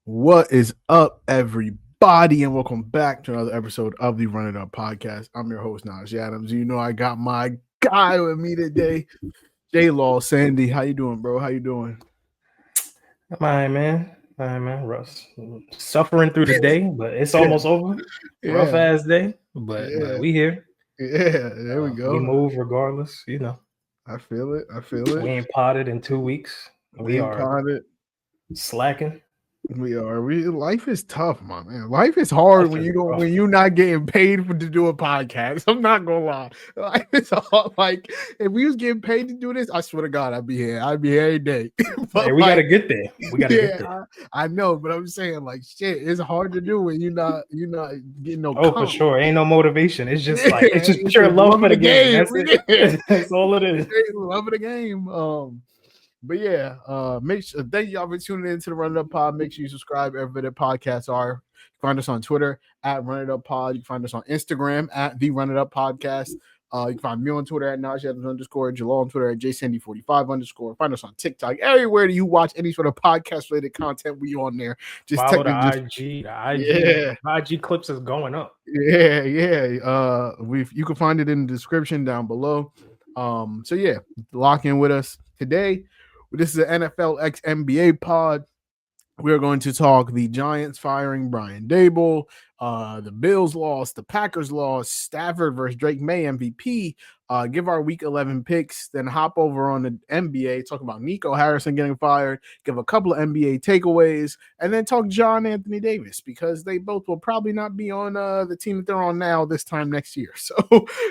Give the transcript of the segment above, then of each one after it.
What is up, everybody, and welcome back to another episode of the Run It Up podcast. I'm your host, Najee Adams. You know I got my guy with me today, Jalaal. Sandy. How you doing, bro? How you doing? My man. Russ. Suffering through the day, but it's almost over. Rough Yeah, ass day, but yeah, we here. yeah. There we We go. move regardless. I feel it. We ain't potted in 2 weeks. We We ain't are potted. slacking. We are. Life is tough, my man. Life is hard Life when is you don't rough. when you're not getting paid to do a podcast. I'm not gonna lie. Life is hard. Like if we was getting paid to do this, I swear to God, I'd be here. I'd be here every day. Hey, But we gotta like, get there. We gotta get there. I know, but I'm saying like shit, it's hard to do when you're not getting no Oh, for comp. sure. Ain't no motivation. It's just Yeah, it's just it's pure just love love for of the the game. game. That's it. That's all it is. Love of the game. But yeah, make sure thank y'all for tuning in to the Run It Up Pod. Make sure you subscribe wherever the podcasts are. Find us on Twitter at Run It Up Pod. You can find us on Instagram at the Run It Up Podcast. You can find me on Twitter at Najee_, Jalaal on Twitter at JSandy45_. Find us on TikTok. Everywhere that you watch any sort of podcast related content, we on there. Just Follow the technically IG. The IG, yeah. IG clips is going up. Yeah. You can find it in the description down below. So yeah, lock in with us today. This is an NFL X NBA pod. We're going to talk the Giants firing Brian Daboll, the Bills lost, the Packers lost, Stafford versus Drake Maye MVP, give our week 11 picks, then hop over on the NBA, talk about Nico Harrison getting fired, give a couple of NBA takeaways, and then talk Ja and Anthony Davis because they both will probably not be on the team that they're on now this time next year. So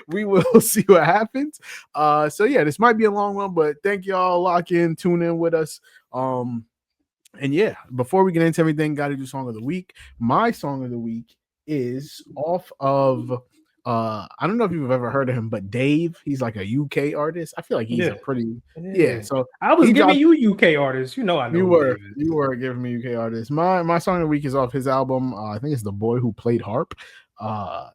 we will see what happens. So yeah, this might be a long one, but thank y'all. Lock in, tune in with us. And yeah, before we get into everything, got to do song of the week. My song of the week is off of I don't know if you've ever heard of him, but Dave, he's like a UK artist. I feel like he's a pretty so I was he giving dropped, you UK artists. You know I know you who were Dave is. you were giving me UK artist. My song of the week is off his album. I think it's The Boy Who Played Harp.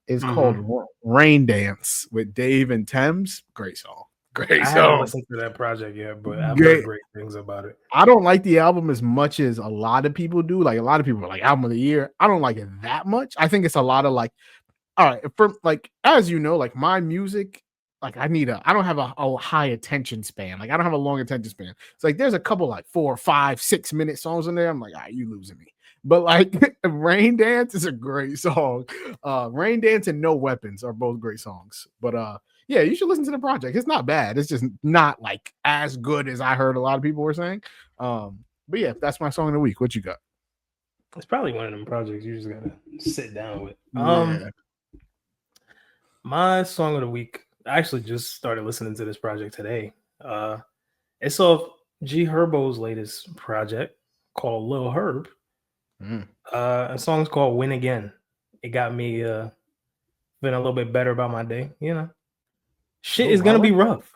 It's called Raindance with Dave and Tems. Great song. Great I song. haven't listened to that project yet, but I've heard great things about it. I don't like the album as much as a lot of people do. Like a lot of people are like album of the year. I don't like it that much. I think it's a lot of like, all right, for like as you know, like my music, like I don't have a high attention span. Like I don't have a long attention span. It's like there's a couple like 4, 5, 6 minute songs in there. I'm like, you losing me. But like Raindance is a great song. Raindance and No Weapons are both great songs. But yeah, you should listen to the project. It's not bad. It's just not like as good as I heard a lot of people were saying. But yeah, that's my song of the week. What you got? It's probably one of them projects you just gotta sit down with. My song of the week. I actually just started listening to this project today. It's off Herbo's latest project called Lil Herb. A song's called Win Again. It got me feeling a little bit better about my day, you know. Shit is gonna be rough.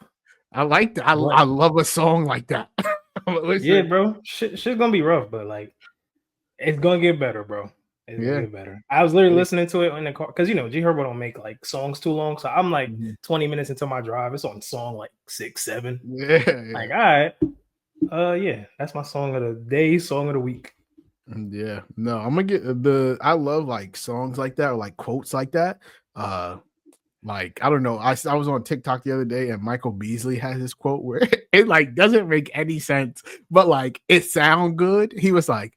I like that. I love a song like that. Yeah, bro. Shit's gonna be rough, but like it's gonna get better, bro. It's gonna get better. I was literally listening to it in the car because you know G Herbo don't make like songs too long, so I'm like 20 minutes into my drive. It's on song like 6, 7. Like all right, yeah, that's my song of the day, song of the week. Yeah, no, I'm gonna get I love like songs like that or like quotes like that. Like I don't know, I was on TikTok the other day and Michael Beasley has this quote where it like doesn't make any sense, but like it sound good. He was like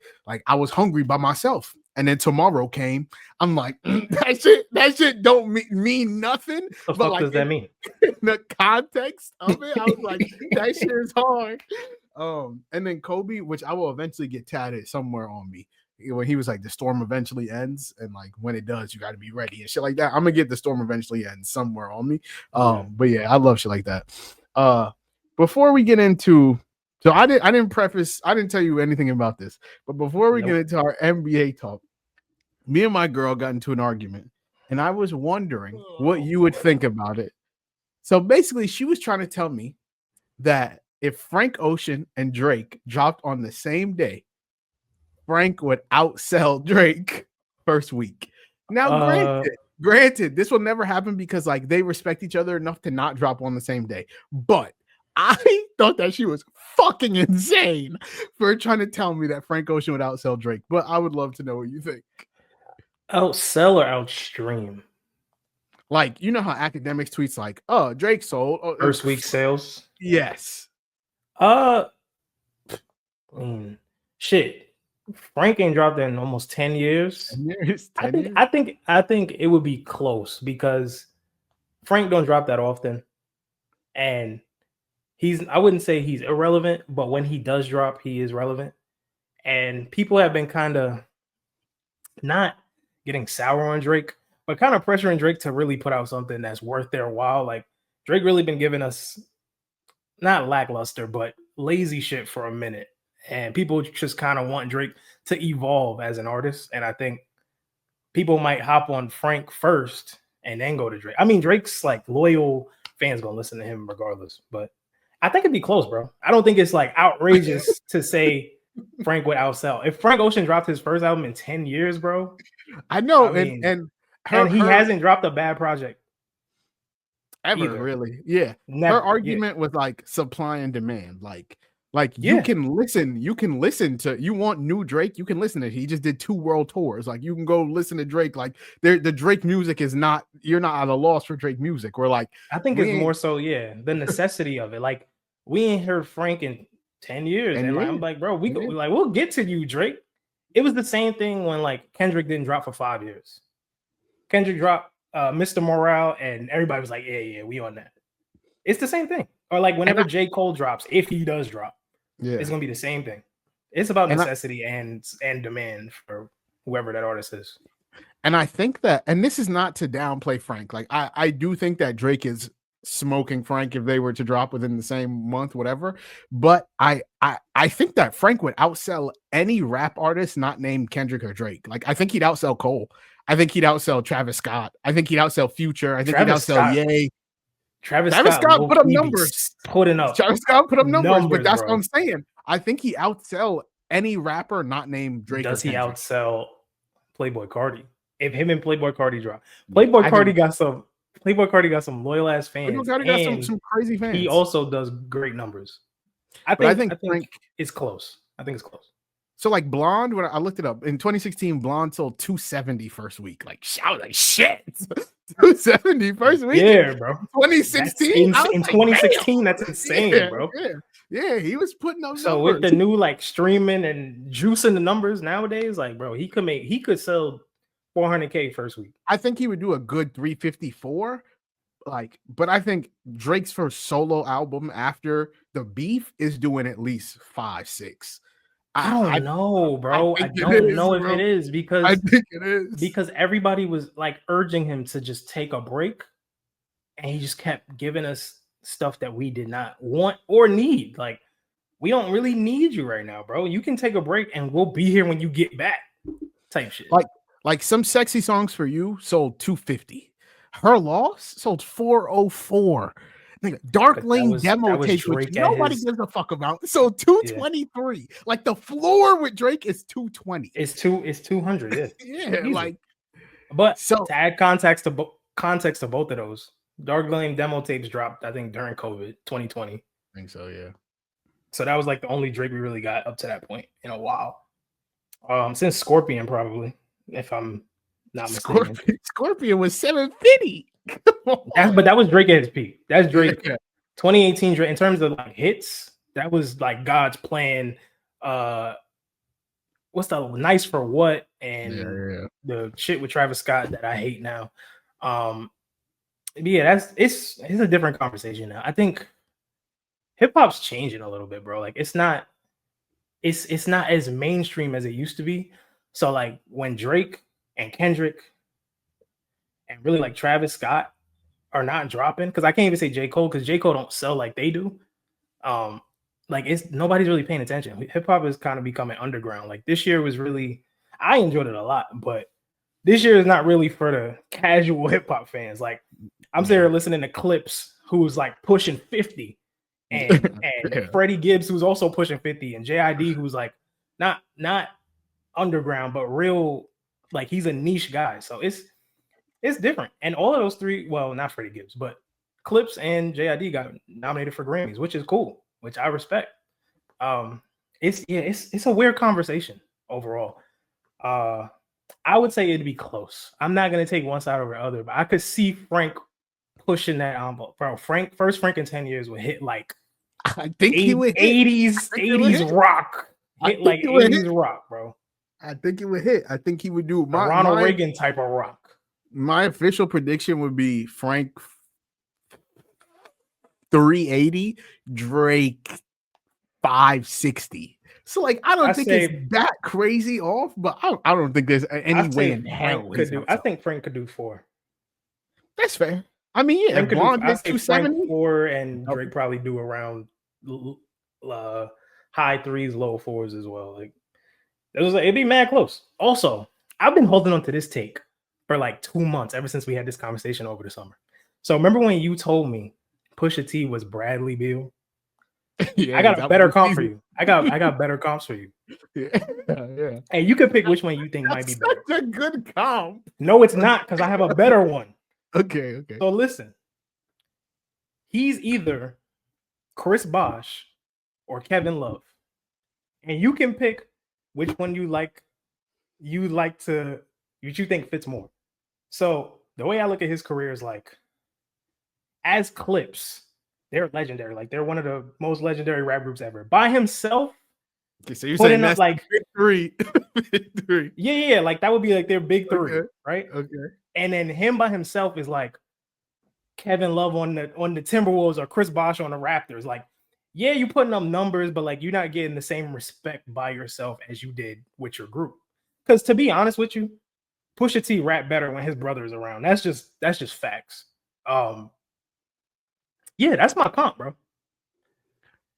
I was hungry by myself, and then tomorrow came. I'm like that shit don't mean nothing. What the but fuck does that mean? In the context of it, I was like that shit is hard. And then Kobe, which I will eventually get tatted somewhere on me. When he was like, the storm eventually ends, and like when it does, you got to be ready and shit like that. I'm gonna get the storm eventually ends somewhere on me. But yeah, I love shit like that. Before we get into, so I didn't tell you anything about this, but before we get into our NBA talk, me and my girl got into an argument, and I was wondering what you would think about it. So basically, she was trying to tell me that if Frank Ocean and Drake dropped on the same day, Frank would outsell Drake first week. Now, granted, this will never happen because like they respect each other enough to not drop on the same day. But I thought that she was fucking insane for trying to tell me that Frank Ocean would outsell Drake. But I would love to know what you think. Outsell or outstream? Like, you know how academics tweets like, "Oh, Drake sold First week sales." Yes. Shit. Frank ain't dropped in almost 10 years. 10 years. 10 years? I think it would be close because Frank don't drop that often. And I wouldn't say he's irrelevant, but when he does drop, he is relevant. And people have been kind of not getting sour on Drake, but kind of pressuring Drake to really put out something that's worth their while. Like Drake really been giving us not lackluster, but lazy shit for a minute. And people just kind of want Drake to evolve as an artist. And I think people might hop on Frank first and then go to Drake. I mean, Drake's like loyal fans gonna listen to him regardless, but I think it'd be close, bro. I don't think it's like outrageous to say Frank would outsell. If Frank Ocean dropped his first album in 10 years, bro. I know, and he hasn't dropped a bad project ever, either. Really. Yeah. Never. Her argument was like supply and demand. You can listen to, you want new Drake, you can listen to it. He just did 2 world tours. Like you can go listen to Drake. Like the Drake music is not, you're not at a loss for Drake music. We're like, I think it's more so, the necessity of it. Like we ain't heard Frank in 10 years. And like, I'm like, bro, we'll get to you, Drake. It was the same thing when like Kendrick didn't drop for 5 years. Kendrick dropped Mr. Morale and everybody was like, yeah, we on that. It's the same thing. Or like whenever J. Cole drops, if he does drop, it's gonna be the same thing. It's about necessity and demand for whoever that artist is. And I think that, and this is not to downplay Frank. Like I do think that Drake is smoking Frank if they were to drop within the same month, whatever. But I think that Frank would outsell any rap artist not named Kendrick or Drake. Like I think he'd outsell Cole. I think he'd outsell Travis Scott. I think he'd outsell Future. I think he'd outsell Ye. Travis Scott put up numbers. Travis Scott put up numbers, but that's what I'm saying. I think he outsell any rapper not named Drake. Does he outsell Playboi Carti? If him and Playboi Carti drop, Playboi Carti got some loyal ass fans. Playboi Carti got some crazy fans. He also does great numbers. I think Frank, it's close. I think it's close. So like Blonde, when I looked it up in 2016, Blonde sold 270 first week. Like shout like shit. 270 first week. Yeah, bro. 2016 in 2016, that's insane, bro. Yeah, he was putting up. So numbers. With the new like streaming and juicing the numbers nowadays, like bro, he could sell 400K first week. I think he would do a good 354. Like, but I think Drake's first solo album after the beef is doing at least 5, 6. I don't know, bro. I don't know if it is because I think it is because everybody was like urging him to just take a break, and he just kept giving us stuff that we did not want or need. Like, we don't really need you right now, bro. You can take a break, and we'll be here when you get back. Type shit. Like some Sexy Songs for You sold 250. Her Loss sold 404. Dark Lane demo tape, which nobody gives a fuck about. So 223. Yeah. Like the floor with Drake is 220. It's 200. Yeah, yeah. Like, but so to add context to both of those, Dark Lane demo tapes dropped, I think, during COVID 2020. I think so. Yeah. So that was like the only Drake we really got up to that point in a while. Since Scorpion, probably, if I'm not mistaken. Scorpion was 750. But that was Drake at his peak. That's Drake. 2018 Drake in terms of like hits. That was like God's plan. What's the Nice for What and the shit with Travis Scott that I hate now. It's a different conversation now. I think hip hop's changing a little bit, bro. Like it's not as mainstream as it used to be. So like when Drake and Kendrick and really like Travis Scott are not dropping, because I can't even say J. Cole because J. Cole don't sell like they do. Like nobody's really paying attention. Hip hop is kind of becoming underground. Like this year was really, I enjoyed it a lot, but this year is not really for the casual hip hop fans. Like I'm sitting here listening to Clips, who's like pushing 50, and Freddie Gibbs, who's also pushing 50, and JID, who's like not underground, but real, like he's a niche guy. So it's different. And all of those three, well, not Freddie Gibbs, but Clips and JID got nominated for Grammys, which is cool, which I respect. It's a weird conversation overall. I would say it'd be close. I'm not gonna take one side over the other, but I could see Frank pushing that envelope. Bro, Frank in 10 years would hit like I think he would hit. 80s rock. Hit like 80s rock, bro. I think it would hit. I think he would do Ronald Reagan type of rock. My official prediction would be Frank 380, Drake 560. So, like, I don't think it's that crazy off, but I don't think there's any way in hell. I think Frank could do 4. That's fair. I mean, yeah, Frank could do 4, and Drake probably do around high 3s, low 4s as well. Like, it'd be mad close. Also, I've been holding on to this take for like 2 months ever since we had this conversation over the summer. So remember when you told me Pusha T was Bradley Beal? Yeah, I got a better comp for you. I got better comps for you. Yeah. And you can pick which one you think might be better. That's a good comp. No, it's not, because I have a better one. Okay. So listen. He's either Chris Bosh or Kevin Love. And you can pick which one which you think fits more. So the way I look at his career is like, as Clips, they're legendary. Like, they're one of the most legendary rap groups ever. By himself, okay, so you're saying that's like big three. Big three. Yeah. Like, that would be like their big 3, okay. Right? Okay. And then him by himself is like Kevin Love on the Timberwolves or Chris Bosh on the Raptors. Like, yeah, you putting up numbers, but like, you're not getting the same respect by yourself as you did with your group. Because to be honest with you, Pusha T rap better when his brother is around. That's just facts. Yeah, that's my comp, bro.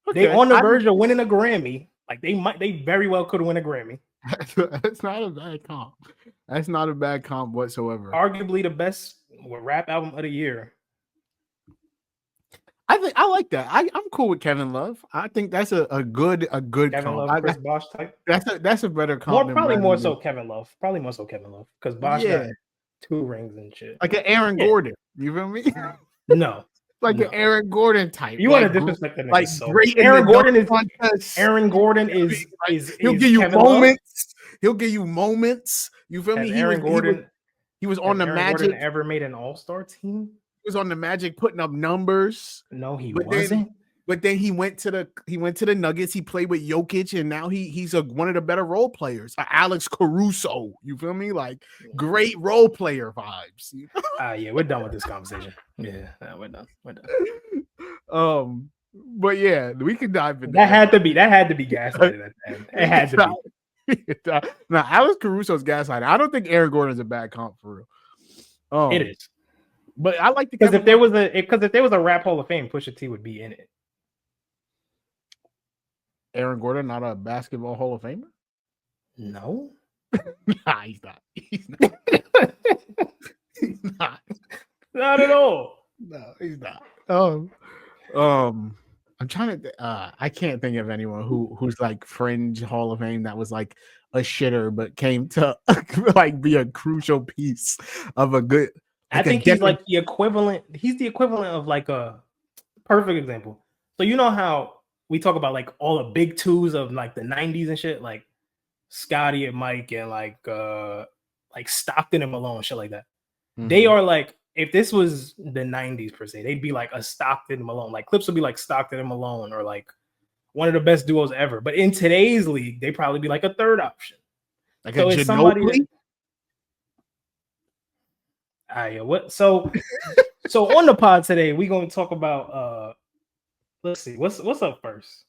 Okay. They on the verge of winning a Grammy. Like, they very well could win a Grammy. That's not a bad comp. That's not a bad comp whatsoever. Arguably the best rap album of the year. I like that. I'm cool with Kevin Love. I think that's a good Kevin comp. Love, Chris Bosh type. That's a better comp. Probably more so Kevin Love. Because Bosh got 2 rings and shit. Like an Aaron Gordon. You feel me? No. Like an Aaron Gordon type. You want to disrespect that nigga? Like, so great. Aaron Gordon is he'll give you moments. He'll give you moments. You feel me? He was on the Magic. Gordon ever made an All-Star team? He was on the Magic putting up numbers. No, he wasn't. But then he went to the Nuggets. He played with Jokic, and now he's one of the better role players. Alex Caruso, you feel me? Like, great role player vibes. You know? Yeah, we're done with this conversation. Yeah, we're done. But yeah, we can dive into that. Had to be gaslighted at the end. It had to be. Now, Alex Caruso's gaslighted. I don't think Aaron Gordon's a bad comp for real. It is. But I like the because if there was a rap Hall of Fame, Pusha T would be in it. Aaron Gordon not a basketball Hall of Famer? No. Nah, he's not. He's not. Not at all. No, he's not. I'm trying to I can't think of anyone who's like fringe Hall of Fame that was like a shitter but came to like be a crucial piece of a good. I think he's like the equivalent. He's the equivalent of like a perfect example. So you know how we talk about like all the big 2s of like the 90s and shit, like Scotty and Mike and like Stockton and Malone, shit like that. Mm-hmm. They are like, if this was the 90s per se, they'd be like a Stockton and Malone. Like Clips would be like Stockton and Malone, or like one of the best duos ever. But in today's league, they'd probably be like a third option. Like so it's somebody. What? So on the pod today, we're gonna talk about let's see, what's up first.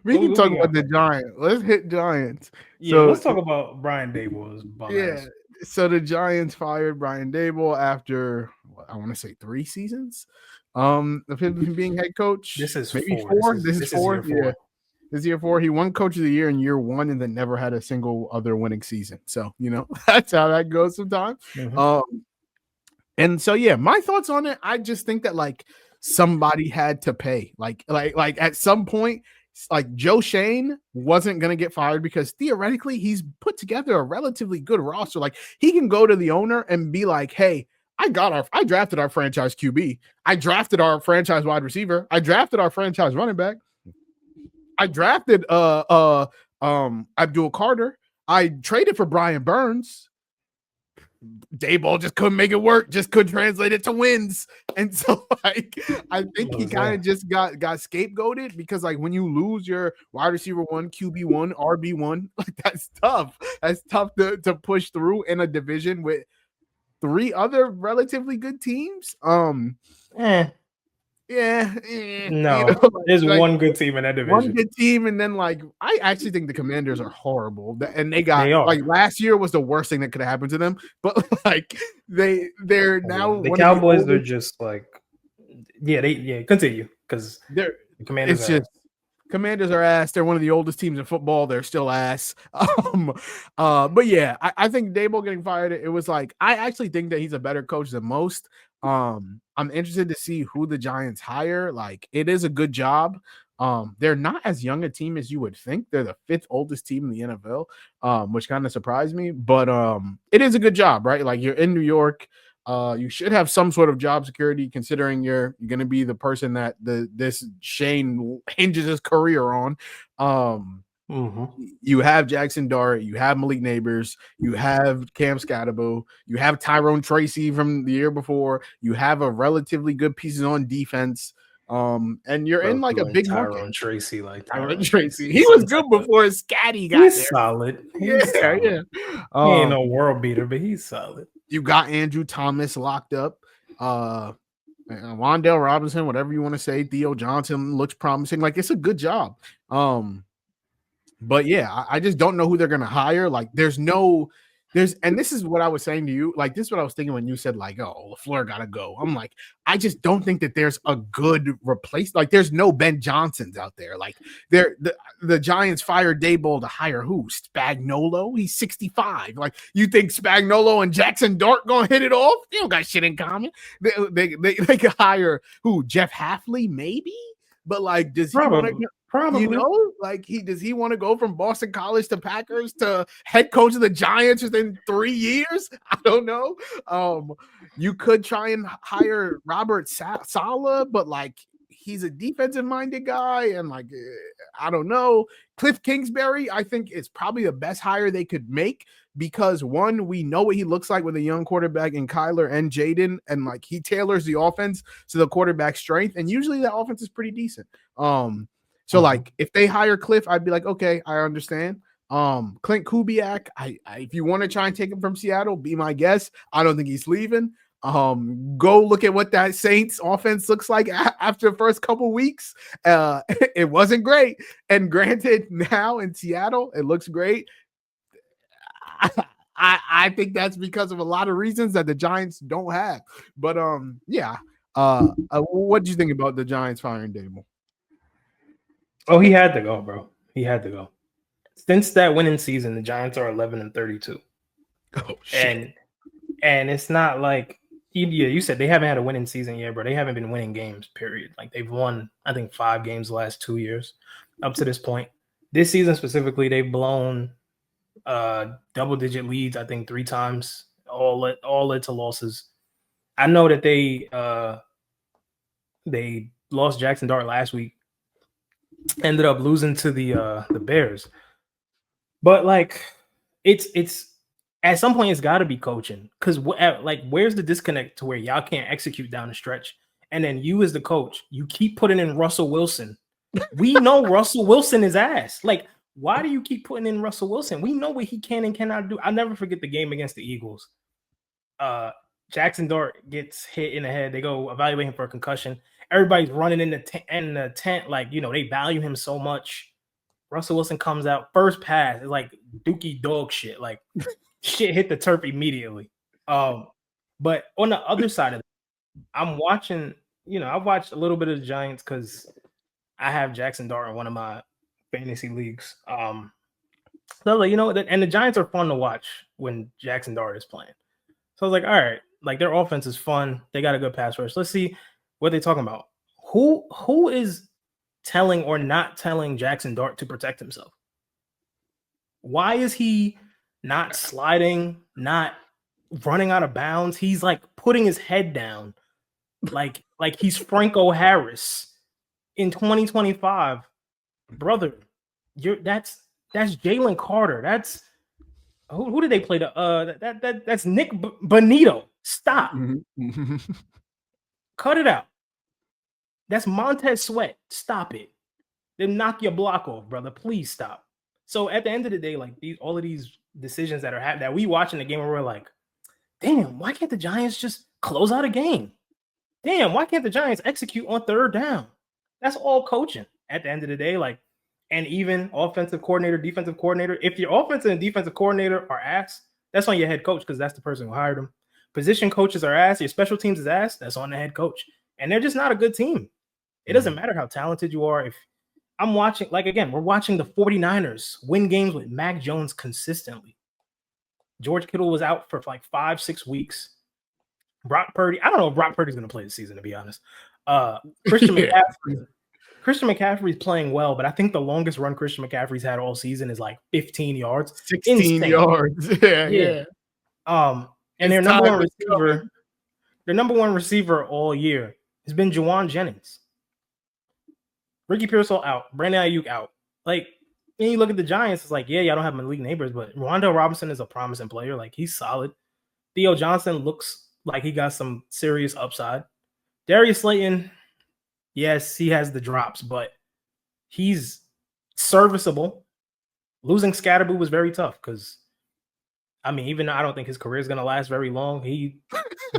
We can talk about the Giants. Let's hit Giants. Yeah, so, let's talk about Brian Daboll's bum. Yeah. So the Giants fired Brian Daboll after I want to say 3 seasons of him being head coach. This is maybe 4. This is 4. Yeah. This is year 4. He won Coach of the Year in year 1 and then never had a single other winning season. So, you know, that's how that goes sometimes. Mm-hmm. And so, yeah, my thoughts on it, I just think that, like, somebody had to pay. Like at some point, like, Joe Shane wasn't going to get fired because theoretically he's put together a relatively good roster. Like, he can go to the owner and be like, hey, I drafted our franchise QB. I drafted our franchise wide receiver. I drafted our franchise running back. I drafted Abdul Carter. I traded for Brian Burns. Daboll just couldn't make it work, just couldn't translate it to wins. And so, like, I think he kind of just got scapegoated because, like, when you lose your wide receiver 1, QB1, RB1, like, that's tough. That's tough to push through in a division with 3 other relatively good teams. Yeah. No, there's like, one good team in that division. One good team, and then like I actually think the Commanders are horrible, and they like last year was the worst thing that could have happened to them. But like they're now the Cowboys. They're just like continue because the Commanders. It's just Commanders are ass. They're one of the oldest teams in football. They're still ass. But yeah, I think Daboll getting fired. It was like I actually think that he's a better coach than most. I'm interested to see who the Giants hire. Like, it is a good job. They're not as young a team as you would think. They're the 5th oldest team in the NFL, which kind of surprised me. But it is a good job, right? Like, you're in New York. You should have some sort of job security, considering you're going to be the person that this Shane hinges his career on. You have Jackson Dart, you have Malik Neighbors, you have Cam Scatterbo, you have Tyrone Tracy from the year before, you have a relatively good pieces on defense, and you're in like a big Tyrone market. Tracy, like Tyrone Tracy, he was good before Scatty got he's there. Solid. He's solid. He ain't no world beater, but he's solid. You got Andrew Thomas locked up. Wan'Dale Robinson, whatever you want to say. Theo Johnson looks promising. Like, it's a good job. But yeah, I just don't know who they're gonna hire. Like, and this is what I was saying to you. Like, this is what I was thinking when you said, like, oh, LaFleur gotta go. I'm like, I just don't think that there's a good replace. Like, there's no Ben Johnsons out there. Like, the Giants fired Daboll to hire who? Spagnuolo? He's 65. Like, you think Spagnuolo and Jackson Dart gonna hit it off? They don't got shit in common. They could hire who? Jeff Hafley, maybe. But like, does he want to? Probably, you know, like does he want to go from Boston College to Packers to head coach of the Giants within 3 years? I don't know. You could try and hire Robert Saleh, but like, he's a defensive minded guy, and like, I don't know. Cliff Kingsbury, I think, is probably the best hire they could make because, one, we know what he looks like with a young quarterback in Kyler and Jaden, and like, he tailors the offense to the quarterback's strength, and usually that offense is pretty decent. So like, if they hire Cliff, I'd be like, okay, I understand. Clint Kubiak, if you want to try and take him from Seattle, be my guest. I don't think he's leaving. Go look at what that Saints offense looks like after the first couple weeks. It wasn't great. And granted, now in Seattle, it looks great. I think that's because of a lot of reasons that the Giants don't have. But yeah. What do you think about the Giants firing Daboll? Oh, he had to go, bro. He had to go. Since that winning season, the Giants are 11-32. Oh, shit. And it's not like, you said they haven't had a winning season yet, bro. They haven't been winning games, period. Like, they've won, I think, 5 games the last 2 years up to this point. This season specifically, they've blown double-digit leads, I think, 3 times. All led to losses. I know that they lost Jackson Dart last week. Ended up losing to the Bears, but like, it's at some point it's got to be coaching, because where's the disconnect to where y'all can't execute down the stretch, and then you as the coach, you keep putting in Russell Wilson. We know Russell Wilson is ass. Like, why do you keep putting in Russell Wilson? We know what he can and cannot do. I'll never forget the game against the Eagles. Jackson Dart gets hit in the head. They go evaluate him for a concussion. Everybody's running in the tent, like, you know, they value him so much. Russell Wilson comes out, first pass, it's like dookie dog shit. Like, shit hit the turf immediately. But on the other side of it, I'm watching, you know, I've watched a little bit of the Giants because I have Jackson Dart in one of my fantasy leagues. So I was like, you know, and the Giants are fun to watch when Jackson Dart is playing. So I was like, all right, like, their offense is fun. They got a good pass rush. Let's see what they're talking about. Who is telling or not telling Jackson Dart to protect himself? Why is he not sliding, not running out of bounds. He's like putting his head down, like he's Franco Harris in 2025, brother. That's Jalen Carter. That's who did they play? That's Nick Bonito. Stop. Cut it out. That's Montez Sweat. Stop it. Then knock your block off, brother. Please stop. So at the end of the day, like all of these decisions that are that we watch in the game, where we're like, damn, why can't the Giants just close out a game? Damn, why can't the Giants execute on third down? That's all coaching at the end of the day. Like, and even offensive coordinator, defensive coordinator. If your offensive and defensive coordinator are ass, that's on your head coach because that's the person who hired them. Position coaches are ass. Your special teams is ass. That's on the head coach. And they're just not a good team. It doesn't matter how talented you are. If I'm watching, like, again, we're watching the 49ers win games with Mac Jones consistently. George Kittle was out for like 5-6 weeks. Brock Purdy, I don't know if Brock Purdy's going to play this season, to be honest. Christian McCaffrey's playing well, but I think the longest run Christian McCaffrey's had all season is like 15 yards. 16 Insane. Yards. Yeah. And their number one receiver all year has been Juwan Jennings. Ricky Pearsall out. Brandon Ayuk out. Like, and you look at the Giants, it's like, yeah, y'all don't have Malik Neighbors, but Rondell Robinson is a promising player. Like, he's solid. Theo Johnson looks like he got some serious upside. Darius Slayton, yes, he has the drops, but he's serviceable. Losing Scatterboo was very tough because, I mean, even though I don't think his career is going to last very long, you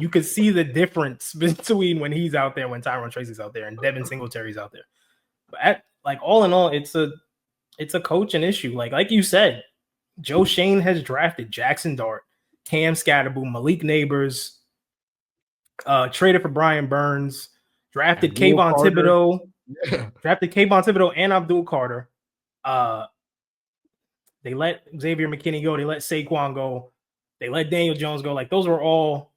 could see the difference between when he's out there, when Tyron Tracy's out there, and Devin Singletary's out there. But all in all, it's a coaching issue. Like you said, Joe Shane has drafted Jackson Dart, Cam Scatterboo, Malik Neighbors, traded for Brian Burns, drafted Kayvon Thibodeau, and Abdul Carter. They let Xavier McKinney go. They let Saquon go. They let Daniel Jones go. Like, those were all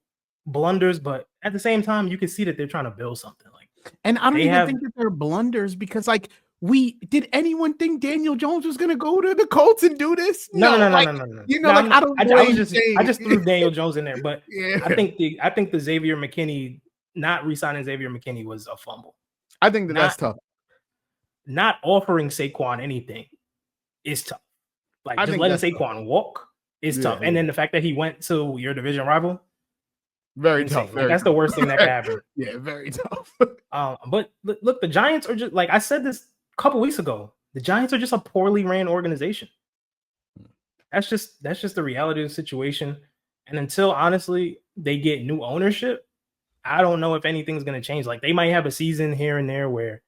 blunders, but at the same time, you can see that they're trying to build something. Like, and I don't even think that they're blunders because, like, did anyone think Daniel Jones was going to go to the Colts and do this? No. You know, I just threw Daniel Jones in there, but yeah. I think the Xavier McKinney, not re-signing Xavier McKinney, was a fumble. I think that's tough. Not offering Saquon anything is tough. Like, just letting Saquon walk is tough. And then the fact that he went to your division rival, very tough. Like, that's the worst thing that could happen. Yeah, very tough. But look, the Giants are just, like I said this a couple weeks ago, the Giants are just a poorly ran organization. That's just the reality of the situation. And until, honestly, they get new ownership, I don't know if anything's going to change. Like, they might have a season here and there where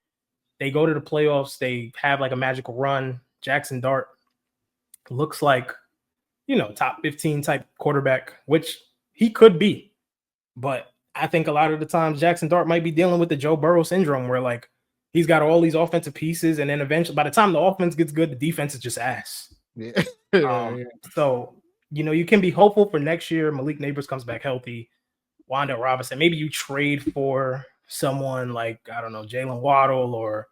they go to the playoffs, they have like a magical run. Jackson Dart looks like, top 15 type quarterback, which he could be. But I think a lot of the times Jackson Dart might be dealing with the Joe Burrow syndrome where, like, he's got all these offensive pieces, and then eventually, by the time the offense gets good, the defense is just ass. Yeah. So, you can be hopeful for next year. Malik Neighbors comes back healthy. Wandale Robinson, maybe you trade for someone like, I don't know, Jalen Waddle, or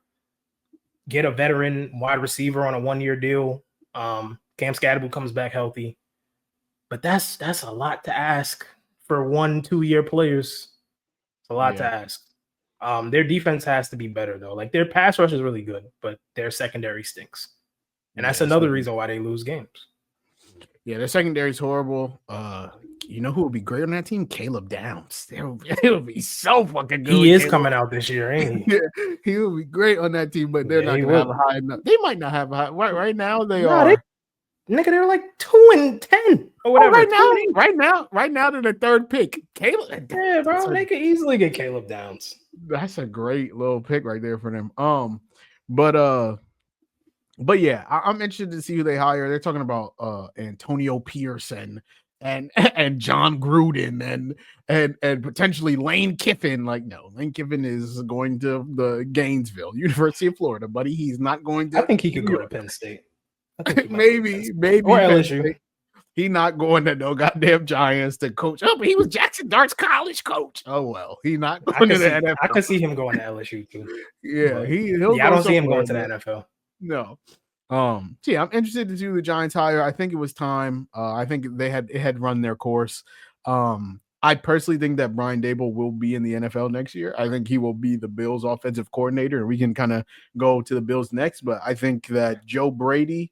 get a veteran wide receiver on a 1-year deal. Cam Scatterboo comes back healthy. But that's a lot to ask for 1-2 year players. It's a lot to ask. Their defense has to be better, though. Like, their pass rush is really good, but their secondary stinks. And that's another reason why they lose games. Yeah, their secondary is horrible. You know who would be great on that team? Caleb Downs. He'll be so fucking good. He is coming out this year, ain't he? Yeah, he will be great on that team, but they're not going to have a high enough. They might not have a high. Right now, they are. They're like 2-10 or whatever. Right now, they're the third pick. Caleb. Yeah, bro, they could easily get Caleb Downs. That's a great little pick right there for them. But yeah, I'm interested to see who they hire. They're talking about Antonio Pearson and John Gruden and potentially Lane Kiffin. Like, no, Lane Kiffin is going to the Gainesville, University of Florida, buddy. He's not going to. I think he could go to Penn State. Maybe or LSU. He not going to no goddamn Giants to coach. Oh, but he was Jackson Dart's college coach. Oh well, he not going to the NFL. I could see him going to LSU too. Yeah, I don't see him going to the NFL. No. I'm interested to see the Giants hire. I think it was time. I think it had run their course. I personally think that Brian Daboll will be in the NFL next year. I think he will be the Bills offensive coordinator, and we can kind of go to the Bills next. But I think that Joe Brady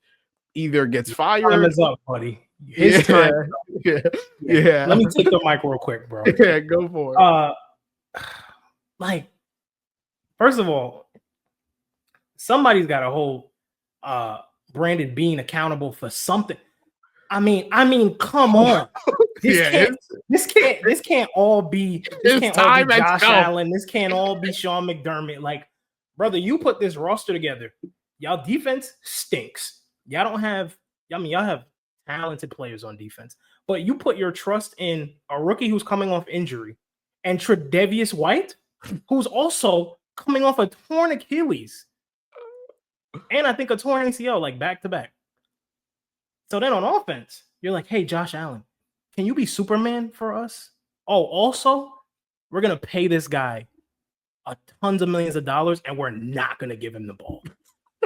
either gets fired. Time is up, buddy. His time. Yeah. Let me take the mic real quick, bro. Yeah, go for it. Like, first of all, somebody's got to hold Brandon Beane accountable for something. I mean, come on. This can't all be Josh Allen. This can't all be Sean McDermott. Like, brother, you put this roster together. Y'all defense stinks. Y'all have talented players on defense, but you put your trust in a rookie who's coming off injury and Tre'Davious White, who's also coming off a torn Achilles. And I think a torn ACL, like back to back. So then on offense, you're like, hey, Josh Allen, can you be Superman for us? Oh, also, we're going to pay this guy tons of millions of dollars, and we're not going to give him the ball.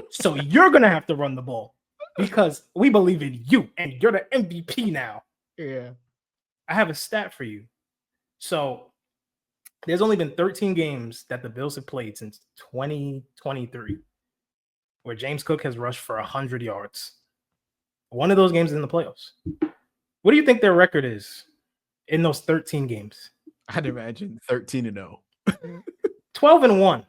So you're going to have to run the ball because we believe in you, and you're the MVP now. Yeah. I have a stat for you. So there's only been 13 games that the Bills have played since 2023 where James Cook has rushed for 100 yards. One of those games is in the playoffs. What do you think their record is in those 13 games? I'd imagine 13-0. 12-1.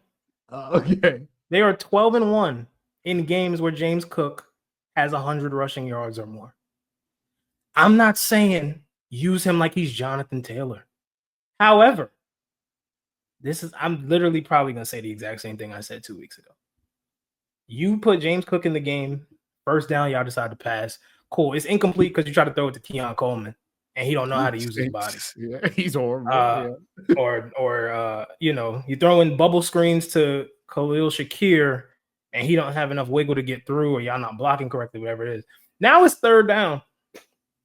Okay. They are 12-1 in games where James Cook has 100 rushing yards or more. I'm not saying use him like he's Jonathan Taylor. However, I'm literally probably going to say the exact same thing I said 2 weeks ago. You put James Cook in the game, first down, y'all decide to pass. Cool. It's incomplete because you try to throw it to Keon Coleman, and he don't know how to use his body. Yeah, he's horrible. Or you throw in bubble screens to Khalil Shakir, and he don't have enough wiggle to get through, or y'all not blocking correctly, whatever it is. Now it's third down.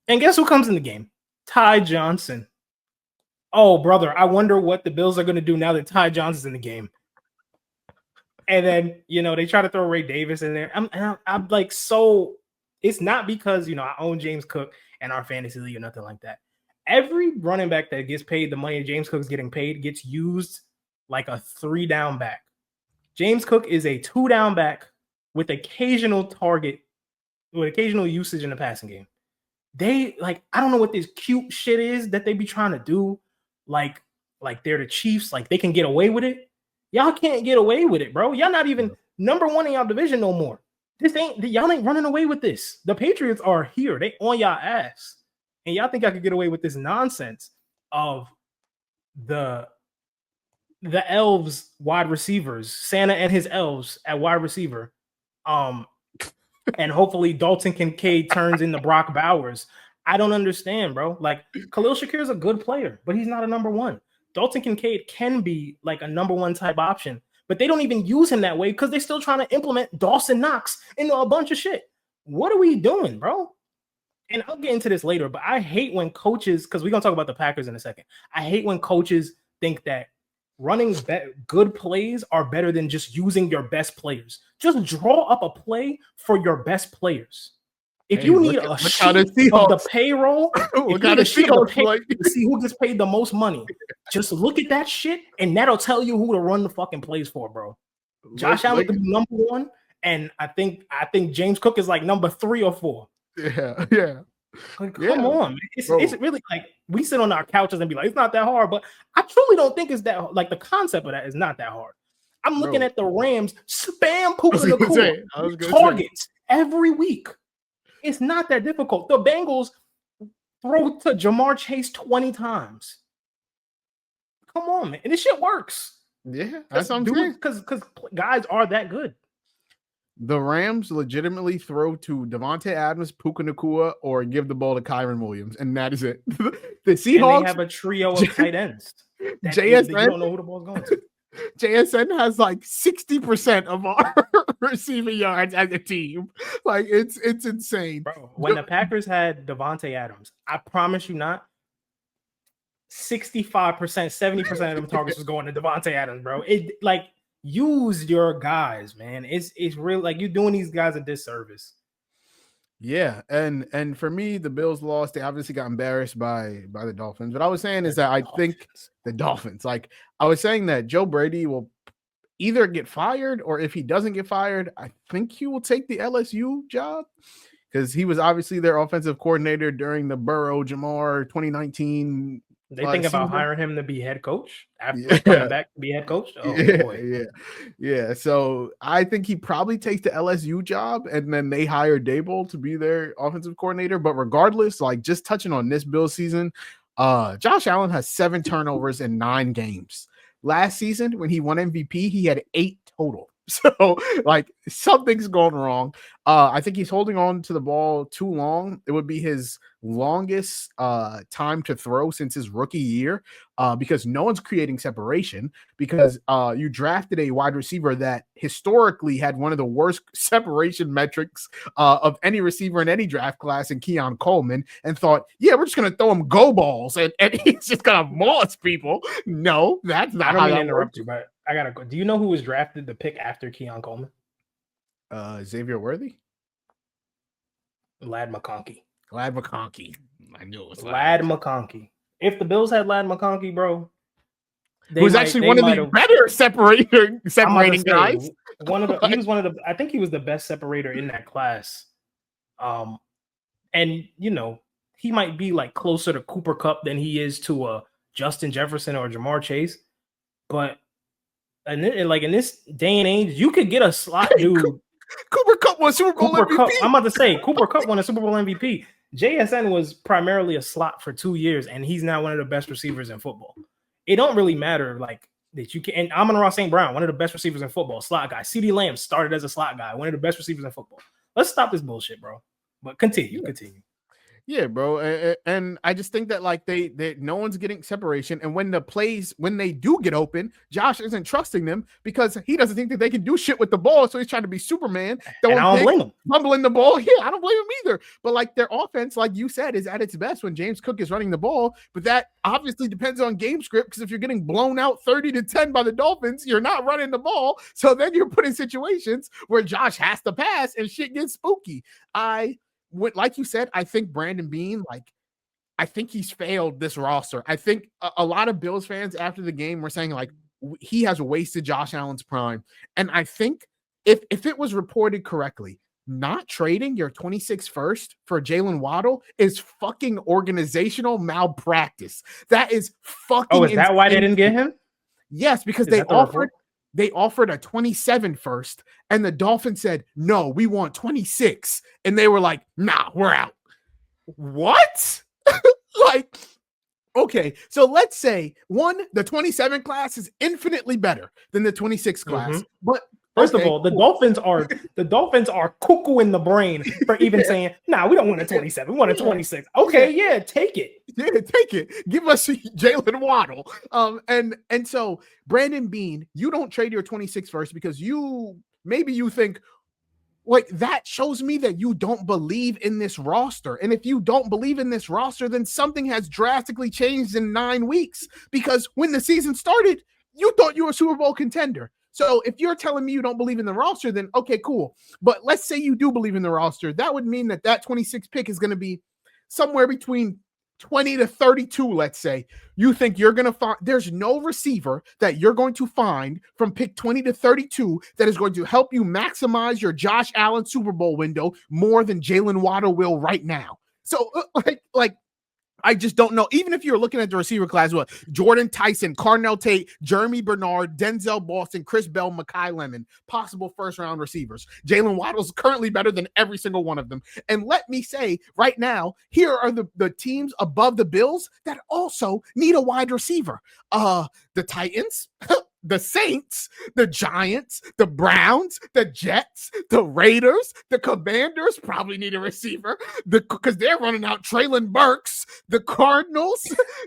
And guess who comes in the game? Ty Johnson. Oh, brother, I wonder what the Bills are going to do now that Ty Johnson's in the game. And then, they try to throw Ray Davis in there. I'm like, so it's not because, I own James Cook and our fantasy league or nothing like that. Every running back that gets paid the money James Cook's getting paid gets used like a 3-down back. James Cook is a 2-down back with occasional usage in the passing game. I don't know what this cute shit is that they be trying to do. Like they're the Chiefs, like they can get away with it. Y'all can't get away with it, bro. Y'all not even number one in y'all division no more. Y'all ain't running away with this. The Patriots are here. They on y'all ass. And y'all think y'all could get away with this nonsense of the elves wide receivers, Santa and his elves at wide receiver. And hopefully Dalton Kincaid turns into Brock Bowers. I don't understand, bro. Like, Khalil Shakir is a good player, but he's not a number one. Dalton Kincaid can be like a number one type option, but they don't even use him that way because they're still trying to implement Dawson Knox into a bunch of shit. What are we doing, bro? And I'll get into this later, but I hate when coaches, because we're going to talk about the Packers in a second. I hate when coaches think that running good plays are better than just using your best players. Just draw up a play for your best players. If you need a sheet of the payroll, to see who gets paid the most money, just look at that shit, and that'll tell you who to run the fucking plays for, bro. Josh Allen could be number one, and I think James Cook is like number 3 or 4. Yeah. Like, come on, it's really like we sit on our couches and be like, it's not that hard, but I truly don't think it's that. Like, the concept of that is not that hard. I'm looking at the Rams spam Puka Nacua targets every week. It's not that difficult. The Bengals throw to Jamar Chase 20 times. Come on, man. And this shit works. Yeah, that's what I'm saying. Because guys are that good. The Rams legitimately throw to Devontae Adams, Puka Nacua, or give the ball to Kyron Williams, and that is it. The Seahawks, and they have a trio of tight ends. JSN, you don't know who the ball's going to. JSN has like 60% of our receiving yards as a team. Like, it's insane. Bro, when the Packers had Devontae Adams, I promise you not, 65%, 70% of them targets was going to Devontae Adams, bro. It like, use your guys, man. It's real, like, you're doing these guys a disservice. Yeah, and for me, the Bills lost. They obviously got embarrassed by the Dolphins. What I was saying is that I think the Dolphins, like I was saying, that Joe Brady will either get fired, or if he doesn't get fired, I think he will take the LSU job, because he was obviously their offensive coordinator during the Burrow-Jamar 2019. They think about season. hiring him to be head coach after coming back to be head coach. Oh boy, yeah. So I think he probably takes the LSU job, and then they hire Daboll to be their offensive coordinator. But regardless, like just touching on this Bills season, Josh Allen has 7 turnovers in 9 games. Last season, when he won MVP, he had 8 total. So like something's going wrong. I think he's holding on to the ball too long. It would be his longest time to throw since his rookie year, because no one's creating separation, because you drafted a wide receiver that historically had one of the worst separation metrics of any receiver in any draft class in Keon Coleman, and thought, yeah, we're just going to throw him go balls and he's just going to maul people. No, that's not. I don't mean to interrupt you, but I gotta go. Do you know who was drafted the pick after Keon Coleman? Xavier Worthy? Ladd McConkey. Ladd McConkey. I knew it was Ladd McConkey. If the Bills had Ladd McConkey, bro, who's actually one of the better separating guys. He was one of the. I think he was the best separator in that class. And you know, he might be like closer to Cooper Kupp than he is to Justin Jefferson or Jamar Chase, but and like in this day and age, you could get a slot dude. Cooper Kupp won Super Bowl MVP. I'm about to say Cooper Kupp won a Super Bowl MVP. JSN was primarily a slot for 2 years, and he's now one of the best receivers in football. It don't really matter like that you can. And Amon-Ra St. Brown, one of the best receivers in football, slot guy. CeeDee Lamb started as a slot guy, one of the best receivers in football. Let's stop this bullshit, bro. But continue. Yeah, bro. And I just think that like they no one's getting separation. And when they do get open, Josh isn't trusting them because he doesn't think that they can do shit with the ball. So he's trying to be Superman. And I don't blame him. Fumbling the ball. Yeah, I don't blame him either. But like their offense, like you said, is at its best when James Cook is running the ball. But that obviously depends on game script, because if you're getting blown out 30-10 by the Dolphins, you're not running the ball. So then you're put in situations where Josh has to pass and shit gets spooky. Like you said, I think Brandon Beane, I think he's failed this roster. I think a lot of Bills fans after the game were saying like he has wasted Josh Allen's prime. And I think if it was reported correctly, not trading your 26th first for Jalen Waddle is fucking organizational malpractice. That is fucking. Oh, is that why they didn't get him? Yes, because they offered a 27 first, and the Dolphins said, no, we want 26. And they were like, nah, we're out. What? Like, okay, so let's say the 27 class is infinitely better than the 26 class. But first of all, the Dolphins are cuckoo in the brain for even saying, nah, we don't want a 27, we want a 26. Okay, yeah, take it. Yeah, take it. Give us Jalen Waddle. And so Brandon Beane, you don't trade your 26 first because you think like that shows me that you don't believe in this roster. And if you don't believe in this roster, then something has drastically changed in 9 weeks, because when the season started, you thought you were a Super Bowl contender. So if you're telling me you don't believe in the roster, then okay, cool. But let's say you do believe in the roster. That would mean that 26 pick is going to be somewhere between 20 to 32, let's say. You think you're going to find, there's no receiver that you're going to find from pick 20 to 32 that is going to help you maximize your Josh Allen Super Bowl window more than Jalen Waddle will right now. So like I just don't know. Even if you're looking at the receiver class, what Jordan Tyson, Carnell Tate, Jeremy Bernard, Denzel Boston, Chris Bell, Mekhi Lemon, possible first-round receivers. Jalen Waddle's currently better than every single one of them. And let me say right now, here are the teams above the Bills that also need a wide receiver. The Titans, the Saints, the Giants, the Browns, the Jets, the Raiders, the Commanders probably need a receiver because they're running out Treylon Burks. The Cardinals,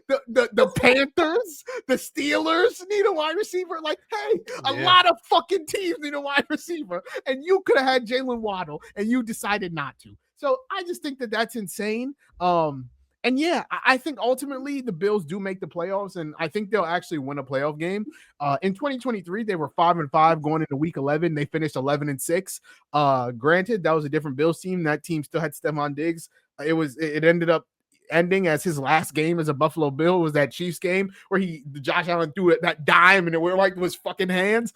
the Panthers, the Steelers need a wide receiver. Like, hey, a lot of fucking teams need a wide receiver, and you could have had Jalen Waddle, and you decided not to. So I just think that that's insane. And yeah, I think ultimately the Bills do make the playoffs, and I think they'll actually win a playoff game. In 2023, they were 5-5 going into Week 11. They finished 11-6. Granted, that was a different Bills team. That team still had Stephon Diggs. It ended up ending as his last game as a Buffalo Bill was that Chiefs game where Josh Allen threw it that dime and it went like was fucking hands.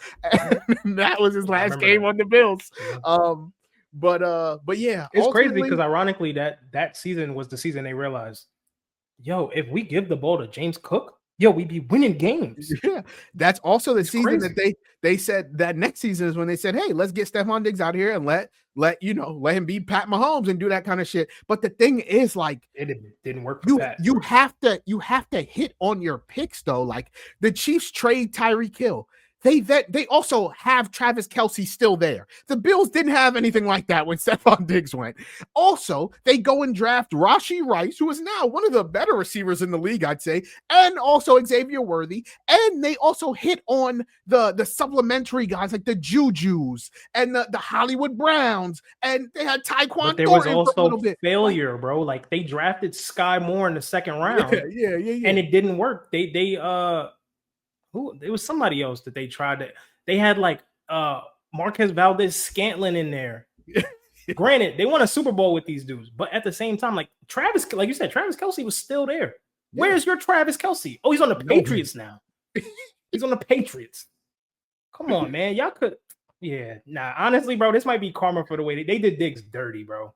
And that was his last game on the Bills. But yeah, it's crazy because ironically that season was the season they realized, yo, if we give the ball to James Cook, we'd be winning games. Yeah, that's also the season crazy. That they said that next season is when they said, hey, let's get Stephon Diggs out here and let him be Pat Mahomes and do that kind of shit. But the thing is, like, it didn't work for Pat. You have to hit on your picks though. Like the Chiefs trade Tyreek Hill. They also have Travis Kelce still there. The Bills didn't have anything like that when Stephon Diggs went. Also, they go and draft Rashee Rice, who is now one of the better receivers in the league, I'd say, and also Xavier Worthy. And they also hit on the supplementary guys like the Jujus and the Hollywood Browns. And they had Tyquan But there Thornton was also for a little bit. failure, bro. Like they drafted Sky Moore in the second round. Yeah. And it didn't work. It was somebody else that they tried to. They had like Marquez Valdez-Scantling in there. Granted, they won a Super Bowl with these dudes, but at the same time, like you said, Travis Kelce was still there. Yeah. Where's your Travis Kelce? Oh, he's on the Patriots now. He's on the Patriots. Come on, man. Y'all could. Yeah, nah. Honestly, bro, this might be karma for the way they did Diggs dirty, bro.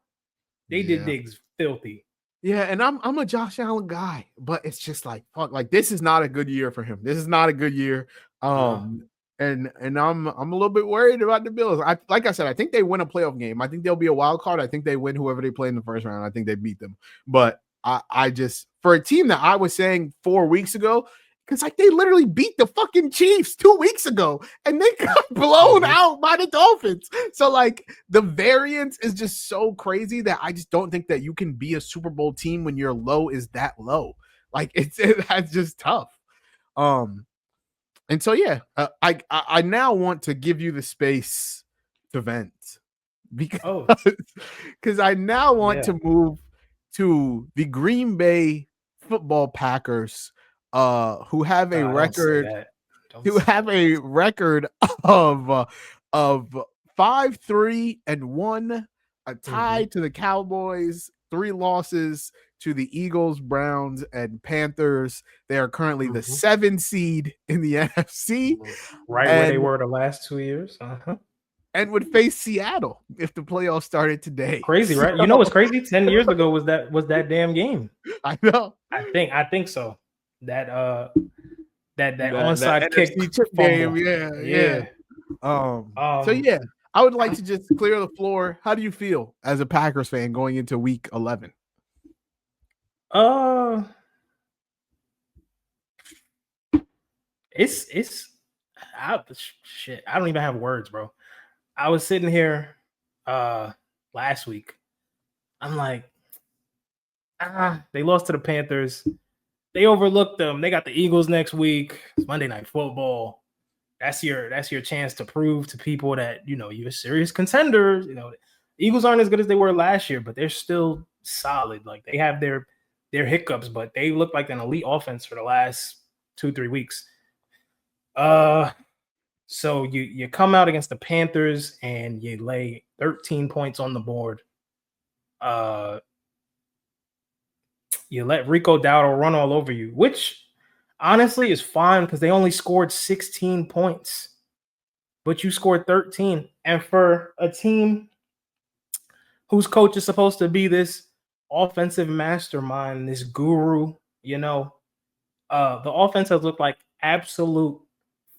They did Diggs filthy. Yeah, and I'm a Josh Allen guy, but it's just like fuck. Like this is not a good year for him. This is not a good year. And I'm a little bit worried about the Bills. Like I said, I think they win a playoff game. I think they'll be a wild card. I think they win whoever they play in the first round. I think they beat them. But I just for a team that I was saying 4 weeks ago, because like they literally beat the fucking Chiefs 2 weeks ago and they got blown out by the Dolphins. So like the variance is just so crazy that I just don't think that you can be a Super Bowl team when your low is that low. Like that's just tough. And so yeah, I now want to give you the space to vent because I now want to move to the Green Bay Football Packers. Who have a record of 5-3-1, a tie to the Cowboys, 3 losses to the Eagles, Browns, and Panthers. They are currently the 7 seed in the NFC, where they were the last 2 years. And would face Seattle if the playoffs started today. Crazy, right? You know what's crazy? 10 years ago was that damn game. I know. I think so. That onside kick game, yeah. So yeah, I would like to just clear the floor. How do you feel as a Packers fan going into Week 11? It's shit. I don't even have words, bro. I was sitting here last week. I'm like, they lost to the Panthers. They overlooked them. They got the Eagles next week. It's Monday Night Football. That's your chance to prove to people that you're a serious contender. Eagles aren't as good as they were last year, but they're still solid. Like they have their hiccups, but they look like an elite offense for the last 2-3 weeks. So you come out against the Panthers and you lay 13 points on the board. You let Rico Dowdle run all over you, which honestly is fine because they only scored 16 points, but you scored 13. And for a team whose coach is supposed to be this offensive mastermind, this guru, the offense has looked like absolute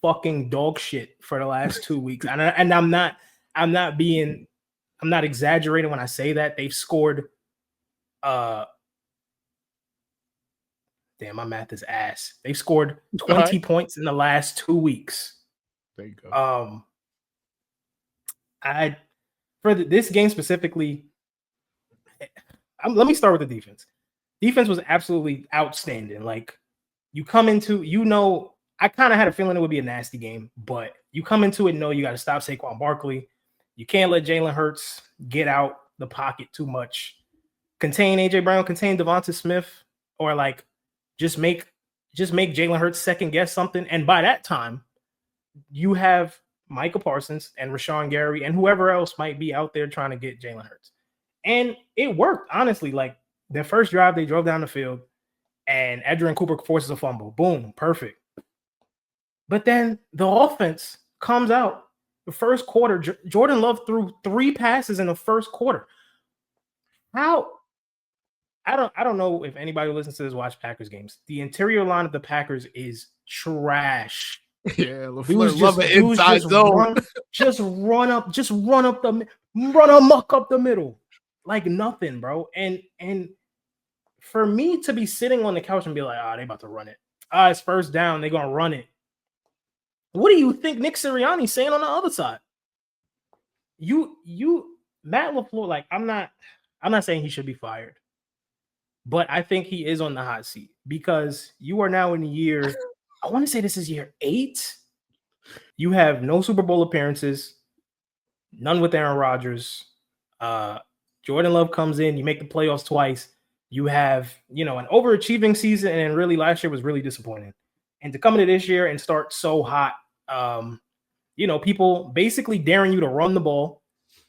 fucking dog shit for the last 2 weeks. And I'm not exaggerating when I say that. They've scored damn, my math is ass. They've scored 20 points in the last 2 weeks. There you go. For this game specifically, let me start with the defense. Defense was absolutely outstanding. Like you come into, I kind of had a feeling it would be a nasty game, but you come into it and know you got to stop Saquon Barkley. You can't let Jalen Hurts get out the pocket too much. Contain AJ Brown, contain Devonta Smith. or like just make Jalen Hurts second guess something. And by that time, you have Micah Parsons and Rashawn Gary and whoever else might be out there trying to get Jalen Hurts. And it worked, honestly. Like their first drive, they drove down the field and Edgerrin Cooper forces a fumble. Boom, perfect. But then the offense comes out. The first quarter, Jordan Love threw 3 passes in the first quarter. How? I don't know if anybody who listens to this watch Packers games. The interior line of the Packers is trash. Yeah, LaFleur love an inside zone. Run amok up the middle. Like nothing, bro. And for me to be sitting on the couch and be like, they about to run it. It's first down, they're gonna run it. What do you think Nick Sirianni's saying on the other side? Matt LaFleur, like I'm not saying he should be fired, but I think he is on the hot seat because you are now in the year, I want to say this is year 8. You have no Super Bowl appearances, none with Aaron Rodgers. Jordan Love comes in, you make the playoffs twice. You have, an overachieving season, and really last year was really disappointing. And to come into this year and start so hot, people basically daring you to run the ball,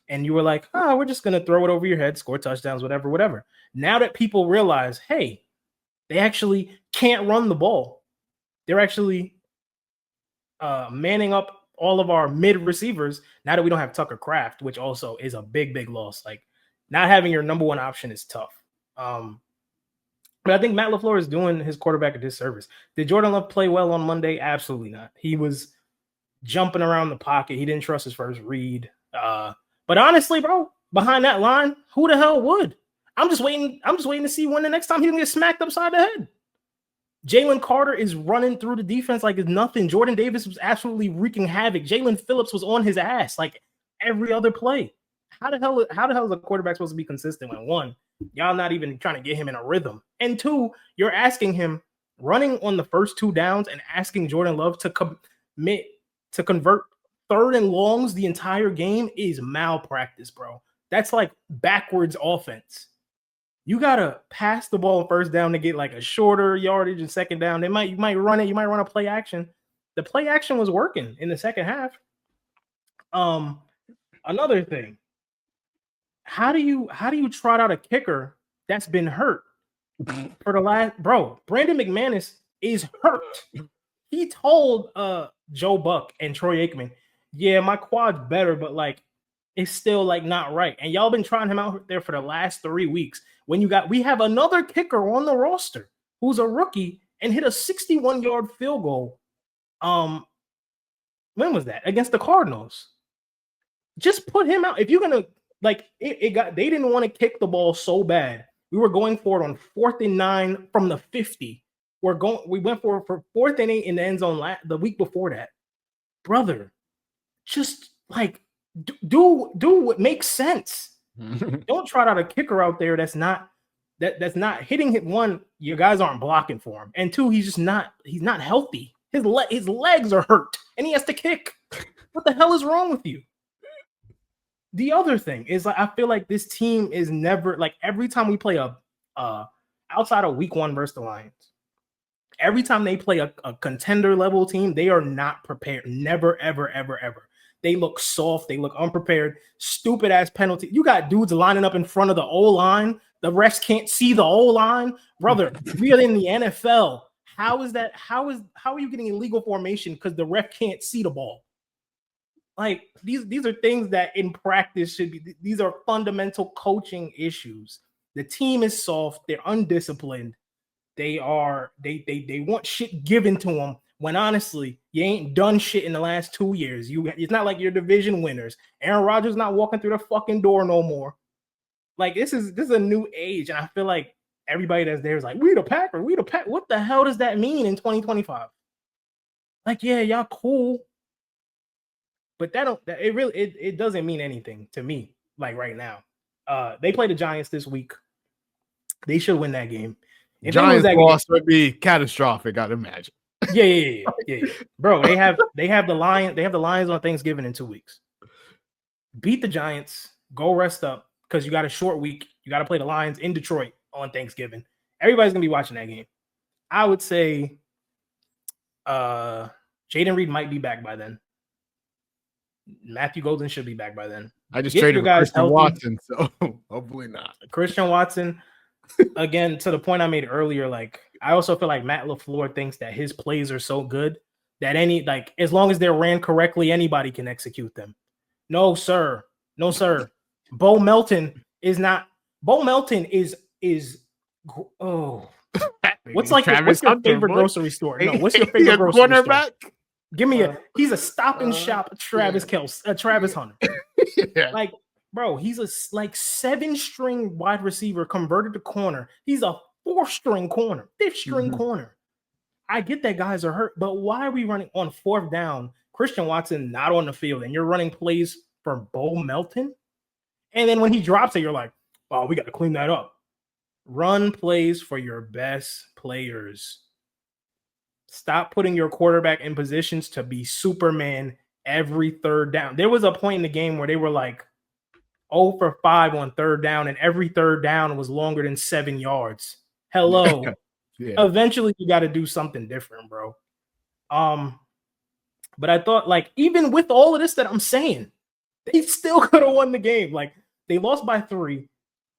and you were like, we're just going to throw it over your head, score touchdowns, whatever. Now that people realize, hey, they actually can't run the ball. They're actually manning up all of our mid receivers now that we don't have Tucker Kraft, which also is a big, big loss. Like not having your number one option is tough. But I think Matt LaFleur is doing his quarterback a disservice. Did Jordan Love play well on Monday? Absolutely not. He was jumping around the pocket. He didn't trust his first read. But honestly, bro, behind that line, who the hell would? I'm just waiting to see when the next time he's gonna get smacked upside the head. Jalen Carter is running through the defense like it's nothing. Jordan Davis was absolutely wreaking havoc. Jalen Phillips was on his ass like every other play. How the hell is a quarterback supposed to be consistent when 1, y'all not even trying to get him in a rhythm, and 2, you're asking him running on the first 2 downs and asking Jordan Love to commit to convert 3rd and longs the entire game is malpractice, bro. That's like backwards offense. You gotta pass the ball on first down to get like a shorter yardage and second down. You might run it. You might run a play action. The play action was working in the second half. Another thing. How do you trot out a kicker that's been hurt for the last Brandon McManus is hurt. He told Joe Buck and Troy Aikman, yeah, my quad's better, but like it's still like not right. And y'all been trying him out there for the last 3 weeks. We have another kicker on the roster who's a rookie and hit a 61-yard field goal. When was that? Against the Cardinals. Just put him out. If you're gonna they didn't want to kick the ball so bad. We were going for it on 4th and 9 from the 50. We went for 4th and 8 in the end zone the week before that. Brother, just like do what makes sense. Don't trot out a kicker out there that's not hitting hit. 1, your guys aren't blocking for him, and 2, he's not healthy. His legs are hurt and he has to kick. What the hell is wrong with you? The other thing is, like, I feel like this team is never, like, every time we play outside of week 1 versus the Lions, every time they play a contender level team, they are not prepared. Never, ever, ever, ever. They look soft. They look unprepared. Stupid ass penalty. You got dudes lining up in front of the O-line. The refs can't see the O-line. Brother, we are in the NFL. How is that? How are you getting illegal formation because the ref can't see the ball? Like, these are things that in practice should be, these are fundamental coaching issues. The team is soft. They're undisciplined. They want shit given to them when honestly, you ain't done shit in the last 2 years. It's not like you're division winners. Aaron Rodgers not walking through the fucking door no more. Like, this is a new age. And I feel like everybody that's there is like, we the Packers. What the hell does that mean in 2025? Like, yeah, y'all cool. But it doesn't mean anything to me, like right now. They play the Giants this week. They should win that game. If Giants loss would be catastrophic, I'd imagine. Yeah. Bro, they have the Lions on Thanksgiving in 2 weeks. Beat the Giants, go rest up, because you got a short week. You got to play the Lions in Detroit on Thanksgiving. Everybody's gonna be watching that game. I would say Jaden Reed might be back by then. Matthew Golden should be back by then. I just traded for Christian Watson, so hopefully not. Christian Watson, again, to the point I made earlier, like I also feel like Matt LaFleur thinks that his plays are so good that as long as they're ran correctly, anybody can execute them. No, sir. No, sir. Bo Melton is not. Bo Melton is what's your favorite grocery store? No, what's your favorite grocery store? Give me he's a stop and shop Travis Hunter. Yeah. Like, bro, he's a 7-string wide receiver converted to corner. He's a 4th-string corner, 5th-string corner. I get that guys are hurt, but why are we running on 4th down? Christian Watson not on the field, and you're running plays for Bo Melton? And then when he drops it, you're like, oh, we got to clean that up. Run plays for your best players. Stop putting your quarterback in positions to be Superman every 3rd down. There was a point in the game where they were like 0 for 5 on 3rd down, and every 3rd down was longer than 7 yards. Hello. Yeah. Eventually, you got to do something different, bro. But I thought, like, even with all of this that I'm saying, they still could have won the game. Like, they lost by 3.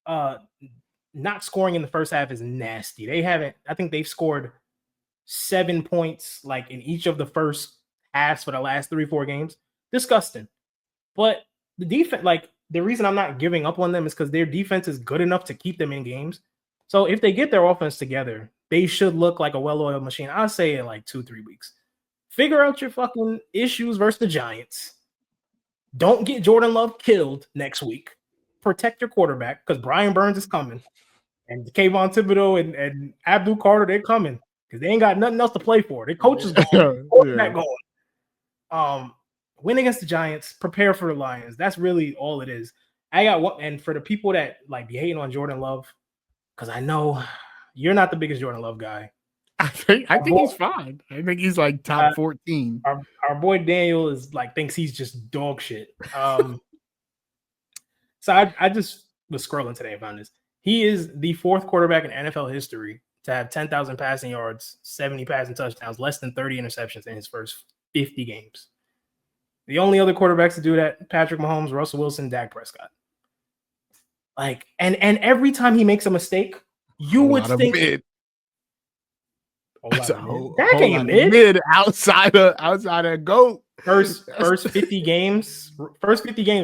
Not scoring in the first half is nasty. I think they've scored 7 points like in each of the first halves for the last 3-4 games. Disgusting. But the defense, like the reason I'm not giving up on them is because their defense is good enough to keep them in games. So if they get their offense together, they should look like a well-oiled machine. I'll say in like 2-3 weeks. Figure out your fucking issues versus the Giants. Don't get Jordan Love killed next week. Protect your quarterback because Brian Burns is coming. And Kayvon Thibodeau and Abdul Carter, they're coming because they ain't got nothing else to play for. Their coach is going. Quarterback going. Win against the Giants. Prepare for the Lions. That's really all it is. And for the people that like be hating on Jordan Love, because I know you're not the biggest Jordan Love guy. I think he's fine. I think he's like top 14. Our boy Daniel thinks he's just dog shit. So I just was scrolling today and found this. He is the 4th quarterback in NFL history to have 10,000 passing yards, 70 passing touchdowns, less than 30 interceptions in his first 50 games. The only other quarterbacks to do that, Patrick Mahomes, Russell Wilson, Dak Prescott. Like, and every time he makes a mistake, you would think Dak ain't mid outside of GOAT. First 50 games,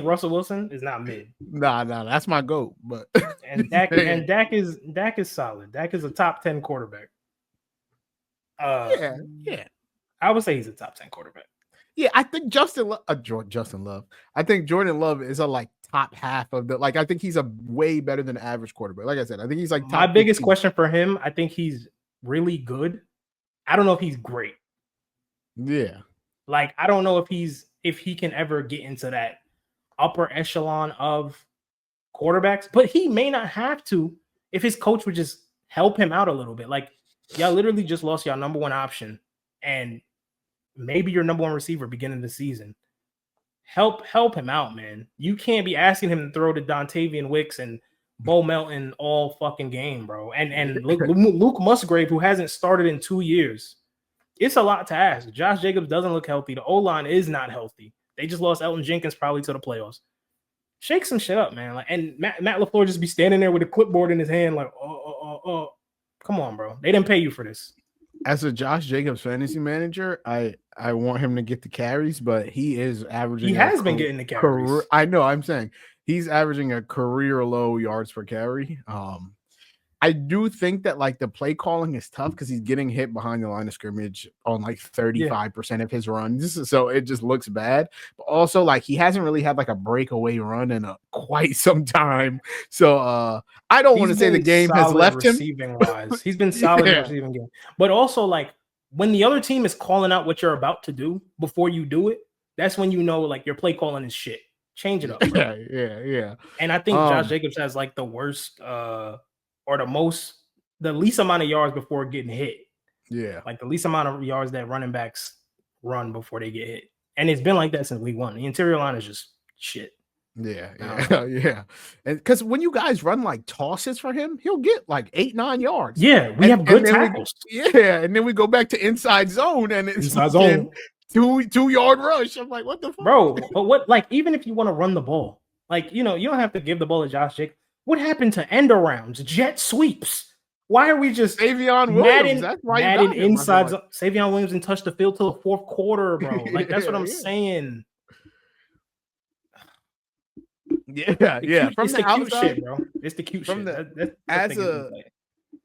Russell Wilson is not mid. Nah, that's my GOAT. But and Dak is solid. Dak is a top 10 quarterback. Yeah. I would say he's a top 10 quarterback. Yeah, I think Justin Love. I think Jordan Love is a top half of the I think he's a way better than average quarterback. Like I said, I think he's top my biggest 15. question for him. I think he's really good. I don't know if he's great. Yeah. I don't know if he can ever get into that upper echelon of quarterbacks, but he may not have to if his coach would just help him out a little bit. Like, y'all literally just lost y'all number 1 option and maybe your number 1 receiver beginning the season. Help him out, man. You can't be asking him to throw to Dontavian Wicks and Bo Melton all fucking game, bro. And Luke Musgrave, who hasn't started in 2 years. It's a lot to ask. Josh Jacobs doesn't look healthy. The O-line is not healthy. They just lost Elton Jenkins probably to the playoffs. Shake some shit up, man. And Matt LaFleur just be standing there with a clipboard in his hand Come on, bro. They didn't pay you for this. As a Josh Jacobs fantasy manager, I want him to get the carries, but he is averaging. He has been getting the carries. I know. I'm saying he's averaging a career low yards per carry. I do think that the play calling is tough because he's getting hit behind the line of scrimmage on 35% of his runs. So it just looks bad. But also he hasn't really had a breakaway run in quite some time. So I don't want to say the game has left him. Receiving wise, he's been solid in receiving game. But also when the other team is calling out what you're about to do before you do it, that's when you know your play calling is shit. Change it up. Bro. Yeah. And I think Josh Jacobs has the worst or the least amount of yards before getting hit. Yeah. The least amount of yards that running backs run before they get hit. And it's been like that since week 1. The interior line is just shit. Yeah. And because when you guys run like tosses for him, he'll get like 8-9 yards. Yeah, we have good tackles. And then we go back to inside zone, and it's inside zone 2-yard rush. I'm like, what the fuck, bro? But what? Like, even if you want to run the ball, like you don't have to give the ball to Josh Jacobs. What happened to end arounds, jet sweeps? Why are we just Savion Williams? That's why you got him, inside zone? Savion Williams didn't touch the field till the fourth quarter, bro. Like that's what I'm saying. Yeah. From the cute shit, bro. It's the cute shit.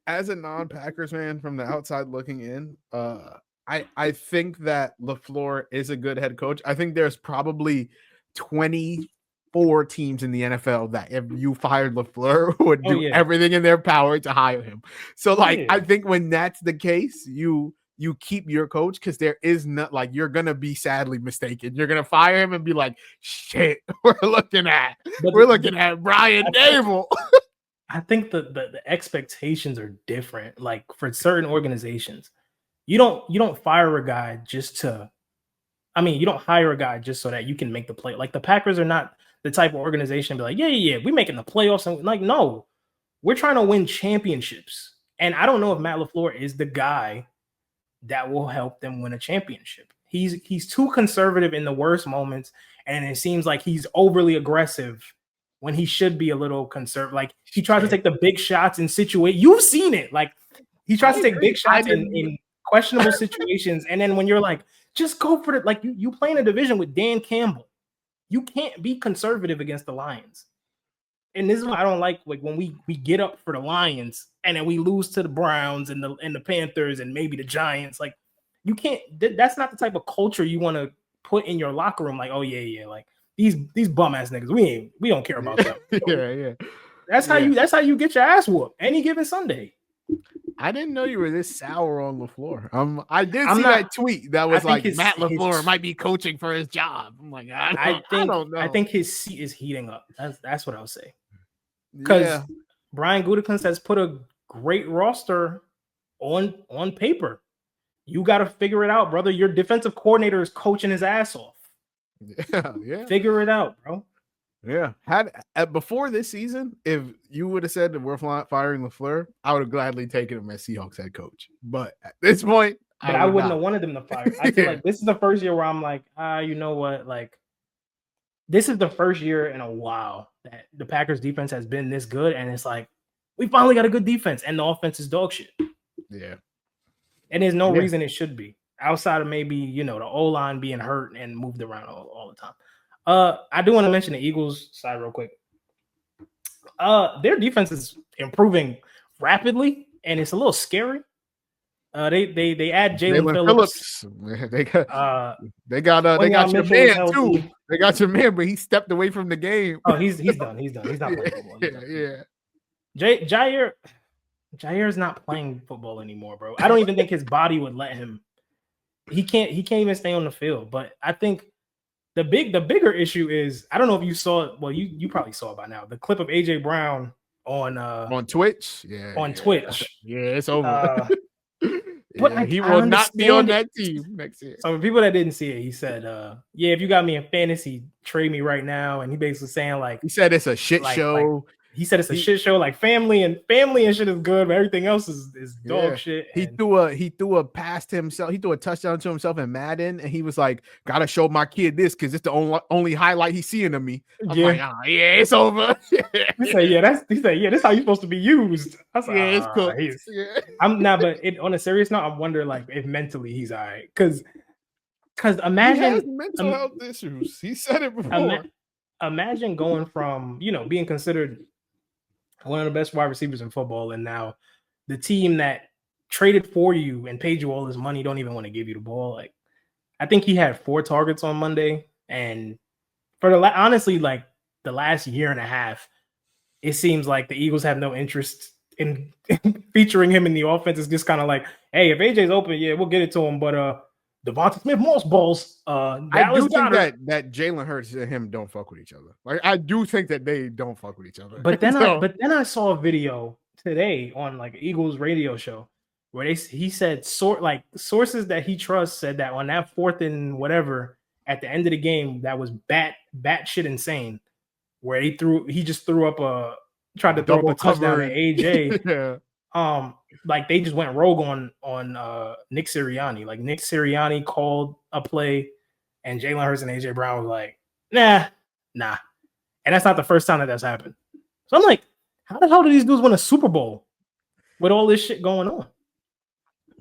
As a non-Packers man, from the outside looking in, I think that LaFleur is a good head coach. I think there's probably 24 teams in the NFL that if you fired LaFleur would do everything in their power to hire him. So I think when that's the case, you keep your coach, because there is not like you're gonna be sadly mistaken. You're gonna fire him and be like, shit, we're looking at Brian Daboll. I think the expectations are different. Like for certain organizations, you don't fire a guy just to. I mean, you don't hire a guy just so that you can make the play. Like the Packers are not the type of organization to be like, yeah, we're making the playoffs. And like, no, we're trying to win championships. And I don't know if Matt LaFleur is the guy that will help them win a championship. He's too conservative in the worst moments, and it seems like he's overly aggressive when he should be a little conservative. Like he tries to take the big shots in situations. You've seen it. Like he tries to take big shots in questionable situations, and then when you're like, just go for it. Like you play in a division with Dan Campbell. You can't be conservative against the Lions. And this is what I don't like when we get up for the Lions and then we lose to the Browns and the Panthers and maybe the Giants. Like you can't. That's not the type of culture you want to put in your locker room. Like, oh yeah, like these bum ass niggas. We don't care about them. Yeah. That's how you get your ass whooped any given Sunday. I didn't know you were this sour on LaFleur. I did see that tweet that was like Matt LaFleur might be coaching for his job. I'm like, I don't know. I think his seat is heating up. That's what I'll say. Because Brian Gutekunst has put a great roster on paper. You got to figure it out, brother. Your defensive coordinator is coaching his ass off. Yeah. Figure it out, bro. Yeah. Before this season, if you would have said that we're firing LaFleur, I would have gladly taken him as Seahawks head coach. But at this point, I wouldn't have wanted them to fire. I feel like this is the first year where I'm like, you know what? Like, this is the first year in a while that the Packers defense has been this good, and it's like we finally got a good defense, and the offense is dog shit. Yeah. And there's no reason it should be outside of maybe, the O-line being hurt and moved around all the time. I do want to mention the Eagles side real quick. Their defense is improving rapidly, and it's a little scary. They add Jalen Phillips. They got your man too. They got your man, but he stepped away from the game. Oh, he's done. He's done. He's not playing football. Yeah. Jair's not playing football anymore, bro. I don't even think his body would let him. He can't even stay on the field. But I think the bigger issue is, I don't know if you saw it. Well, you probably saw it by now. The clip of AJ Brown on Twitch. Twitch. Yeah, it's over. But he will not be on that team next year. So for people that didn't see it, he said, if you got me in fantasy, trade me right now. And he basically saying he said it's a shit show. He said it's a shit show, like family and shit is good, but everything else is dog shit. He threw a pass to himself. He threw a touchdown to himself in Madden, and he was like, "Gotta show my kid this because it's the only highlight he's seeing of me." I'm like, it's over. He said, this is how you're supposed to be used. I was like, it's cool. I'm not, but on a serious note, I wonder if mentally he's all right, because imagine he has mental health issues. He said it before. Imagine going from being considered one of the best wide receivers in football, and now the team that traded for you and paid you all this money don't even want to give you the ball. Like, I think he had 4 targets on Monday, and for honestly, like the last year and a half, it seems like the Eagles have no interest in featuring him in the offense. It's just kind of like, hey, if AJ's open, we'll get it to him, but Devonta Smith most balls. I do think that Jalen Hurts and him don't fuck with each other. Like, I do think that they don't fuck with each other. But then I saw a video today on like Eagles radio show where he said sources that he trusts said that on that 4th and whatever at the end of the game that was bat shit insane. where he just threw up tried to throw up Double a touchdown covered. to AJ. Yeah. Like they just went rogue on Nick Sirianni. Like Nick Sirianni called a play, and Jalen Hurts and AJ Brown was like, nah. And that's not the first time that's happened. So I'm like, how the hell do these dudes win a Super Bowl with all this shit going on?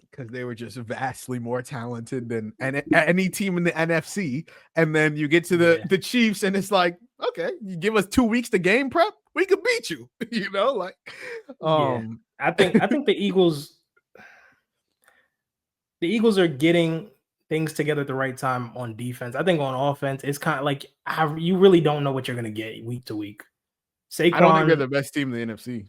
Because they were just vastly more talented than any team in the NFC. And then you get to the Chiefs, and it's like, okay, you give us 2 weeks to game prep, we could beat you. You know, like, I think the Eagles are getting things together at the right time on defense. I think on offense, it's kind of like you really don't know what you're gonna get week to week. Saquon, I don't think they're the best team in the NFC.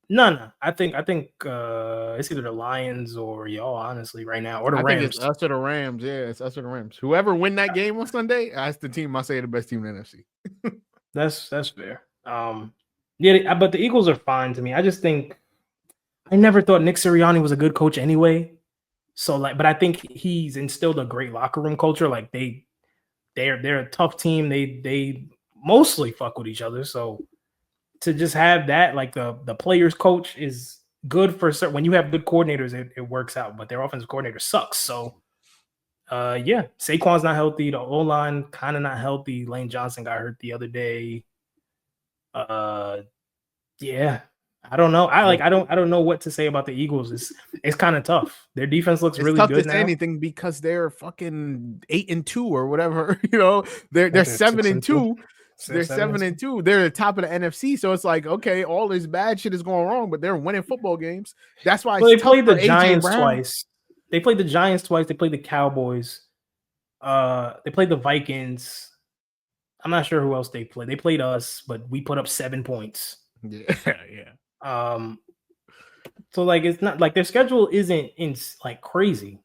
No. I think it's either the Lions or y'all, honestly, right now, or the Rams. I think it's us or the Rams. Yeah, it's us or the Rams. Whoever win that game on Sunday, that's the team I say the best team in the NFC. That's fair. Yeah, but the Eagles are fine to me. I just think I never thought Nick Sirianni was a good coach anyway. So but I think he's instilled a great locker room culture. Like they're a tough team. They mostly fuck with each other. So to just have that, like the players coach is good for certain. When you have good coordinators, it works out. But their offensive coordinator sucks. So Saquon's not healthy. The O-line kind of not healthy. Lane Johnson got hurt the other day. I don't know. I don't know what to say about the Eagles. It's kind of tough. Their defense looks really good now. It's tough to say anything because they're fucking 8-2 or whatever. You know, they're 7-2. They're 7-2. They're the top of the NFC. So it's like, okay, all this bad shit is going wrong, but they're winning football games. That's why they played the Giants twice. They played the Giants twice. They played the Cowboys. They played the Vikings. I'm not sure who else they played. They played us, but we put up 7 points. Yeah. So like it's not like their schedule isn't in like crazy.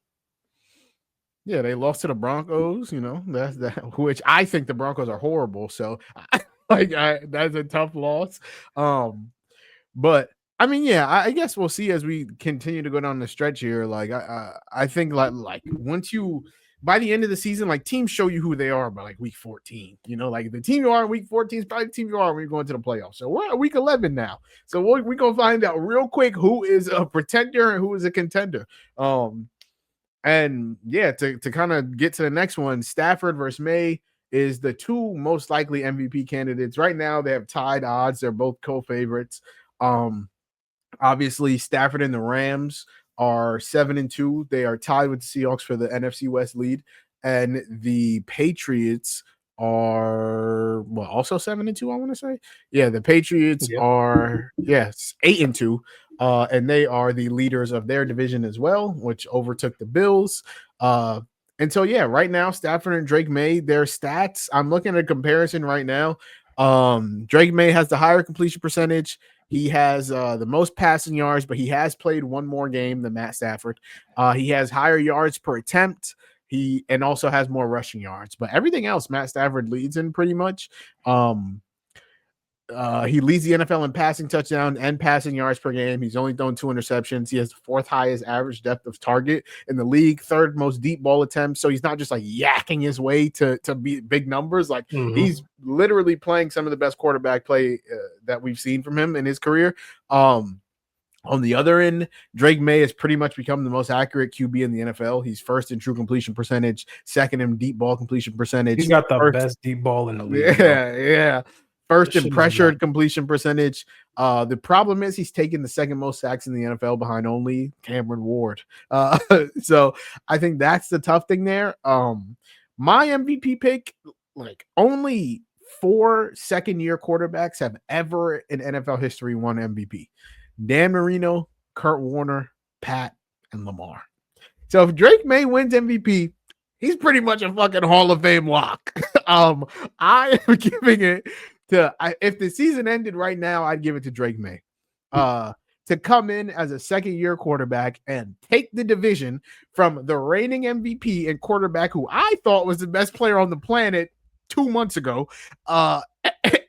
Yeah, they lost to the Broncos, you know, that's that, which I think the Broncos are horrible. So that's a tough loss. But I mean, yeah, I guess we'll see as we continue to go down the stretch here. Like I think like once you by the end of the season, like teams show you who they are by like week 14. You know, like the team you are in week 14 is probably the team you are when you're going to the playoffs. So we're at week 11 now. So we're going to find out real quick who is a pretender and who is a contender. And yeah, to kind of get to the next one, Stafford versus May is the two most likely MVP candidates. Right now, they have tied odds. They're both co-favorites. Obviously, Stafford and the Rams are 7-2. They are tied with the Seahawks for the NFC West lead. And the Patriots are also 7-2, I want to say. Yeah, the Patriots are 8-2. And they are the leaders of their division as well, which overtook the Bills. And so, yeah, right now, Stafford and Drake Maye, their stats, I'm looking at a comparison right now. Drake Maye has the higher completion percentage. He has the most passing yards, but he has played one more game than Matt Stafford. He has higher yards per attempt. He also has more rushing yards. But everything else, Matt Stafford leads in pretty much. He leads the NFL in passing touchdown and passing yards per game. He's only thrown 2 interceptions. He has the 4th highest average depth of target in the league, 3rd most deep ball attempts. So he's not just like yakking his way to be big numbers. Like he's literally playing some of the best quarterback play that we've seen from him in his career. On the other end, Drake Maye has pretty much become the most accurate QB in the NFL. He's 1st in true completion percentage, 2nd in deep ball completion percentage. He's got the best deep ball in the league. Yeah. 1st in pressured completion percentage. The problem is he's taken the 2nd most sacks in the NFL behind only Cameron Ward. So I think that's the tough thing there. My MVP pick, like only 4 second-year quarterbacks have ever in NFL history won MVP. Dan Marino, Kurt Warner, Pat, and Lamar. So if Drake Maye wins MVP, he's pretty much a fucking Hall of Fame lock. I am giving it to, if the season ended right now, I'd give it to Drake Maye. To come in as a 2nd-year quarterback and take the division from the reigning MVP and quarterback who I thought was the best player on the planet 2 months ago,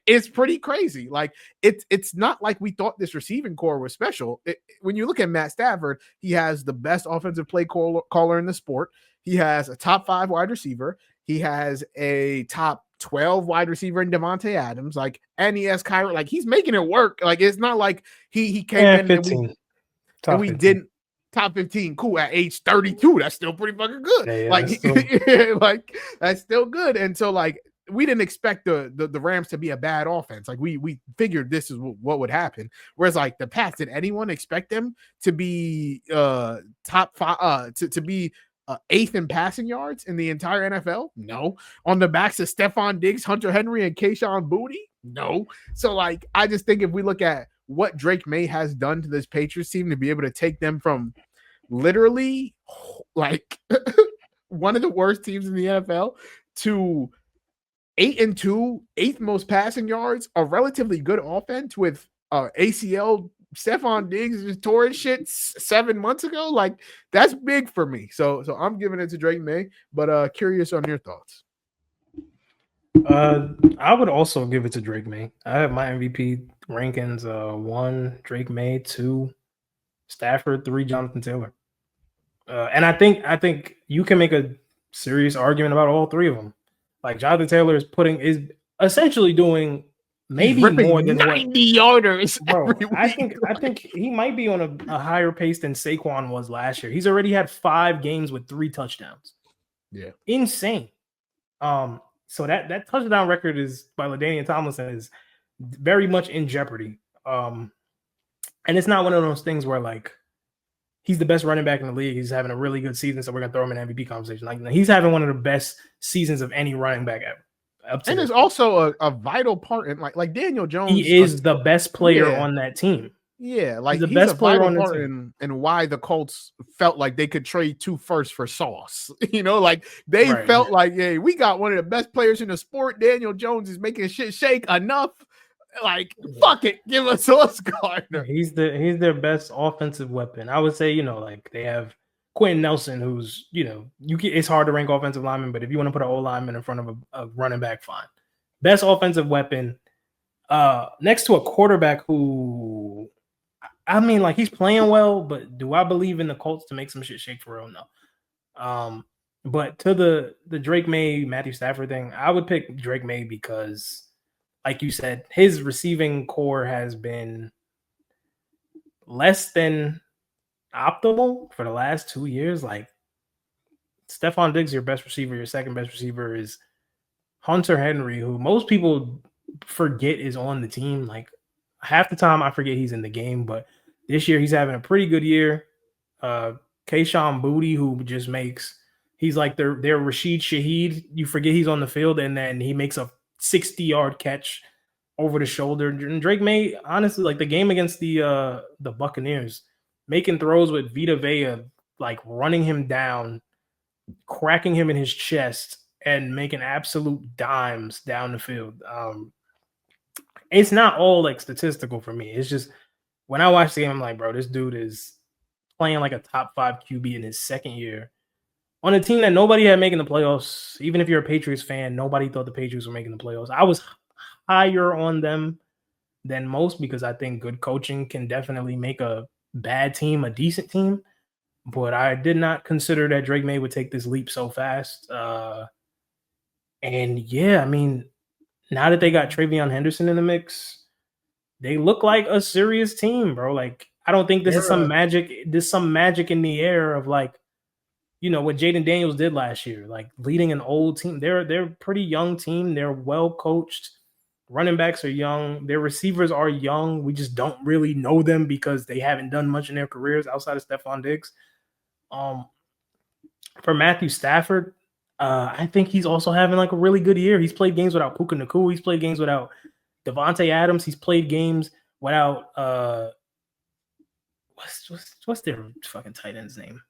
it's pretty crazy. Like it's not like we thought this receiving core was special. When you look at Matt Stafford, he has the best offensive play caller in the sport. He has a top 5 wide receiver. He has a top 12 wide receiver in Devontae Adams, like, and he has Kyrie, like he's making it work. Like it's not like he came in 15. and we didn't top 15. Cool, at age 32, that's still pretty fucking good. Yeah, like that's still... like that's still good. And so like we didn't expect the Rams to be a bad offense. Like we figured this is what would happen. Whereas like the Pats, did anyone expect them to be top 5 to be 8th in passing yards in the entire NFL? No. On the backs of Stephon Diggs, Hunter Henry, and Kayshon Boutte? No. So like I just think if we look at what Drake Maye has done to this Patriots team to be able to take them from literally like one of the worst teams in the NFL to 8-2, 8th most passing yards, a relatively good offense with ACL. Stephon Diggs just tore his shit 7 months ago. Like that's big for me. So I'm giving it to Drake Maye, but curious on your thoughts. I would also give it to Drake Maye. I have my MVP rankings: 1 Drake Maye, 2 Stafford, 3 Jonathan Taylor. And I think you can make a serious argument about all 3 of them. Like Jonathan Taylor is essentially doing maybe more than 90 yarders. Bro, I think he might be on a higher pace than Saquon was last year. He's already had 5 games with 3 touchdowns. Yeah, insane. So that touchdown record is by LaDainian Tomlinson is very much in jeopardy. And it's not one of those things where like he's the best running back in the league. He's having a really good season, so we're gonna throw him in MVP conversation. Like he's having one of the best seasons of any running back ever. And is also a vital part in like Daniel Jones. He is the best player on that team. Yeah, like he's the best player on part in why the Colts felt like they could trade 2 firsts for Sauce. You know, like they felt like, hey, we got one of the best players in the sport. Daniel Jones is making shit shake enough. Like, fuck it, give us Sauce Gardner. He's their best offensive weapon. I would say, you know, like they have Quentin Nelson, who's, you know, it's hard to rank offensive linemen, but if you want to put an O lineman in front of a running back, fine. Best offensive weapon. Next to a quarterback who, I mean, like he's playing well, but do I believe in the Colts to make some shit shake for real? No. But to the Drake Maye, Matthew Stafford thing, I would pick Drake Maye because, like you said, his receiving core has been less than optimal for the last 2 years. Like Stephon Diggs, your best receiver, your second best receiver is Hunter Henry, who most people forget is on the team. Like half the time I forget he's in the game, but this year he's having a pretty good year. Kayshon Boutte, who just he's like their Rashid Shaheed. You forget he's on the field, and then he makes a 60-yard catch over the shoulder. And Drake Maye, honestly, like the game against the Buccaneers, making throws with Vita Vea, like running him down, cracking him in his chest, and making absolute dimes down the field. It's not all like statistical for me. It's just when I watch the game, I'm like, bro, this dude is playing like a top 5 QB in his second year on a team that nobody had making the playoffs. Even if you're a Patriots fan, nobody thought the Patriots were making the playoffs. I was higher on them than most because I think good coaching can definitely make a bad team a decent team. But I did not consider that Drake Maye would take this leap so fast. And yeah, I mean, now that they got Travion Henderson in the mix, they look like a serious team, bro. Like, I don't think this is some magic. There's some magic in the air of like, you know, what Jaden Daniels did last year, like leading an old team. They're a pretty young team. They're well coached. Running backs are young. Their receivers are young. We just don't really know them because they haven't done much in their careers outside of Stephon Diggs. For Matthew Stafford, I think he's also having like a really good year. He's played games without Puka Nacua. He's played games without Devontae Adams. He's played games without what's their fucking tight end's name?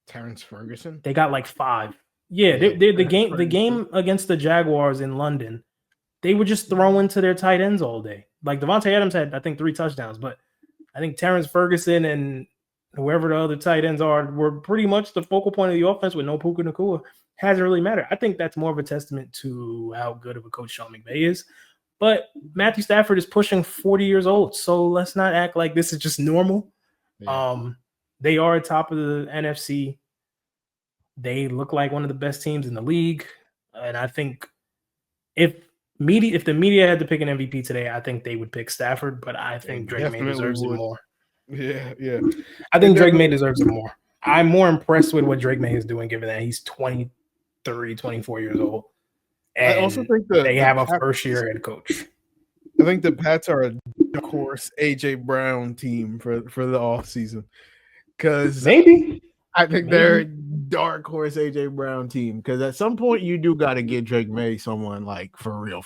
Terrence Ferguson. They got like 5. Yeah, the game against the Jaguars in London, they were just throwing to their tight ends all day. Like Devontae Adams had, I think, 3 touchdowns, but I think Terrence Ferguson and whoever the other tight ends are were pretty much the focal point of the offense with no Puka Nacua. Hasn't really mattered. I think that's more of a testament to how good of a coach Sean McVay is. But Matthew Stafford is pushing 40 years old, so let's not act like this is just normal. Yeah. They are at top of the NFC. They look like one of the best teams in the league. And I think if the media had to pick an MVP today, I think they would pick Stafford, but I think Drake Maye deserves it more. Yeah. I think Drake Maye deserves it more. I'm more impressed with what Drake Maye is doing, given that he's 23, 24 years old. And I also think they have a first-year head coach. I think the Pats are a dark horse AJ Brown team for the offseason. Because maybe I think they're a dark horse AJ Brown team. Because at some point you do got to get Drake Maye someone like for real.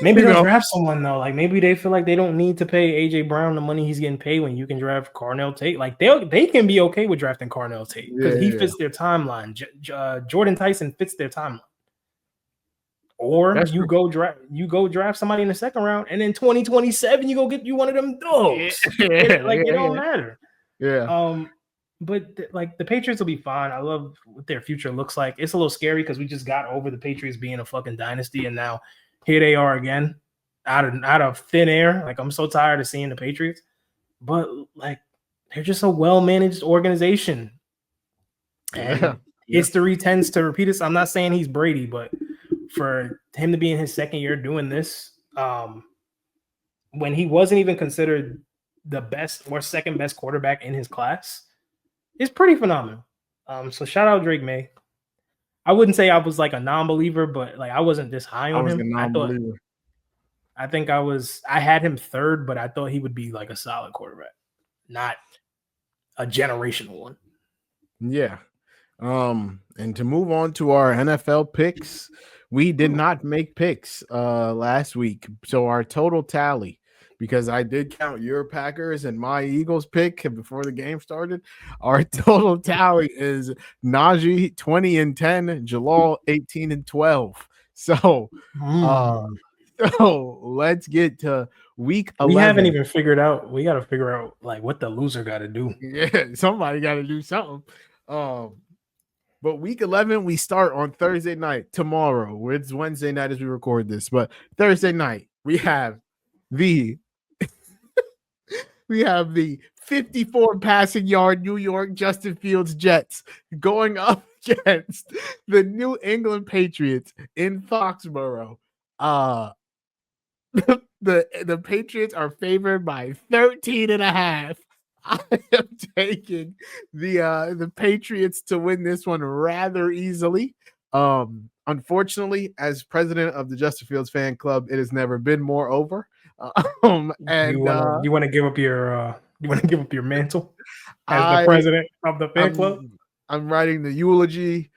Maybe they'll draft someone though. Like maybe they feel like they don't need to pay AJ Brown the money he's getting paid when you can draft Carnell Tate. Like they can be okay with drafting Carnell Tate because he fits their timeline. Jordan Tyson fits their timeline. Or you go draft somebody in the second round, and in 2027 you go get you one of them dogs. It don't matter. Yeah. But the Patriots will be fine. I love what their future looks like. It's a little scary because we just got over the Patriots being a fucking dynasty, and now here they are again, out of thin air. Like I'm so tired of seeing the Patriots, but like they're just a well-managed organization, and history tends to repeat itself. I'm not saying he's Brady, but for him to be in his second year doing this, when he wasn't even considered the best or second best quarterback in his class, is pretty phenomenal. So shout out Drake Maye. I wouldn't say I was like a non-believer, but like I wasn't this high on him. I had him third, but I thought he would be like a solid quarterback, not a generational one. Yeah. And to move on to our NFL picks, we did not make picks last week. So our total tally, because I did count your Packers and my Eagles pick before the game started, our total tally is Najee 20-10, Jalaal 18-12. So let's get to week 11. We haven't even figured out. We got to figure out like what the loser got to do. Yeah, somebody got to do something. But week 11, we start on Thursday night tomorrow. It's Wednesday night as we record this, but Thursday night we have the 54 passing yard New York Justin Fields Jets going up against the New England Patriots in Foxborough. The Patriots are favored by 13.5. I am taking the Patriots to win this one rather easily. Unfortunately, as president of the Justin Fields fan club, it has never been more over. And you want to give up your mantle as the president of the fan club? I'm writing the eulogy.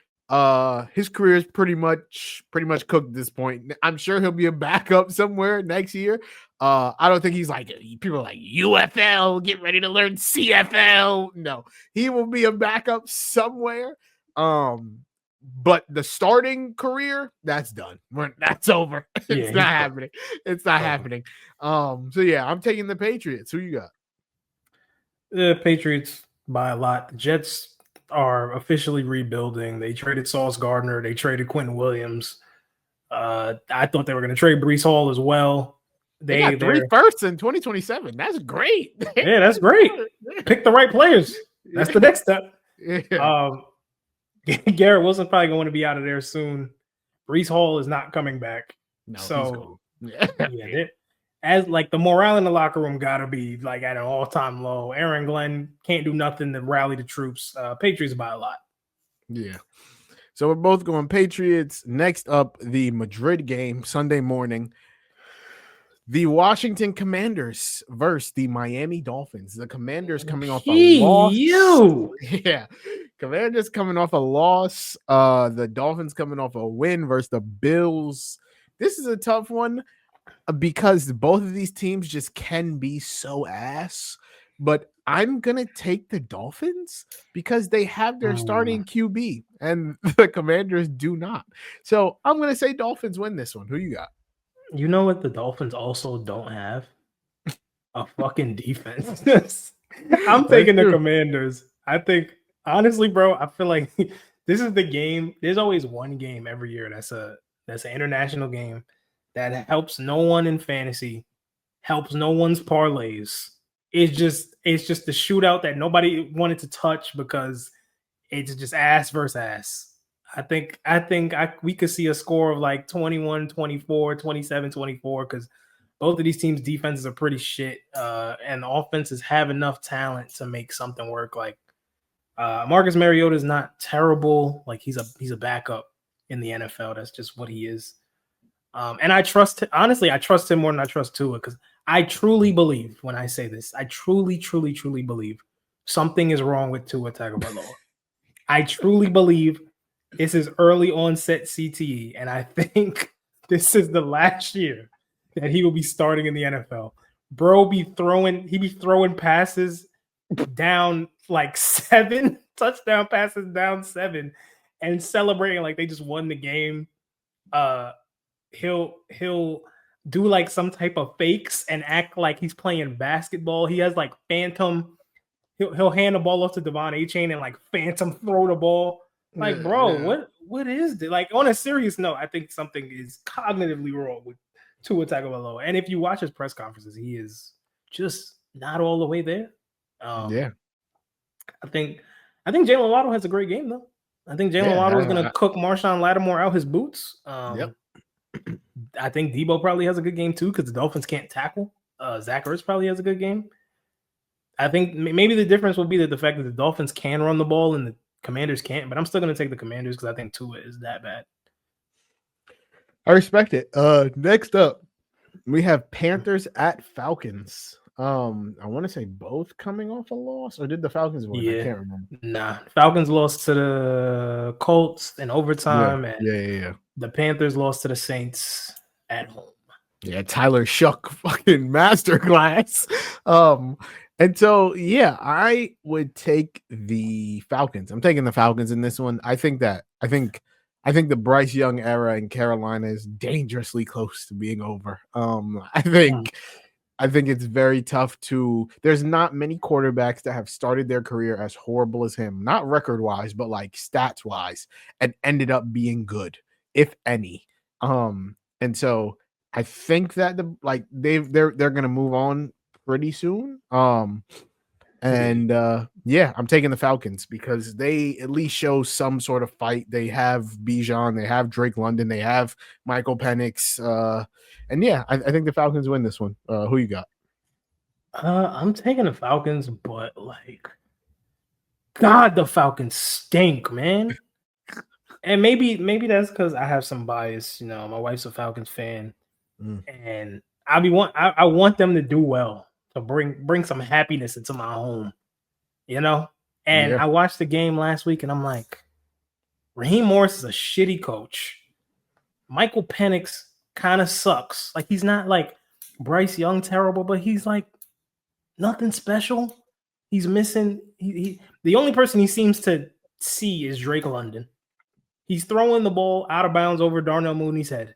His career is pretty much cooked at this point. I'm sure he'll be a backup somewhere next year. I don't think he's like people are like UFL, get ready to learn CFL. No, he will be a backup somewhere. But the starting career, that's done. That's over. It's not happening. It's not happening. So yeah, I'm taking the Patriots. Who you got? The Patriots by a lot. The Jets are officially rebuilding. They traded Sauce Gardner. They traded Quentin Williams. I thought they were going to trade Breece Hall as well. They got 3 firsts in 2027. That's great. Yeah, that's great. Pick the right players. That's the next step. Yeah. Garrett Wilson's probably going to be out of there soon. Breece Hall is not coming back. No, so as like the morale in the locker room got to be like at an all-time low. Aaron Glenn can't do nothing to rally the troops. Patriots by a lot. Yeah. So we're both going Patriots. Next up, the Madrid game Sunday morning. The Washington Commanders versus the Miami Dolphins. The Commanders coming off a loss. Yeah. Commanders coming off a loss. The Dolphins coming off a win versus the Bills. This is a tough one because both of these teams just can be so ass. But I'm going to take the Dolphins because they have their starting QB and the Commanders do not. So I'm going to say Dolphins win this one. Who you got? You know what the Dolphins also don't have? A fucking defense. I'm taking the Commanders. I think, honestly, bro, I feel like this is the game. There's always one game every year that's an international game that helps no one in fantasy, helps no one's parlays. It's just the shootout that nobody wanted to touch because it's just ass versus ass. I think we could see a score of like 21-24, 27-24, because both of these teams' defenses are pretty shit, and the offenses have enough talent to make something work. Like Marcus Mariota is not terrible. Like he's a backup in the NFL. That's just what he is. And I trust honestly, I trust him more than I trust Tua, because I truly believe when I say this, I truly believe something is wrong with Tua Tagovailoa. I truly believe this is early onset CTE, and I think this is the last year that he will be starting in the NFL. Bro he be throwing passes down like 7 touchdown passes down 7 and celebrating like they just won the game. He'll do like some type of fakes and act like he's playing basketball. He has like phantom. He'll hand the ball off to Devon A-Chain and like phantom throw the ball. Like, bro, what is it? Like, on a serious note, I think something is cognitively wrong with Tua Tagovailoa. And if you watch his press conferences, he is just not all the way there. Yeah. I think Jalen Waddle has a great game, though. I think Jalen Waddle is going to cook Marshawn Lattimore out his boots. Yep. I think Debo probably has a good game, too, because the Dolphins can't tackle. Zach Ertz probably has a good game. I think maybe the difference will be that the fact that the Dolphins can run the ball and the Commanders can't, but I'm still going to take the Commanders because I think Tua is that bad. I respect it. Next up, we have Panthers at Falcons. I want to say both coming off a loss, or did the Falcons win? Yeah. I can't remember. Nah, Falcons lost to the Colts in overtime, and the Panthers lost to the Saints at home. Yeah, Tyler Shuck fucking masterclass. And so, yeah, I would take the Falcons. I'm taking the Falcons in this one. I think the Bryce Young era in Carolina is dangerously close to being over. I think it's very tough there's not many quarterbacks that have started their career as horrible as him, not record-wise, but like stats-wise, and ended up being good, if any. And so I think that they're gonna move on pretty soon. I'm taking the Falcons because they at least show some sort of fight. They have Bijan, they have Drake London, they have Michael Penix. I think the Falcons win this one. Who you got? I'm taking the Falcons, but like, God, the Falcons stink, man. And maybe that's because I have some bias. You know, my wife's a Falcons fan, and I want them to do well, to bring some happiness into my home, you know? And I watched the game last week, and I'm like, Raheem Morris is a shitty coach. Michael Penix kind of sucks. Like, he's not like Bryce Young terrible, but he's like nothing special. He's missing. The only person he seems to see is Drake London. He's throwing the ball out of bounds over Darnell Mooney's head.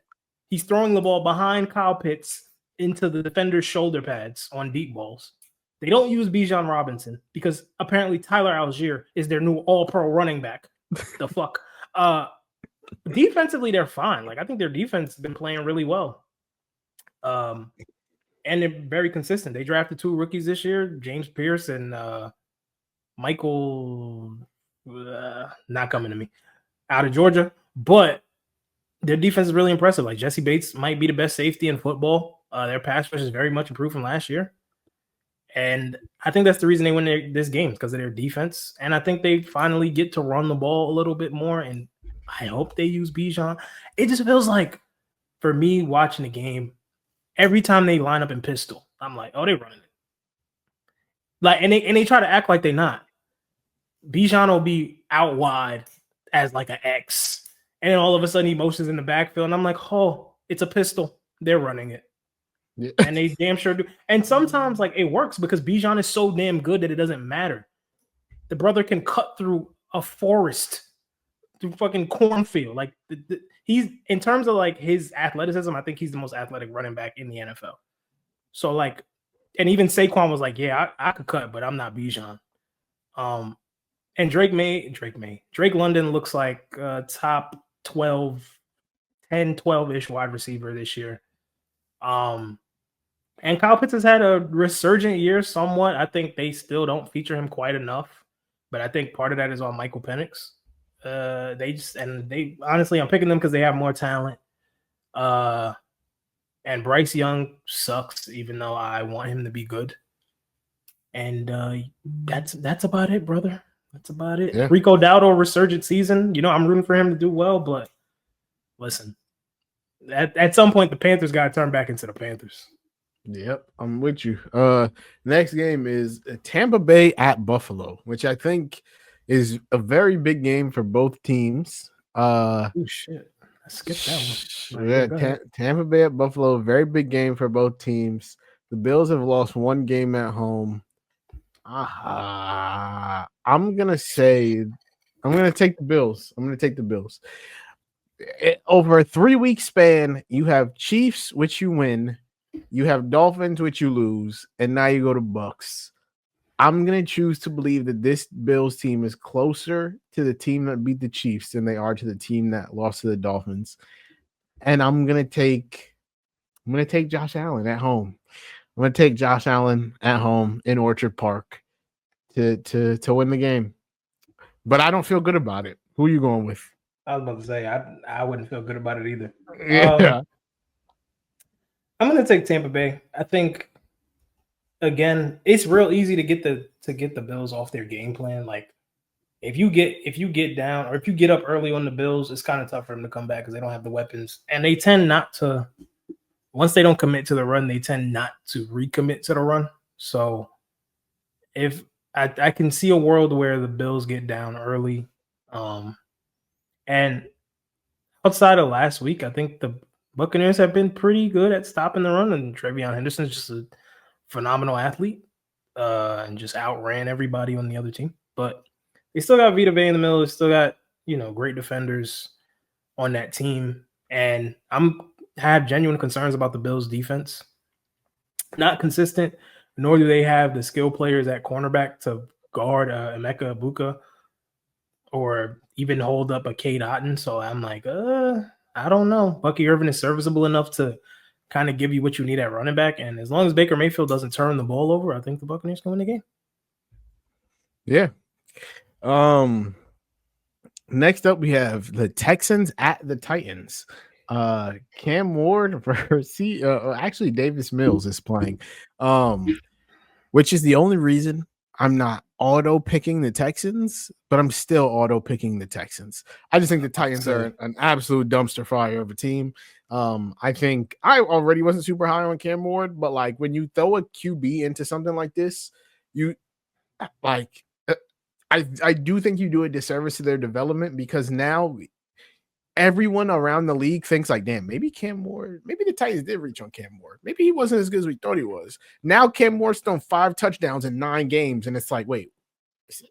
He's throwing the ball behind Kyle Pitts into the defender's shoulder pads on deep balls. They don't use Bijan Robinson because apparently Tyler Algier is their new all-pro running back. The fuck? Defensively, they're fine. Like, I think their defense has been playing really well. And they're very consistent. They drafted 2 rookies this year, James Pierce and Michael, not coming to me, out of Georgia. But their defense is really impressive. Like, Jesse Bates might be the best safety in football. Their pass rush is very much improved from last year. And I think that's the reason they win this game, because of their defense. And I think they finally get to run the ball a little bit more. And I hope they use Bijan. It just feels like, for me watching the game, every time they line up in pistol, I'm like, oh, they're running it. Like, and they try to act like they're not. Bijan will be out wide as like an X. And then all of a sudden he motions in the backfield. And I'm like, oh, it's a pistol. They're running it. Yeah. And they damn sure do. And sometimes like it works because Bijan is so damn good that it doesn't matter. The brother can cut through a forest, through fucking cornfield. Like he's, in terms of like his athleticism, I think he's the most athletic running back in the NFL. So like, and even Saquon was like, yeah, I could cut, but I'm not Bijan. And Drake London looks like top 12, 10, 12-ish wide receiver this year. And Kyle Pitts has had a resurgent year somewhat. I think they still don't feature him quite enough, but I think part of that is on Michael Penix. They honestly, I'm picking them because they have more talent. And Bryce Young sucks, even though I want him to be good. And that's about it, brother. That's about it. Yeah. Rico Dowdle resurgent season. I'm rooting for him to do well, but listen, at some point the Panthers got to turn back into the Panthers. Yep, I'm with you. Next game is Tampa Bay at Buffalo, which I think is a very big game for both teams. Oh shit. I skipped that one. Yeah, Tampa Bay at Buffalo, very big game for both teams. The Bills have lost one game at home. I'm gonna take the Bills. Over a 3-week span, you have Chiefs, which you win, you have Dolphins, which you lose, and now you go to Bucks. I'm gonna choose to believe that this Bills team is closer to the team that beat the Chiefs than they are to the team that lost to the Dolphins. And I'm gonna take Josh Allen at home. I'm gonna take Josh Allen at home in Orchard Park to win the game. But I don't feel good about it. Who are you going with? I was about to say I wouldn't feel good about it either. Yeah. I'm gonna take Tampa Bay. I think again, it's real easy to get the Bills off their game plan. Like if you get down or if you get up early on the Bills, it's kind of tough for them to come back because they don't have the weapons. And they tend not to, once they don't commit to the run, they tend not to recommit to the run. So if I can see a world where the Bills get down early. And outside of last week, I think the Buccaneers have been pretty good at stopping the run, and Trevion Henderson's just a phenomenal athlete and just outran everybody on the other team. But they still got Vita Vea in the middle. They still got, great defenders on that team. And I have genuine concerns about the Bills' defense. Not consistent, nor do they have the skill players at cornerback to guard Emeka Egbuka or even hold up a Cade Otton. So I'm like, I don't know. Bucky Irvin is serviceable enough to kind of give you what you need at running back. And as long as Baker Mayfield doesn't turn the ball over, I think the Buccaneers can win the game. Yeah. Next up, we have the Texans at the Titans. Cam Ward versus actually Davis Mills is playing, which is the only reason I'm not auto picking the Texans, but I'm still auto picking the Texans. I just think the Titans are an absolute dumpster fire of a team. I think I already wasn't super high on Cam Ward, but like when you throw a QB into something like this, you like I do think you do a disservice to their development because now everyone around the league thinks like, damn, maybe Cam Ward, maybe the Titans did reach on Cam Ward. Maybe he wasn't as good as we thought he was. Now Cam Ward's thrown 5 touchdowns in 9 games, and it's like, wait, is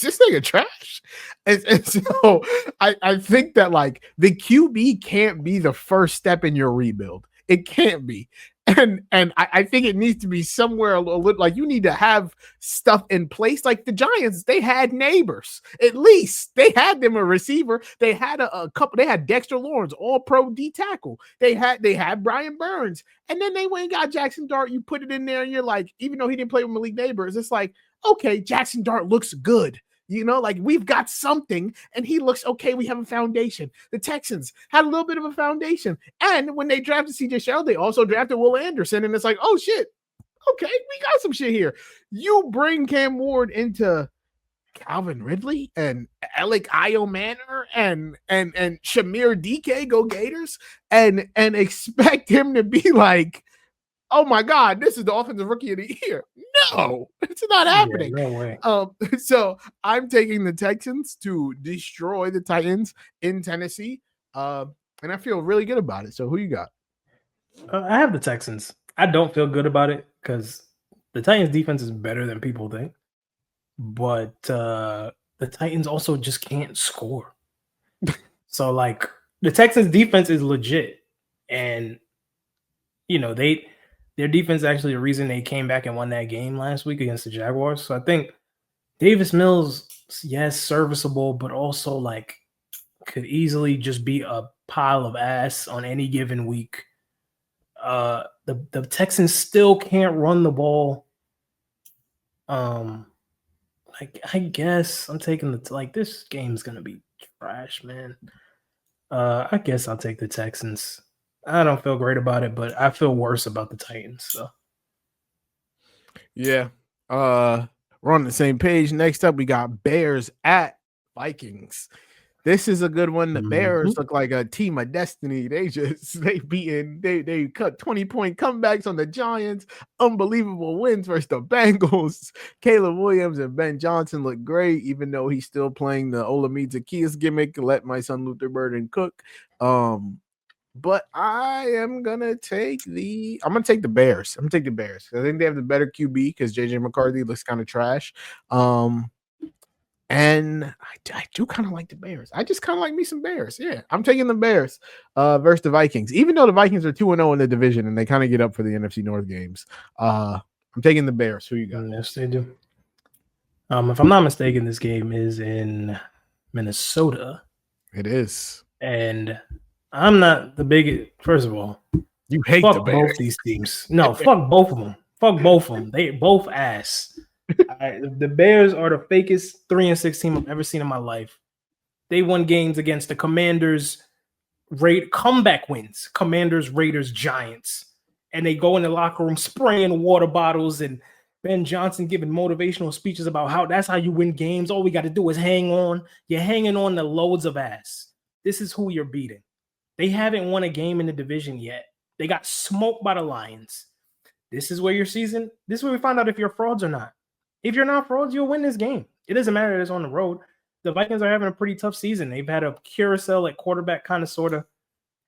this nigga trash? And so I think that like the QB can't be the first step in your rebuild. It can't be. And I think it needs to be somewhere a little like you need to have stuff in place. Like the Giants, they had neighbors. At least they had them a receiver. They had a couple. They had Dexter Lawrence, all pro D tackle. They had Brian Burns, and then they went and got Jackson Dart. You put it in there, and you're like, even though he didn't play with Malik Neighbors, it's like, okay, Jackson Dart looks good. Like we've got something and he looks okay. We have a foundation. The Texans had a little bit of a foundation. And when they drafted CJ Stroud, they also drafted Will Anderson. And it's like, oh shit. Okay, we got some shit here. You bring Cam Ward into Calvin Ridley and Alec Io Manor and Shamir DK go Gators and expect him to be like, oh my God, this is the offensive rookie of the year. No, it's not happening. Yeah, no way. So I'm taking the Texans to destroy the Titans in Tennessee. And I feel really good about it. So who you got? I have the Texans. I don't feel good about it because the Titans defense is better than people think. But the Titans also just can't score. So like the Texans defense is legit. And their defense is actually the reason they came back and won that game last week against the Jaguars. So I think Davis Mills, yes, serviceable, but also like could easily just be a pile of ass on any given week. The Texans still can't run the ball. I guess I'm taking this game's gonna be Trash, man. I guess I'll take the Texans. I don't feel great about it, but I feel worse about the Titans. So Yeah. We're on the same page. Next up, we got Bears at Vikings. This is a good one. The Bears look like a team of destiny. They cut 20-point comebacks on the Giants. Unbelievable wins versus the Bengals. Caleb Williams and Ben Johnson look great, even though he's still playing the Olamide Zaccheaus gimmick. Let my son Luther Burden cook. But I'm gonna take the Bears. I'm gonna take the Bears. I think they have the better QB because JJ McCarthy looks kind of trash. And I do kind of like the Bears. I just kind of like me some Bears. Yeah, I'm taking the Bears versus the Vikings. Even though the Vikings are 2-0 in the division and they kind of get up for the NFC North games. I'm taking the Bears. Who you got? Yes, they do. If I'm not mistaken, this game is in Minnesota. It is. And I'm not the biggest. First of all, you hate fuck the Bears. both these teams. No, fuck both of them. Fuck both of them. They both ass. The Bears are the fakest 3-6 team I've ever seen in my life. They won games against the Commanders, comeback wins. Commanders, Raiders, Giants. And they go in the locker room spraying water bottles and Ben Johnson giving motivational speeches about how that's how you win games. All we got to do is hang on. You're hanging on to loads of ass. This is who you're beating. They haven't won a game in the division yet. They got smoked by the Lions. This is where your season, this is where we find out if you're frauds or not. If you're not frauds, you'll win this game. It doesn't matter that it's on the road. The Vikings are having a pretty tough season. They've had a carousel at quarterback, kind of, sort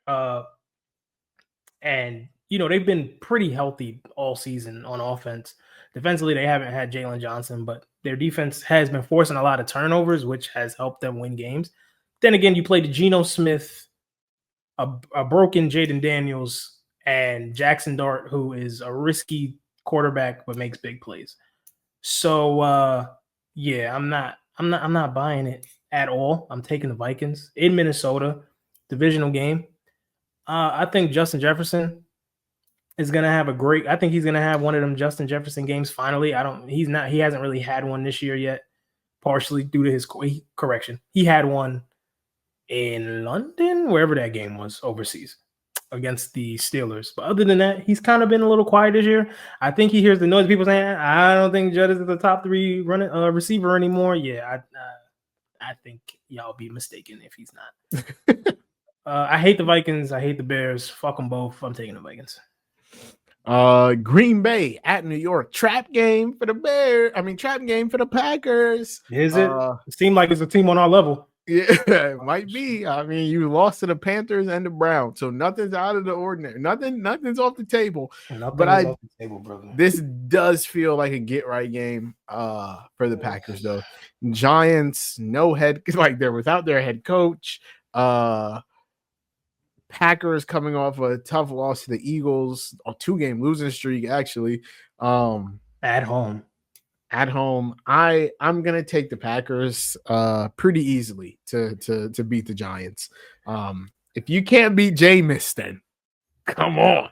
of. And, they've been pretty healthy all season on offense. Defensively, they haven't had Jalen Johnson, but their defense has been forcing a lot of turnovers, which has helped them win games. Then again, you played Geno Smith, a broken Jaden Daniels, and Jackson Dart, who is a risky quarterback but makes big plays. So I'm not buying it at all. I'm taking the Vikings in Minnesota, divisional game. I think Justin Jefferson is gonna have I think he's gonna have one of them Justin Jefferson games finally. He hasn't really had one this year yet, partially due to his correction. He had one in London, wherever that game was overseas, against the Steelers. But other than that, he's kind of been a little quiet this year. I think he hears the noise people saying, I don't think Judd is the top 3 running receiver anymore. Yeah, I think y'all be mistaken if he's not. I hate the Vikings. I hate the Bears. Fuck them both. I'm taking the Vikings. Green Bay at New York. Trap game for the Bears. Trap game for the Packers. Is it? It seemed like it's a team on our level. Yeah, it might be. You lost to the Panthers and the Browns, so nothing's out of the ordinary. Nothing's off the table. Off the table, brother. This does feel like a get right game for the Packers, though. Giants, they're without their head coach. Packers coming off a tough loss to the Eagles, a 2-game losing streak, actually. At home. I'm gonna take the Packers pretty easily to beat the Giants. If you can't beat Jameis, then come on.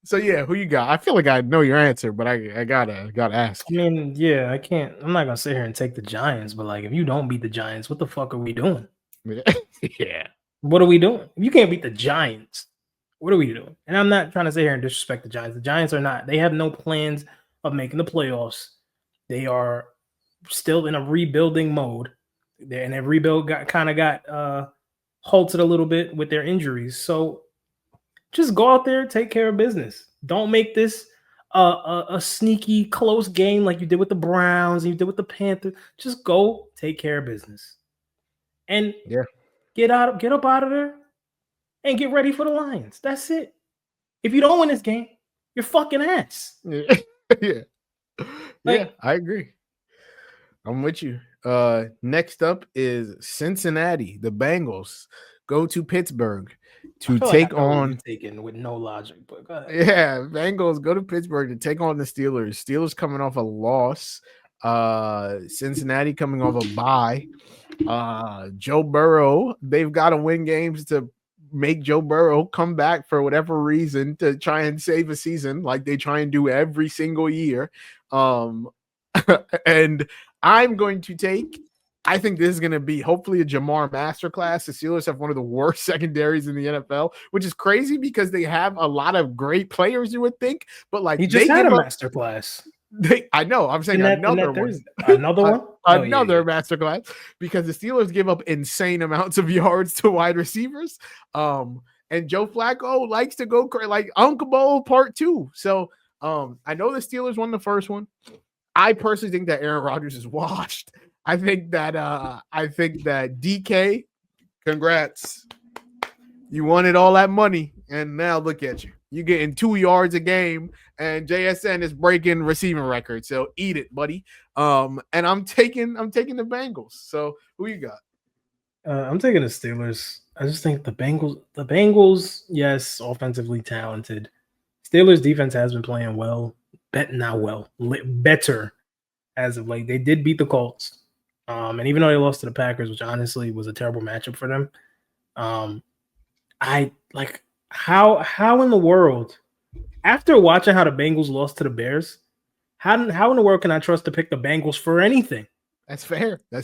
So yeah, who you got? I feel like I know your answer, but I gotta ask. I can't. I'm not gonna sit here and take the Giants, but if you don't beat the Giants, what the fuck are we doing? Yeah. What are we doing? If you can't beat the Giants, what are we doing? And I'm not trying to sit here and disrespect the Giants. The Giants they have no plans of making the playoffs. They are still in a rebuilding mode. And their rebuild got halted a little bit with their injuries. So just go out there, take care of business. Don't make this a sneaky close game like you did with the Browns and you did with the Panthers. Just go take care of business. And get up out of there and get ready for the Lions. That's it. If you don't win this game, you're fucking ass. Yeah. I agree. I'm with you. Next up is Cincinnati. The Bengals go to Pittsburgh to take on taken with no logic, but go ahead. Yeah, Bengals go to Pittsburgh to take on the Steelers. Steelers coming off a loss. Cincinnati coming off a bye. Joe Burrow, they've got to win games to make Joe Burrow come back for whatever reason to try and save a season like they try and do every single year. And I'm going to take I think this is going to be hopefully a Jamar masterclass. The Steelers have one of the worst secondaries in the NFL, which is crazy because they have a lot of great players, you would think, but like He just they had a give up. masterclass. I know. I'm saying another one. Another one? Another masterclass because the Steelers give up insane amounts of yards to wide receivers. And Joe Flacco likes to go like Uncle Bowl Part 2. So I know the Steelers won the first one. I personally think that Aaron Rodgers is washed. I think that DK, congrats. You wanted all that money, and now look at you. You're getting 2 yards a game, and JSN is breaking receiving records. So eat it, buddy. And I'm taking the Bengals. So who you got? I'm taking the Steelers. I just think the Bengals, yes, offensively talented. Steelers defense has been playing well, better as of late. They did beat the Colts. And even though they lost to the Packers, which honestly was a terrible matchup for them, I like how in the world, after watching how the Bengals lost to the Bears, how in the world can I trust to pick the Bengals for anything? That's fair. I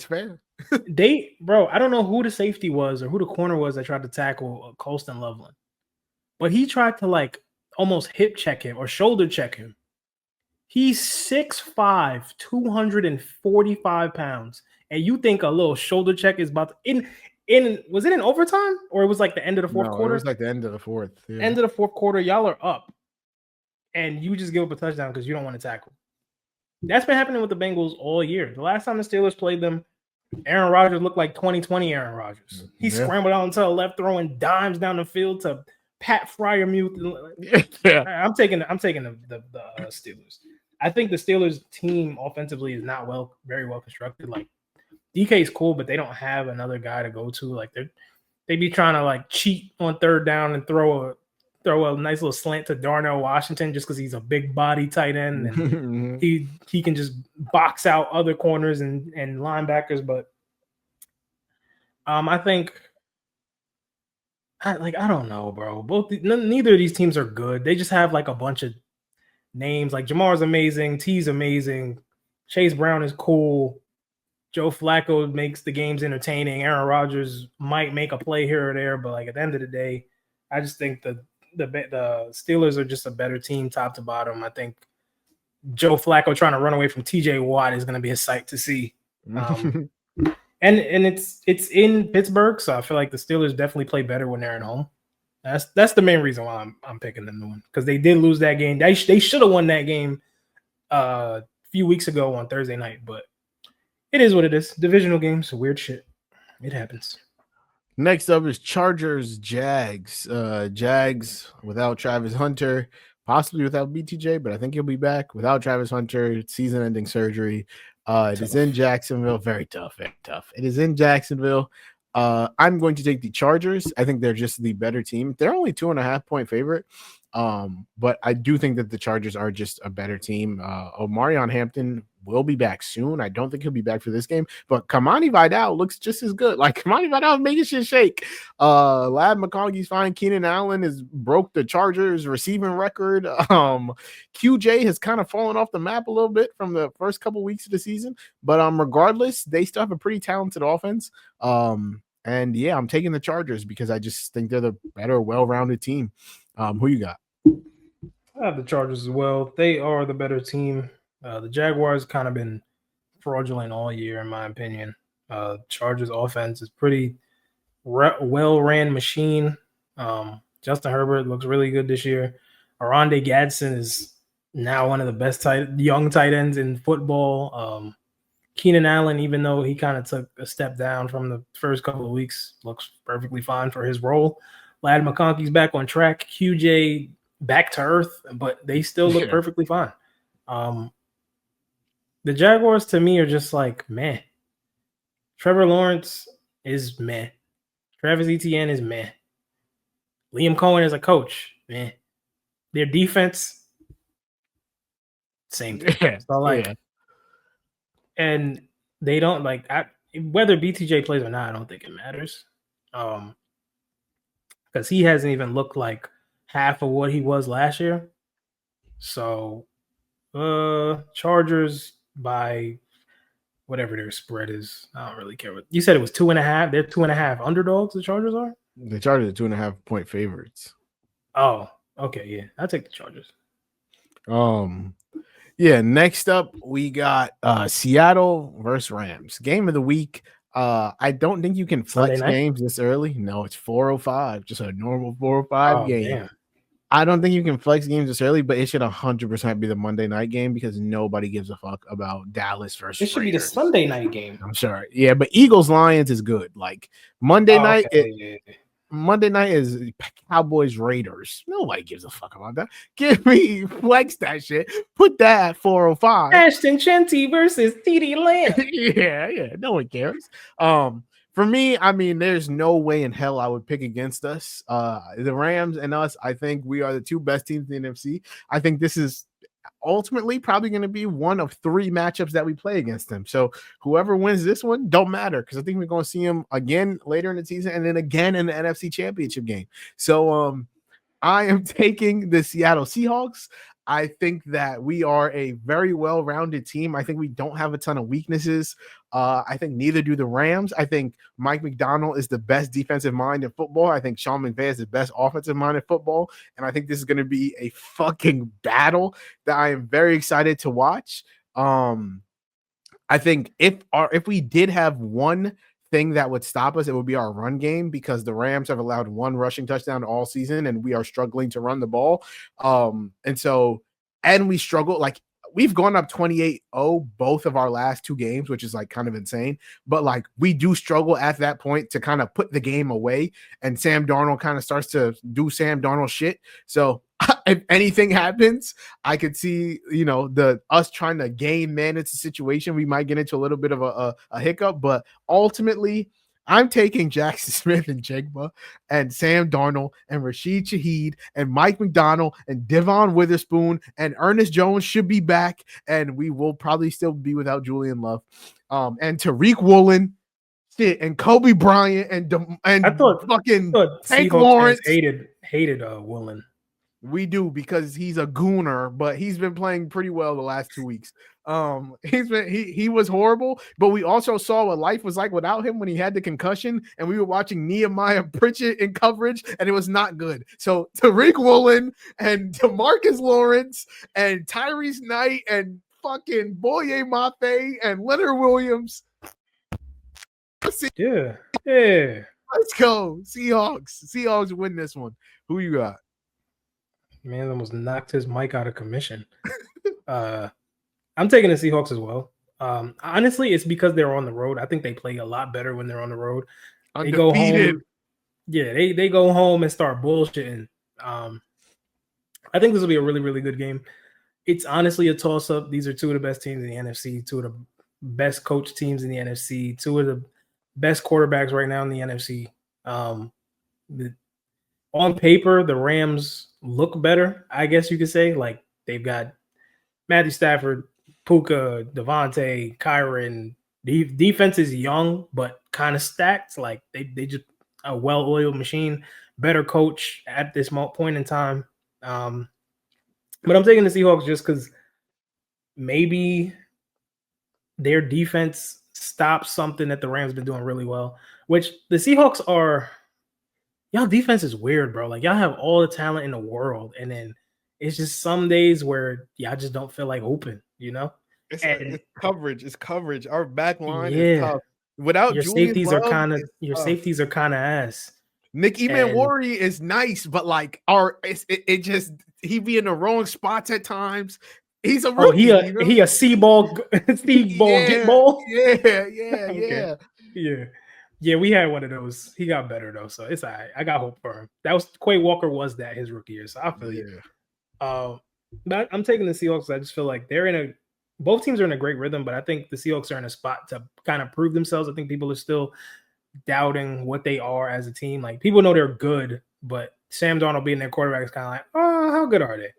don't know who the safety was or who the corner was that tried to tackle Colston Loveland, but he tried to like almost hip check him or shoulder check him. He's 6'5", 245 pounds. And you think a little shoulder check is about to, was it in overtime or it was like the end of the fourth quarter? It was like the end of the fourth. Yeah. End of the fourth quarter, y'all are up. And you just give up a touchdown because you don't want to tackle. That's been happening with the Bengals all year. The last time the Steelers played them, Aaron Rodgers looked like 2020 Aaron Rodgers. He scrambled out into the left, throwing dimes down the field to Pat Freiermuth. Yeah. I'm taking the Steelers. I think the Steelers team offensively is not very well constructed. Like DK is cool, but they don't have another guy to go to. Like they be trying to like cheat on third down and throw a nice little slant to Darnell Washington just because he's a big body tight end and he can just box out other corners and linebackers. But I think I don't know, bro. Neither of these teams are good. They just have like a bunch of names. Like Jamar's amazing, T's amazing, Chase Brown is cool, Joe Flacco makes the games entertaining, Aaron Rodgers might make a play here or there, but like at the end of the day, I just think the Steelers are just a better team top to bottom. I think Joe Flacco trying to run away from TJ Watt is going to be a sight to see. And it's in Pittsburgh, so I feel like the Steelers definitely play better when they're at home. That's the main reason why I'm picking them to win, because they did lose that game. They should have won that game a few weeks ago on Thursday night, but it is what it is. Divisional games, weird shit. It happens. Next up is Chargers Jags. Jags without Travis Hunter, possibly without BTJ, but I think he'll be back. Without Travis Hunter, season-ending surgery. It is in Jacksonville. Very tough, very tough. It is in Jacksonville. I'm going to take the Chargers. I think they're just the better team. They're only 2.5-point favorite. But I do think that the Chargers are just a better team. Omarion Hampton will be back soon. I don't think he'll be back for this game, but Kamani Vidal looks just as good. Like Kamani Vidal is making shit shake. Lad McConkey's fine. Keenan Allen has broke the Chargers receiving record. QJ has kind of fallen off the map a little bit from the first couple weeks of the season, but regardless, they still have a pretty talented offense. And yeah, I'm taking the Chargers because I just think they're the better, well-rounded team. Who you got? I have the Chargers as well. They are the better team. The Jaguars kind of been fraudulent all year, in my opinion. Chargers offense is pretty well-ran machine. Justin Herbert looks really good this year. Arondé Gadsden is now one of the best young tight ends in football. Keenan Allen, even though he kind of took a step down from the first couple of weeks, looks perfectly fine for his role. Lad McConkey's back on track. QJ back to earth, but they still look perfectly fine. The Jaguars, to me, are just like, meh. Trevor Lawrence is meh. Travis Etienne is meh. Liam Cohen as a coach, meh. Their defense, same thing. Yeah. So, and they don't, whether BTJ plays or not, I don't think it matters. Because he hasn't even looked like half of what he was last year. So, Chargers by whatever their spread is. I don't really care what you said. It was 2.5. They're 2.5 underdogs. The Chargers are. The Chargers are 2.5-point favorites. Oh, okay, yeah, I'll take the Chargers. Yeah. Next up, we got Seattle versus Rams. Game of the week. I don't think you can flex games this early. No, it's 4:05, just a normal 4:05 game. Damn. I don't think you can flex games this early, but it should 100% be the Monday night game because nobody gives a fuck about Dallas versus. It should Raiders. be the Sunday night game. I'm sorry. Yeah, but Eagles Lions is good. Like Monday night, Monday night is Cowboys Raiders. Nobody gives a fuck about that. Give me flex that shit. Put that at 4:05. Ashton Shenty versus TD Lamb. yeah. No one cares. For me, I mean, there's no way in hell I would pick against us. The Rams and us, I think we are the two best teams in the NFC. I think this is ultimately probably going to be one of 3 matchups that we play against them. So whoever wins this one don't matter because I think we're going to see them again later in the season and then again in the NFC Championship game. So I am taking the Seattle Seahawks. I think that we are a very well-rounded team. I think we don't have a ton of weaknesses. I think neither do the Rams. I think Mike McDonald is the best defensive mind in football. I think Sean McVay is the best offensive mind in football. And I think this is going to be a fucking battle that I am very excited to watch. I think if we did have one thing that would stop us, it would be our run game because the Rams have allowed 1 rushing touchdown all season and we are struggling to run the ball. And we struggle, like we've gone up 28-0 both of our last 2 games, which is like kind of insane, but like we do struggle at that point to kind of put the game away and Sam Darnold kind of starts to do Sam Darnold shit. So if anything happens, I could see, us trying to manage the situation. We might get into a little bit of a hiccup, but ultimately I'm taking Jackson Smith and Jigba and Sam Darnold and Rashid Shaheed and Mike McDonald and Devon Witherspoon and Ernest Jones should be back. And we will probably still be without Julian Love and Tariq Woolen and Kobe Bryant and I thought Hank Lawrence hated Woolen. We do because he's a gooner, but he's been playing pretty well the last 2 weeks. He was horrible, but we also saw what life was like without him when he had the concussion, and we were watching Nehemiah Pritchett in coverage, and it was not good. So Tariq Woolen and DeMarcus Lawrence and Tyrese Knight and fucking Boye Mafe and Leonard Williams. Yeah. Let's go. Seahawks win this one. Who you got? Man, almost knocked his mic out of commission. I'm taking the Seahawks as well. Honestly, it's because they're on the road. I think they play a lot better when they're on the road. Undefeated. They go home. Yeah, they go home and start bullshitting. I think this will be a really, really good game. It's honestly a toss-up. These are 2 of the best teams in the NFC, 2 of the best coach teams in the NFC, 2 of the best quarterbacks right now in the NFC. On paper, the Rams look better, I guess you could say. Like, they've got Matthew Stafford, Puka, Devontae, Kyron. The defense is young, but kind of stacked. Like, they just a well-oiled machine, better coach at this point in time. But I'm taking the Seahawks just because maybe their defense stops something that the Rams been doing really well, which the Seahawks are – y'all defense is weird, bro. Like, y'all have all the talent in the world, and then it's just some days where y'all just don't feel like open, It's coverage. It's coverage. Our back line is tough. Without your Julian safeties Love, are kind of safeties are kind of ass. Nick Emanwari is nice, but like he be in the wrong spots at times. He's a rookie. He a Steve ball get ball. Yeah. Yeah, we had one of those. He got better though, so it's all right. I got hope for him. Quay Walker was that his rookie year, so I feel you. But I'm taking the Seahawks. I just feel like both teams are in a great rhythm, but I think the Seahawks are in a spot to kind of prove themselves. I think people are still doubting what they are as a team. Like, people know they're good, but Sam Darnold being their quarterback is kind of like, oh, how good are they?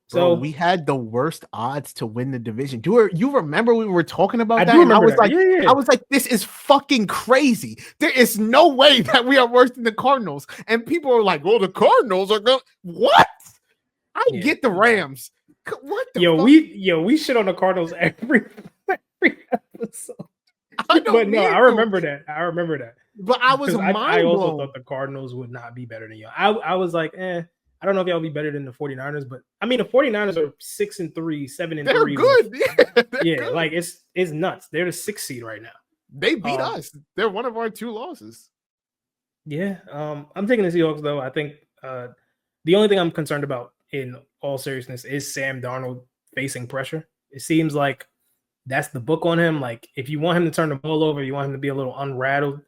So we had the worst odds to win the division. Do you remember we were talking about that? I was like, I was like, this is fucking crazy. There is no way that we are worse than the Cardinals. And people are like, well, the Cardinals are going. What? I get the Rams. What the fuck? We shit on the Cardinals every episode. by no But no, means. I remember that. But I was mind I also blown. thought the Cardinals would not be better than you. I was like, I don't know if y'all be better than the 49ers, but I mean the 49ers are 6-3, 7-3. They're good. Yeah, good. like it's nuts. They're the 6th seed right now. They beat us. They're one of our 2 losses. Yeah. I'm taking the Seahawks though. I think the only thing I'm concerned about in all seriousness is Sam Darnold facing pressure. It seems like that's the book on him. Like if you want him to turn the ball over, you want him to be a little unrattled,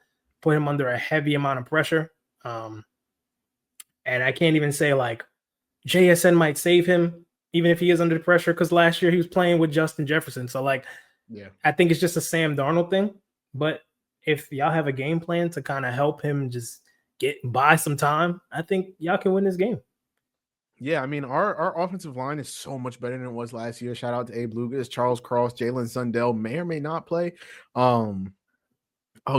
put him under a heavy amount of pressure. And I can't even say like JSN might save him, even if he is under pressure, because last year he was playing with Justin Jefferson. So like, yeah, I think it's just a Sam Darnold thing. But if y'all have a game plan to kind of help him just buy some time, I think y'all can win this game. Yeah, I mean, our offensive line is so much better than it was last year. Shout out to Abe Lucas, Charles Cross, Jalen Sundell may or may not play.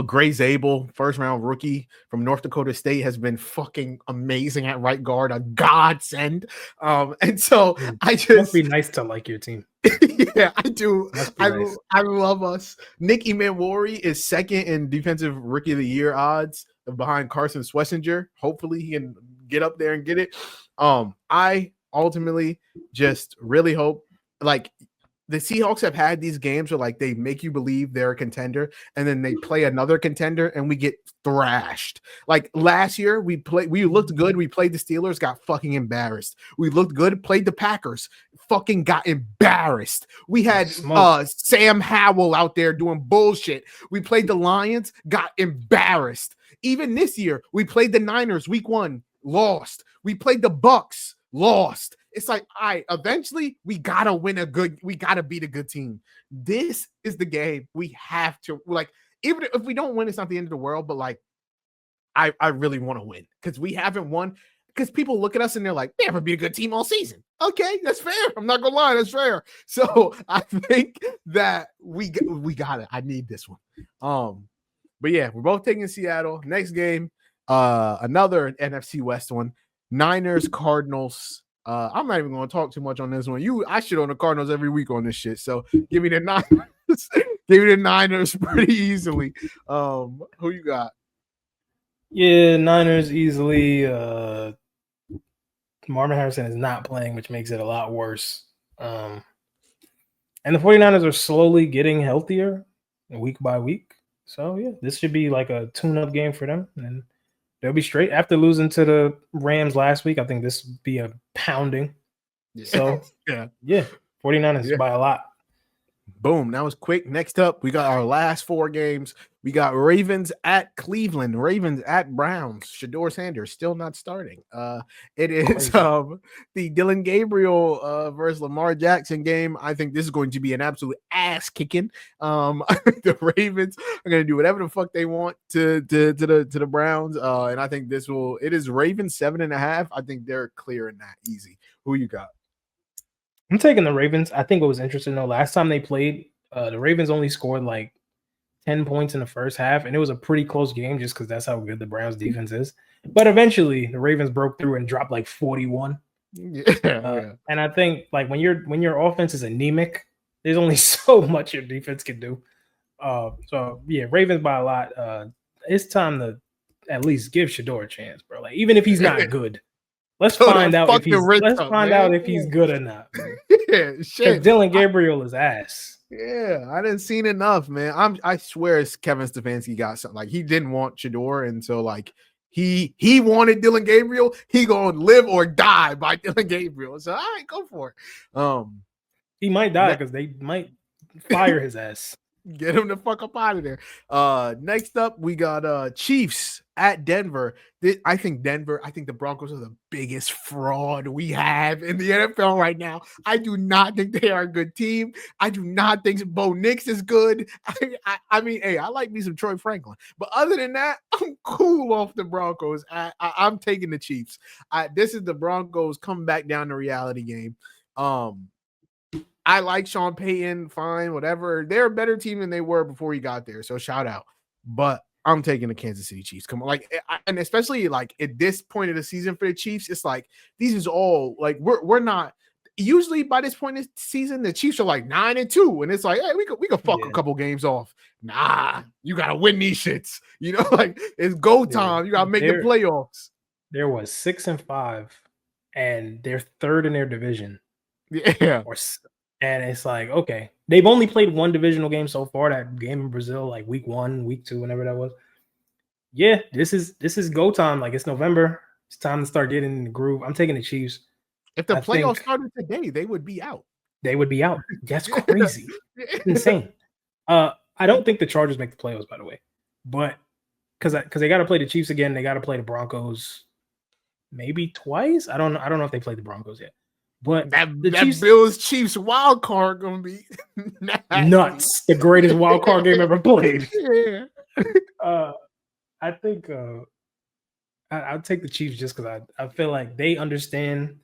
Gray Zabel, first round rookie from North Dakota State, has been fucking amazing at right guard, a godsend. And so I just must be nice to like your team. Yeah, I do. I love us. Nick Emmanwori is second in defensive rookie of the year odds behind Carson Schlesinger. Hopefully he can get up there and get it. I ultimately just really hope, like, the Seahawks have had these games where like they make you believe they're a contender and then they play another contender and we get thrashed. Like last year we looked good. We played the Steelers, got fucking embarrassed. We looked good, played the Packers, fucking got embarrassed. We had Sam Howell out there doing bullshit. We played the Lions, got embarrassed. Even this year, we played the Niners week 1, lost. We played the Bucks, lost. It's like, eventually we gotta beat a good team. This is the game we have to, like, even if we don't win, it's not the end of the world, but like, I really want to win because we haven't won. Because people look at us and they're like, they haven't been a good team all season. Okay, that's fair. I'm not gonna lie, that's fair. So I think that we got it. I need this one. But yeah, we're both taking Seattle. Next game, another NFC West one. Niners, Cardinals. I'm not even going to talk too much on this one. I shit on the Cardinals every week on this shit. So give me the Niners. Give me the Niners pretty easily. Who you got? Yeah, Niners easily. Marvin Harrison is not playing, which makes it a lot worse. And the 49ers are slowly getting healthier week by week. So yeah, this should be like a tune-up game for them. And they'll be straight after losing to the Rams last week. I think this would be a pounding. Yeah. So, yeah, 49ers by a lot. Boom. That was quick. Next up, we got our last 4 games. We got Ravens at Cleveland, Ravens at Browns. Shedeur Sanders still not starting. It is the Dylan Gabriel versus Lamar Jackson game. I think this is going to be an absolute ass kicking. I think the Ravens are going to do whatever the fuck they want to the Browns. And I think it is Ravens 7.5. I think they're clearing that easy. Who you got? I'm taking the Ravens. I think what was interesting though, last time they played, the Ravens only scored like 10 points in the first half, and it was a pretty close game just because that's how good the Browns defense is. But eventually, the Ravens broke through and dropped like 41. And I think like when your offense is anemic, there's only so much your defense can do. So yeah, Ravens by a lot. It's time to at least give Shedeur a chance, bro. Like even if he's not good. Let's find out if he's good or not. Yeah, shit. Dylan Gabriel is ass. Yeah, I didn't see enough, man. I swear Kevin Stefanski got something. Like he didn't want Shedeur, and so like he wanted Dylan Gabriel. He gonna live or die by Dylan Gabriel. So all right, go for it. He might die because they might fire his ass. Get him the fuck up out of there. Next up, we got Chiefs at Denver. I think the Broncos are the biggest fraud we have in the NFL right now. I do not think they are a good team. I do not think Bo Nix is good. I mean, hey, I like me some Troy Franklin. But other than that, I'm cool off the Broncos. I'm taking the Chiefs. This is the Broncos coming back down to reality game. I like Sean Payton, fine, whatever. They're a better team than they were before he got there, so shout out. But I'm taking the Kansas City Chiefs. Come on, like, and especially like at this point of the season for the Chiefs, it's like these is all like we're not. usually by this point in the season, the Chiefs are like 9-2, and it's like, hey, we could fuck a couple games off. Nah, you gotta win these shits. You know, like it's go time. You gotta make the playoffs. There was 6-5, and they're third in their division. Yeah. And it's like, okay, they've only played one divisional game so far. That game in Brazil, like week 1, week 2, whenever that was. Yeah, this is go time. Like it's November. It's time to start getting in the groove. I'm taking the Chiefs. If the playoffs started today, they would be out. They would be out. That's crazy. It's insane. I don't think the Chargers make the playoffs, by the way, but because they got to play the Chiefs again, they got to play the Broncos maybe twice. I don't know if they played the Broncos yet, but that Bills Chiefs wild card gonna be nuts. The greatest wild card game ever played. Yeah. I think I'll take the Chiefs just because I feel like they understand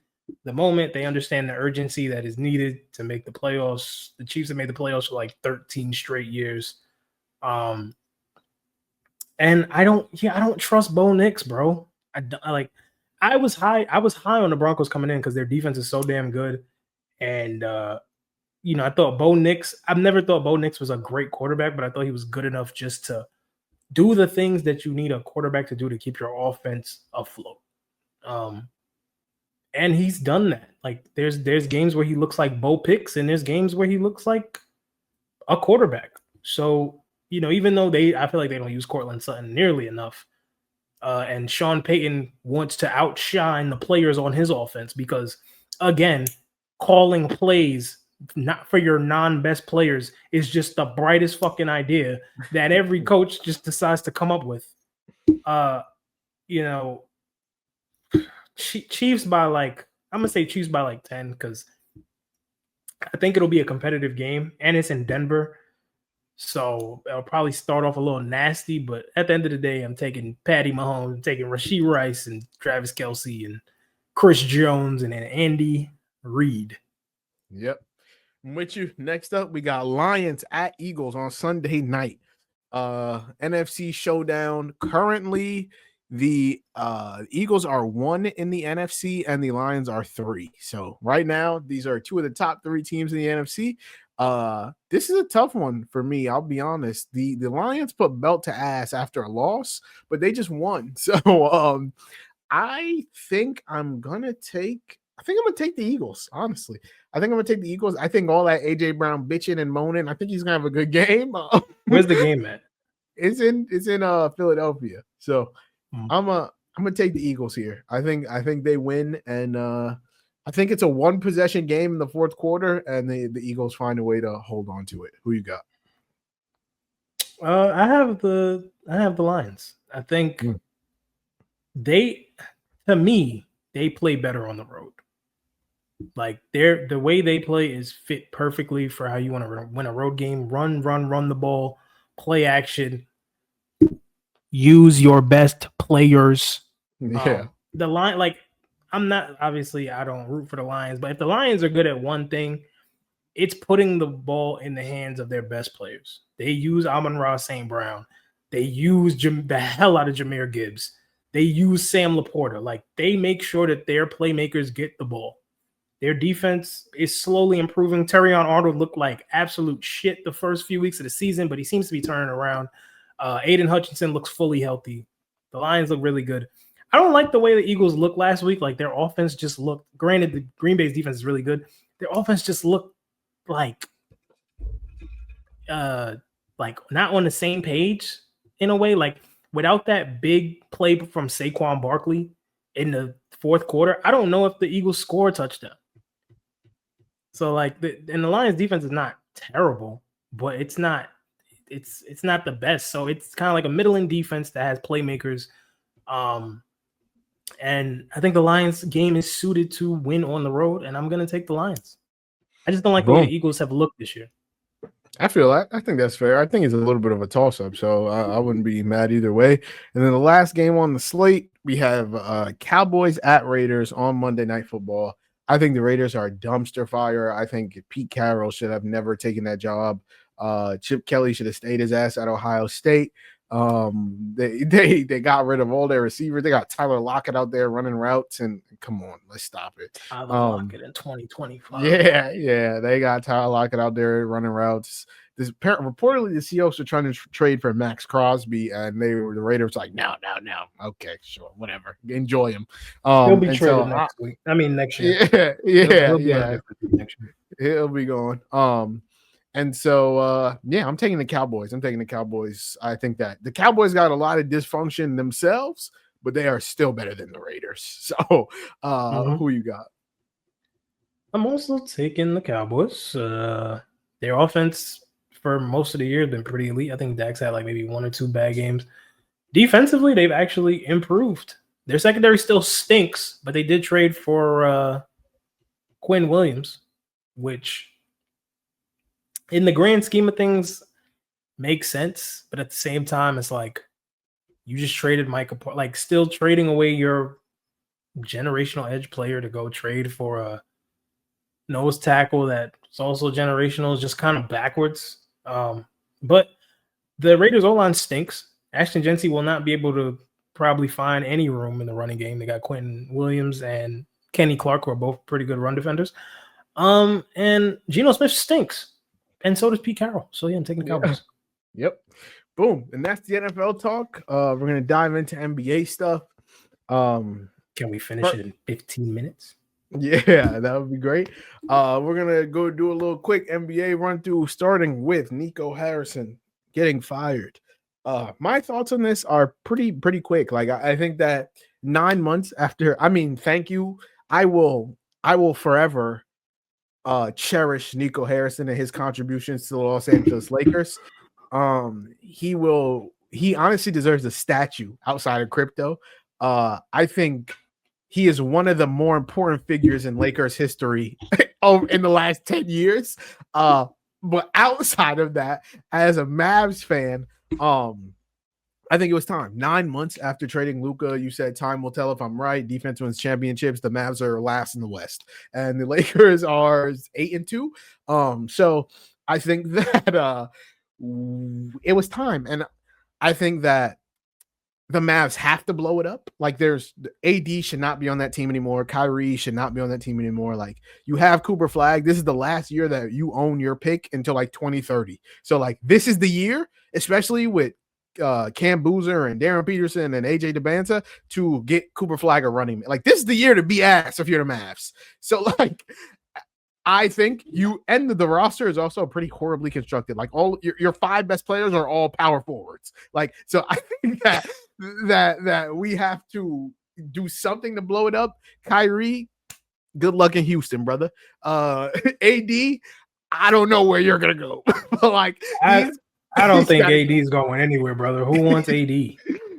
the moment. They understand the urgency that is needed to make the playoffs. The Chiefs have made the playoffs for like 13 straight years. And I don't trust Bo Nix, bro. I was high on the Broncos coming in because their defense is so damn good. And I thought Bo Nix, I've never thought Bo Nix was a great quarterback, but I thought he was good enough just to do the things that you need a quarterback to do to keep your offense afloat. And he's done that. Like there's games where he looks like Bo Picks, and there's games where he looks like a quarterback. So, even though I feel like they don't use Cortland Sutton nearly enough, and Sean Payton wants to outshine the players on his offense because, again, calling plays not for your non-best players is just the brightest fucking idea that every coach just decides to come up with. Chiefs by I'm gonna say Chiefs by 10 because I think it'll be a competitive game and it's in Denver, so it'll probably start off a little nasty. But at the end of the day, I'm taking Patty Mahomes, I'm taking Rashee Rice and Travis Kelce and Chris Jones and then Andy Reid. Yep. I'm with you. Next up, we got Lions at Eagles on Sunday night. NFC showdown. Currently, the Eagles are 1 in the NFC and the Lions are 3. So right now, these are 2 of the top 3 teams in the NFC. This is a tough one for me. I'll be honest. The Lions put belt to ass after a loss, but they just won. So I think I'm gonna take the Eagles, honestly. I think I'm going to take the Eagles. I think all that A.J. Brown bitching and moaning, I think he's going to have a good game. Where's the game at? It's in Philadelphia. So I'm going to take the Eagles here. I think they win, and I think it's a 1-possession game in the fourth quarter, and the Eagles find a way to hold on to it. Who you got? I have the Lions. I think they play better on the road. Like the way they play is fit perfectly for how you want to win a road game. Run the ball, play action, use your best players. Yeah. The line, I don't root for the Lions, but if the Lions are good at one thing, it's putting the ball in the hands of their best players. They use Amon-Ra St. Brown. They use the hell out of Jahmyr Gibbs. They use Sam Laporta. They make sure that their playmakers get the ball. Their defense is slowly improving. Terrion Arnold looked like absolute shit the first few weeks of the season, but he seems to be turning around. Aiden Hutchinson looks fully healthy. The Lions look really good. I don't like the way the Eagles looked last week. Their offense just looked – granted, the Green Bay's defense is really good. Their offense just looked like not on the same page in a way. Without that big play from Saquon Barkley in the fourth quarter, I don't know if the Eagles score a touchdown. So the Lions defense is not terrible, but it's not the best. So it's kind of like a middling defense that has playmakers. And I think the Lions game is suited to win on the road, and I'm going to take the Lions. I just don't like the way the Eagles have looked this year. I feel that. I think that's fair. I think it's a little bit of a toss-up, so I wouldn't be mad either way. And then the last game on the slate, we have Cowboys at Raiders on Monday Night Football. I think the Raiders are a dumpster fire. I think Pete Carroll should have never taken that job. Chip Kelly should have stayed his ass at Ohio State. They got rid of all their receivers. They got Tyler Lockett out there running routes, and come on, let's stop it. Tyler Lockett in 2025. Yeah, they got Tyler Lockett out there running routes. Reportedly the Seahawks were trying to trade for Max Crosby, and the Raiders like, no, okay, sure, whatever, enjoy him. He'll be traded next week. I mean next year. Yeah. He'll be gone. And so, I'm taking the Cowboys. I think that the Cowboys got a lot of dysfunction themselves, but they are still better than the Raiders. So, who you got? I'm also taking the Cowboys. Their offense for most of the year has been pretty elite. I think Dak's had like maybe 1 or 2 bad games. Defensively, they've actually improved. Their secondary still stinks, but they did trade for Quinn Williams, which in the grand scheme of things makes sense. But at the same time, it's like you just traded Micah, like still trading away your generational edge player to go trade for a nose tackle that's also generational is just kind of backwards. But the Raiders O-line stinks. Ashton Jency will not be able to probably find any room in the running game. They got Quentin Williams and Kenny Clark, who are both pretty good run defenders. And Geno Smith stinks. And so does Pete Carroll. So yeah, I'm taking the Cowboys. Yep. Boom. And that's the NFL talk. We're going to dive into NBA stuff. Can we finish it in 15 minutes? Yeah, that would be great. We're going to go do a little quick NBA run through, starting with Nico Harrison getting fired. My thoughts on this are pretty quick. Like, I think that 9 months after, thank you. I will forever cherish Nico Harrison and his contributions to the Los Angeles Lakers. He honestly deserves a statue outside of crypto. I think he is one of the more important figures in Lakers history in the last 10 years. But outside of that, as a Mavs fan, I think it was time. 9 months after trading Luka, you said time will tell if I'm right. Defense wins championships. The Mavs are last in the West, and the Lakers are 8-2. So I think that it was time, and I think that the Mavs have to blow it up. Like, there's AD should not be on that team anymore. Kyrie should not be on that team anymore. Like, you have Cooper Flag. This is the last year that you own your pick until like 2030. So like, this is the year, especially with Cam Boozer and Darren Peterson and AJ DeBanza, to get Cooper Flag a running. Like, this is the year to be ass if you're the Mavs. So like, I think the roster is also pretty horribly constructed. Like, all your 5 best players are all power forwards. Like, so I think that we have to do something to blow it up. Kyrie, good luck in Houston, brother. AD, I don't know where you're gonna go. But like, I don't think AD is going anywhere, brother. Who wants AD?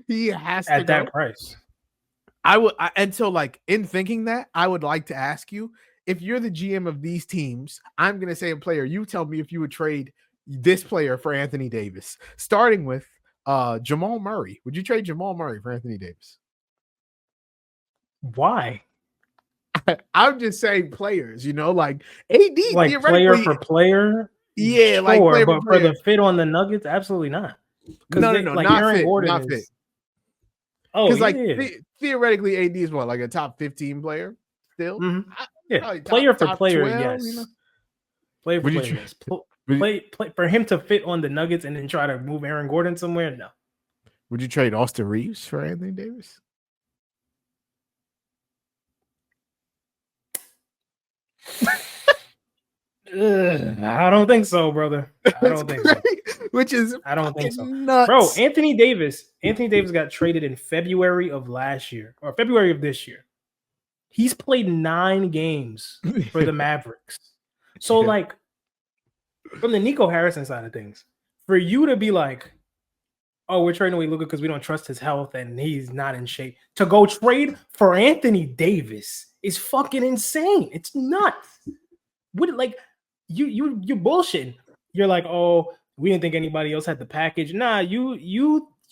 He has to at that price. And so like, in thinking that, I would like to ask you, if you're the GM of these teams, I'm going to say a player. You tell me if you would trade this player for Anthony Davis, starting with Jamal Murray. Would you trade Jamal Murray for Anthony Davis? Why? I'm just saying players, like AD, like player for player. Yeah, sure, like player but for the fit on the Nuggets, absolutely not. No, like not Aaron fit, Gordon not fit. Oh, because like theoretically, AD is what, like a top 15 player still. Mm-hmm. Yeah, player for player, 12, yes. Player for player, yes. Play for him to fit on the Nuggets and then try to move Aaron Gordon somewhere. No. Would you trade Austin Reeves for Anthony Davis? I don't think so, brother. I don't think so. I don't think so, nuts. Bro. Anthony Davis got traded in February of last year or February of this year. He's played 9 games for the Mavericks. So, like, from the Nico Harrison side of things, for you to be like, oh, we're trading away Luka because we don't trust his health and he's not in shape, to go trade for Anthony Davis is fucking insane. It's nuts. You're bullshitting. You're like, oh, we didn't think anybody else had the package. Nah,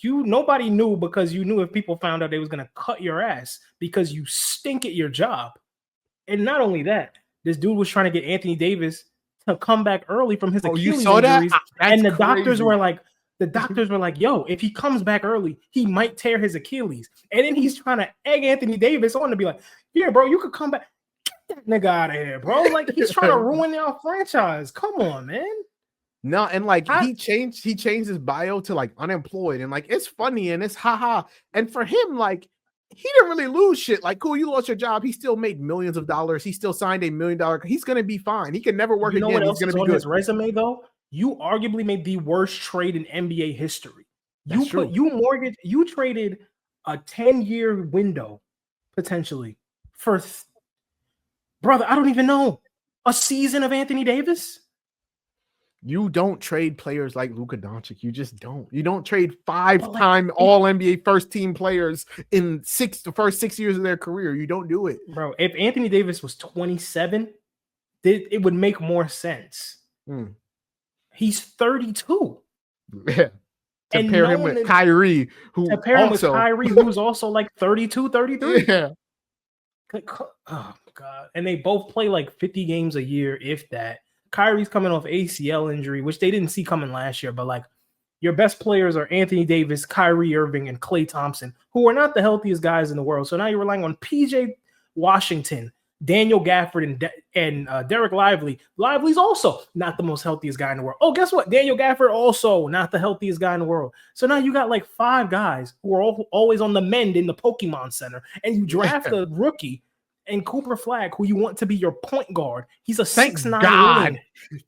nobody knew, because you knew if people found out they was gonna cut your ass because you stink at your job. And not only that, this dude was trying to get Anthony Davis to come back early from his Achilles injuries, and the doctors were like, The doctors were like, yo, if he comes back early, he might tear his Achilles. And then he's trying to egg Anthony Davis on to be like, yeah, bro, you could come back. Get that nigga out of here, bro. Like, he's trying to ruin your franchise. Come on, man. No, and like he changed his bio to like unemployed, and like it's funny and it's haha. And for him, like he didn't really lose shit. Like, cool, you lost your job. He still made millions of dollars. He still signed $1 million. He's gonna be fine. He can never work again. What else He's gonna be good. His resume though. You arguably made the worst trade in NBA history. You traded a 10-year window potentially for brother. I don't even know, a season of Anthony Davis. You don't trade players like Luka Doncic. You just don't. You don't trade 5-time All NBA first team players in the first 6 years of their career. You don't do it, bro. If Anthony Davis was 27, it would make more sense. He's 32. Yeah. Compare him with Kyrie, who's also like 32, 33. Yeah. Oh God. And they both play like 50 games a year, if that. Kyrie's coming off ACL injury, which they didn't see coming last year, but like your best players are Anthony Davis, Kyrie Irving, and Klay Thompson, who are not the healthiest guys in the world. So now you're relying on PJ Washington, Daniel Gafford, and Derek Lively. Lively's also not the most healthiest guy in the world. Oh, guess what? Daniel Gafford also not the healthiest guy in the world. So now you got like 5 guys who are always on the mend in the Pokemon Center, and you draft a rookie and Cooper Flag, who you want to be your point guard. He's a 6'9".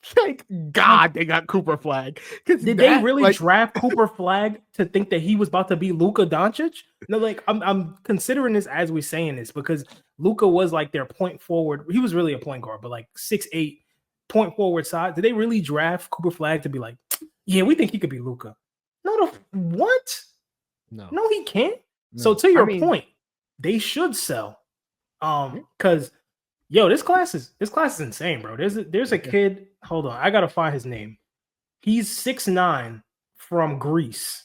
Thank God they got Cooper Flag. Did they really draft Cooper Flag to think that he was about to be Luka Doncic? No, like I'm considering this as we're saying this because Luka was like their point forward. He was really a point guard, but like 6'8" point forward side. Did they really draft Cooper Flag to be like, yeah, we think he could be Luka? No, what? No, he can't. No. So to your point, they should sell. Because this class is insane, bro. There's a kid. Hold on, I gotta find his name. He's 6'9" from Greece.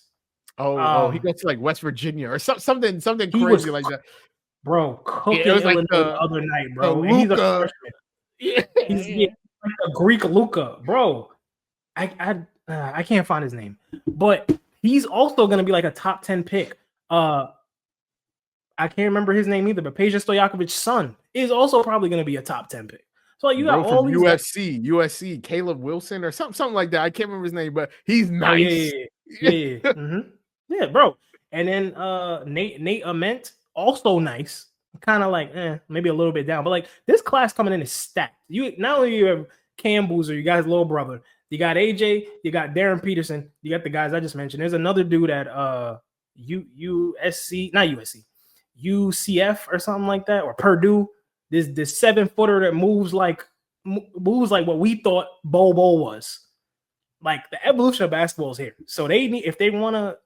He goes to like West Virginia or something crazy like that. Bro, cooking Illinois like the other night, bro. And he's a freshman. Yeah, he's like a Greek Luka, bro. I can't find his name, but he's also gonna be like a top 10 pick. I can't remember his name either, but Peja Stojakovic's son is also probably going to be a top 10 pick. So like, you got all these USC, Caleb Wilson or something like that. I can't remember his name, but he's nice. Yeah, bro. And then Nate Ament, also nice. Kind of like maybe a little bit down, but like this class coming in is stacked. You not only you have Cam Boozer, you guys' little brother, you got AJ, you got Darren Peterson, you got the guys I just mentioned. There's another dude at UCF or something like that, or Purdue. This 7-footer that moves like what we thought Bobo was. Like the evolution of basketball is here. So they need, if they want to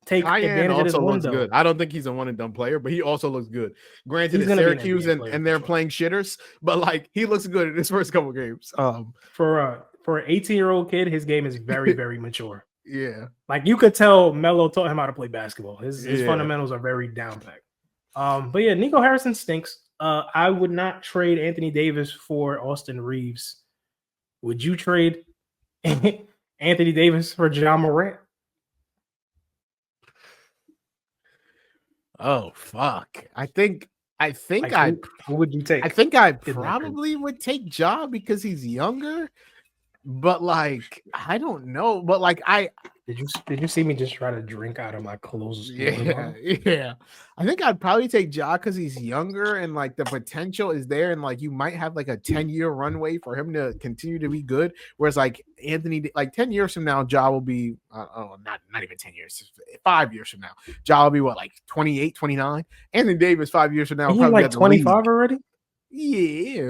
take advantage of this window. Good. I don't think he's a one and done player, but he also looks good. Granted, it's Syracuse and they're playing shitters, but like he looks good in his first couple games. For an 18-year-old kid, his game is very, very mature. Yeah, like you could tell Melo taught him how to play basketball. His fundamentals are very down packed. But yeah, Nico Harrison stinks. I would not trade Anthony Davis for Austin Reeves. Would you trade Anthony Davis for Ja Morant? Oh fuck! I think who would you take? I think I probably would take Ja because he's younger. But like, I don't know. But like, did you see me just try to drink out of my closed? Yeah. I think I'd probably take Ja because he's younger and like the potential is there, and like you might have like a 10-year runway for him to continue to be good. Whereas like Anthony, like 10 years from now, Ja will be not even 10 years, 5 years from now, Ja will be what, like 28, 29. Anthony Davis 5 years from now, probably like 25 already. Yeah,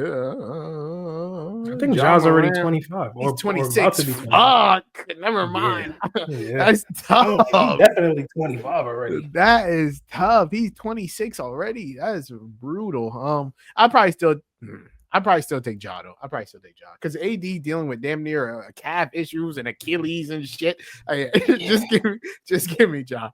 I think Ja's already 25. He's 26. Fuck, never mind. Yeah. That's tough. He's definitely 25 already. That is tough. He's 26 already. That is brutal. I'd probably still take Ja though. I'd probably still take Ja because AD dealing with damn near calf issues and Achilles and shit. Just give me Ja.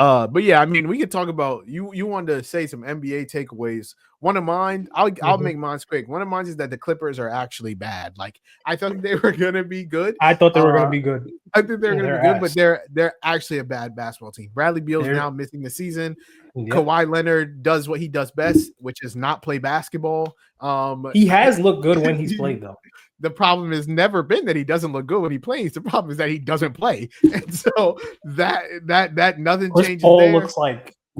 But yeah, I mean, we could talk about you wanted to say some NBA takeaways One of mine, I'll make mine quick. One of mine is that the Clippers are actually bad. Like I thought they were gonna be good. I thought they were gonna be good. I think they're gonna be good, but they're actually a bad basketball team. Bradley Beal's now missing the season. Yep. Kawhi Leonard does what he does best, which is not play basketball. He has looked good when he's played, though. The problem has never been that he doesn't look good when he plays. The problem is that he doesn't play, and so that nothing changes.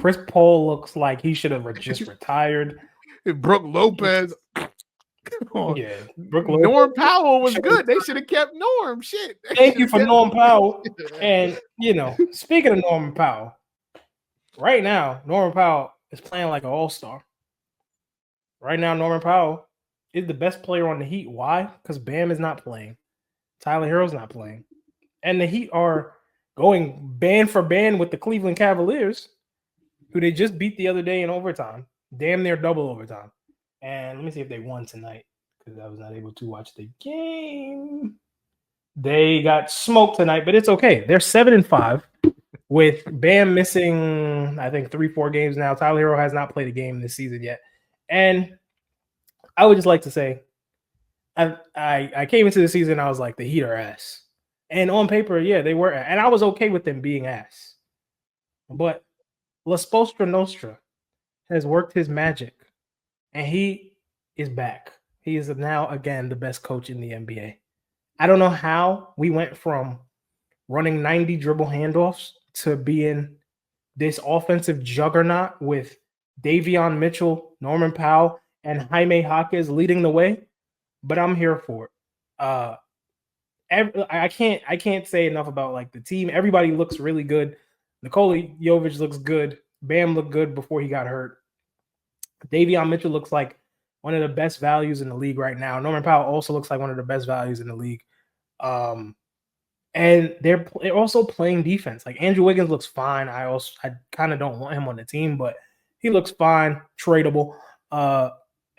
Chris Paul looks like he should have just retired. Brooke Lopez. Yeah, Norm Powell was good. They should have kept Norm. Shit. Thank you for Norm Powell. And speaking of Norman Powell, right now Norman Powell is playing like an all-star. Right now, Norman Powell is the best player on the Heat. Why? Because Bam is not playing. Tyler Herro's not playing. And the Heat are going band for band with the Cleveland Cavaliers, who they just beat the other day in overtime. Damn near double overtime. And let me see if they won tonight, because I was not able to watch the game. They got smoked tonight, but it's okay. They're 7-5 with Bam missing, I think, 3-4 games now. Tyler Herro has not played a game this season yet. And I would just like to say, I came into the season, I was like, the Heat are ass. And on paper, yeah, they were. And I was okay with them being ass. But La Spostra Nostra has worked his magic. And he is back. He is now, again, the best coach in the NBA. I don't know how we went from running 90 dribble handoffs to being this offensive juggernaut with Davion Mitchell, Norman Powell, and Jaime Jaquez leading the way, but I'm here for it. I can't say enough about like the team. Everybody looks really good. Nikola Jovic looks good. Bam looked good before he got hurt. Davion Mitchell looks like one of the best values in the league right now. Norman Powell also looks like one of the best values in the league. And they're also playing defense. Like Andrew Wiggins looks fine. I kind of don't want him on the team, but he looks fine, tradable.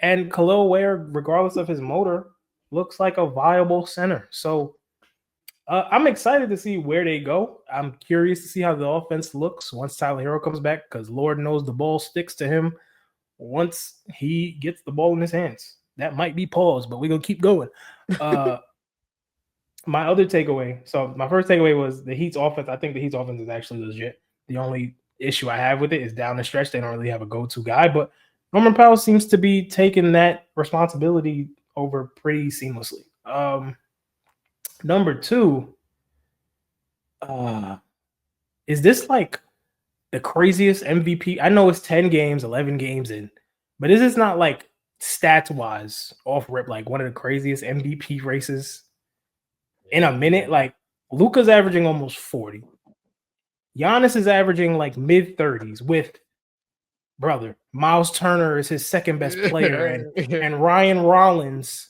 And Khalil Ware, regardless of his motor, looks like a viable center. So I'm excited to see where they go. I'm curious to see how the offense looks once Tyler Herro comes back, because Lord knows the ball sticks to him once he gets the ball in his hands. That might be pause, but we're going to keep going. My other takeaway, so my first takeaway was the Heat's offense. I think the Heat's offense is actually legit. The only issue I have with it is down the stretch. They don't really have a go-to guy, but Norman Powell seems to be taking that responsibility over pretty seamlessly. Number two, is this like the craziest MVP? I know it's 10 games, 11 games in, but is this not like stats-wise off rip like one of the craziest MVP races in a minute? Like Luka's averaging almost 40. Giannis is averaging like mid-30s with Miles Turner is his second best player and Ryan Rollins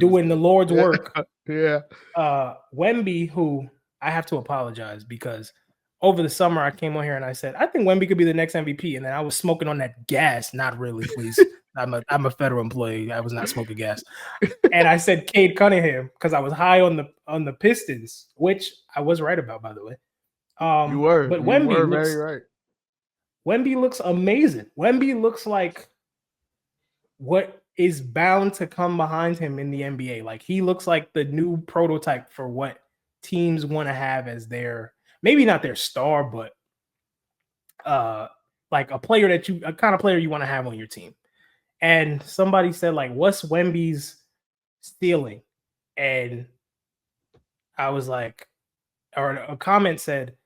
doing the Lord's work. Yeah. Wemby, who I have to apologize because over the summer I came on here and I said, I think Wemby could be the next MVP. And then I was smoking on that gas. Not really, please. I'm a federal employee. I was not smoking gas. And I said Cade Cunningham because I was high on the Pistons, which I was right about, by the way. You were. But Wemby looks very right. Wemby looks amazing. Wemby looks like what is bound to come behind him in the NBA. Like he looks like the new prototype for what teams want to have as their, maybe not their star, but like a kind of player you want to have on your team. And somebody said, like, what's Wemby's ceiling? And I was like, or a comment said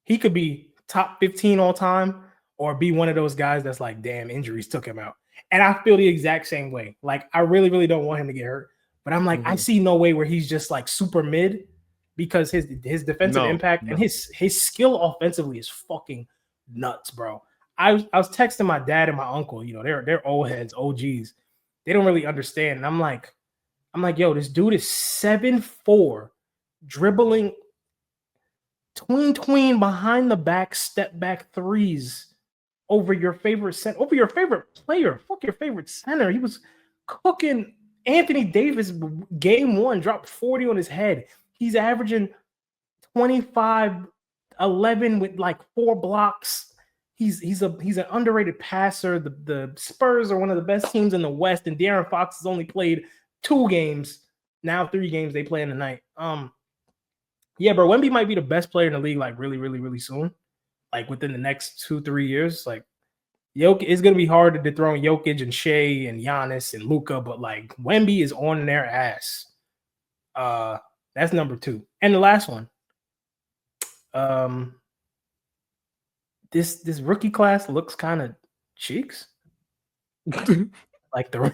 he could be top 15 all time or be one of those guys that's like, damn, injuries took him out. And I feel the exact same way. Like, I really, really don't want him to get hurt. But I'm like, I see no way where he's just like super mid, because his defensive impact and his skill offensively is fucking nuts, bro. I was texting my dad and my uncle, they're old heads, OGs. They don't really understand. And I'm like, yo, this dude is 7'4", dribbling tween behind the back, step back threes over your favorite player. Fuck your favorite center. He was cooking Anthony Davis game one, dropped 40 on his head. He's averaging 25-11 with like 4 blocks. he's an underrated passer. The Spurs are one of the best teams in the West, and De'Aaron Fox has only played 2 games. Now 3 games they play in the night. Yeah, bro, Wemby might be the best player in the league, like really, really, really soon. Like within the next 2-3 years. Like Jokic, it's gonna be hard to dethrone Jokic and Shea and Giannis and Luka, but like Wemby is on their ass. That's number 2. And the last one. This rookie class looks kind of cheeks. Like the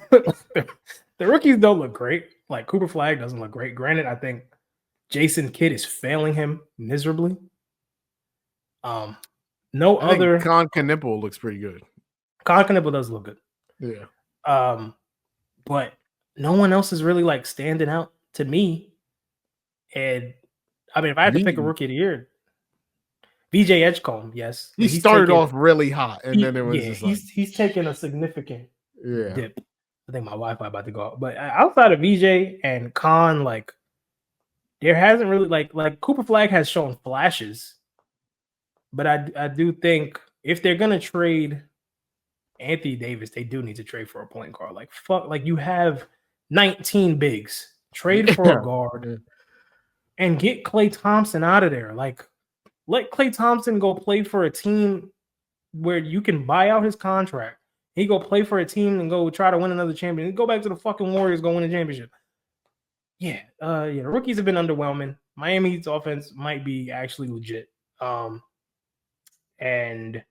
rookies don't look great. Like Cooper Flag doesn't look great. Granted, I think Jason Kidd is failing him miserably. Con Knipple looks pretty good. Con Knipple does look good. Yeah. But no one else is really like standing out to me. And I mean, if I had to pick a rookie of the year, VJ Edgecombe, yes. He started off really hot, and then it was just like he's taking a significant dip. I think my Wi-Fi about to go out. But outside of VJ and Con, like there hasn't really like Cooper Flag has shown flashes. But I do think if they're gonna trade Anthony Davis, they do need to trade for a point guard. Like fuck, like you have 19 bigs. Trade for a guard and get Klay Thompson out of there. Like let Klay Thompson go play for a team where you can buy out his contract. He go play for a team and go try to win another championship. Go back to the fucking Warriors, go win a championship. Yeah, the rookies have been underwhelming. Miami's offense might be actually legit. And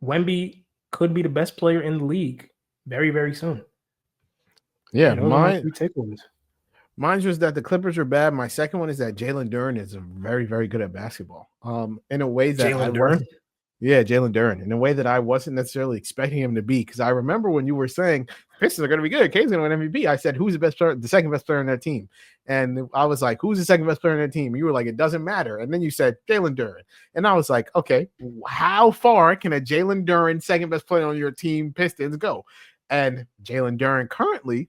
Wemby could be the best player in the league very, very soon. Yeah, mine's was that the Clippers are bad. My second one is that Jalen Duren is very, very good at basketball. In a way that Jalen Duren? Yeah, Jalen Duren, in a way that I wasn't necessarily expecting him to be. Because I remember when you were saying Pistons are going to be good, K's going to win MVP. I said, who's the second best player on that team? And I was like, who's the second best player on that team? And you were like, it doesn't matter. And then you said Jalen Duren. And I was like, okay, how far can a Jalen Duren second best player on your team Pistons go? And Jalen Duren currently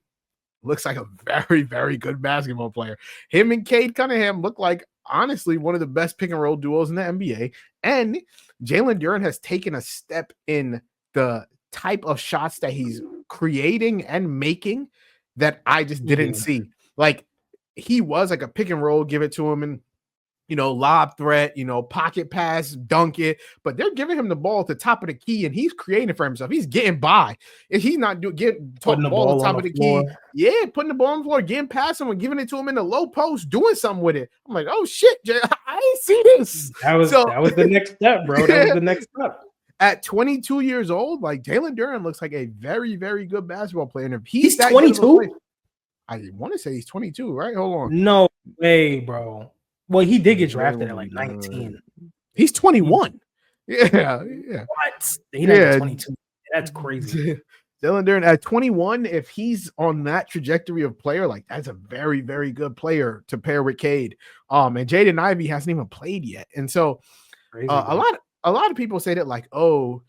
looks like a very, very good basketball player. Him and Cade Cunningham look like, honestly, one of the best pick and roll duos in the NBA. And Jalen Duren has taken a step in the type of shots that he's creating and making that I just didn't see. Like, he was like a pick and roll, give it to him, and lob threat, pocket pass, dunk it, but they're giving him the ball at the top of the key and he's creating for himself. He's getting by. If he's not getting the ball at the top of the key, putting the ball on the floor, getting past him and giving it to him in the low post, doing something with it. I'm like, oh shit, I ain't see this. That was the next step, bro. That was the next step. At 22 years old, like Jalen Duren looks like a very, very good basketball player. And if he's 22, I want to say he's 22, right? Hold on. No way, bro. Well, he did get drafted at like 19. He's 21. Yeah. What? He didn't 22. That's crazy. Jalen Duren at 21, if he's on that trajectory of player, like that's a very, very good player to pair with Cade. And Jaden Ivey hasn't even played yet. And so a lot of people say that like, oh,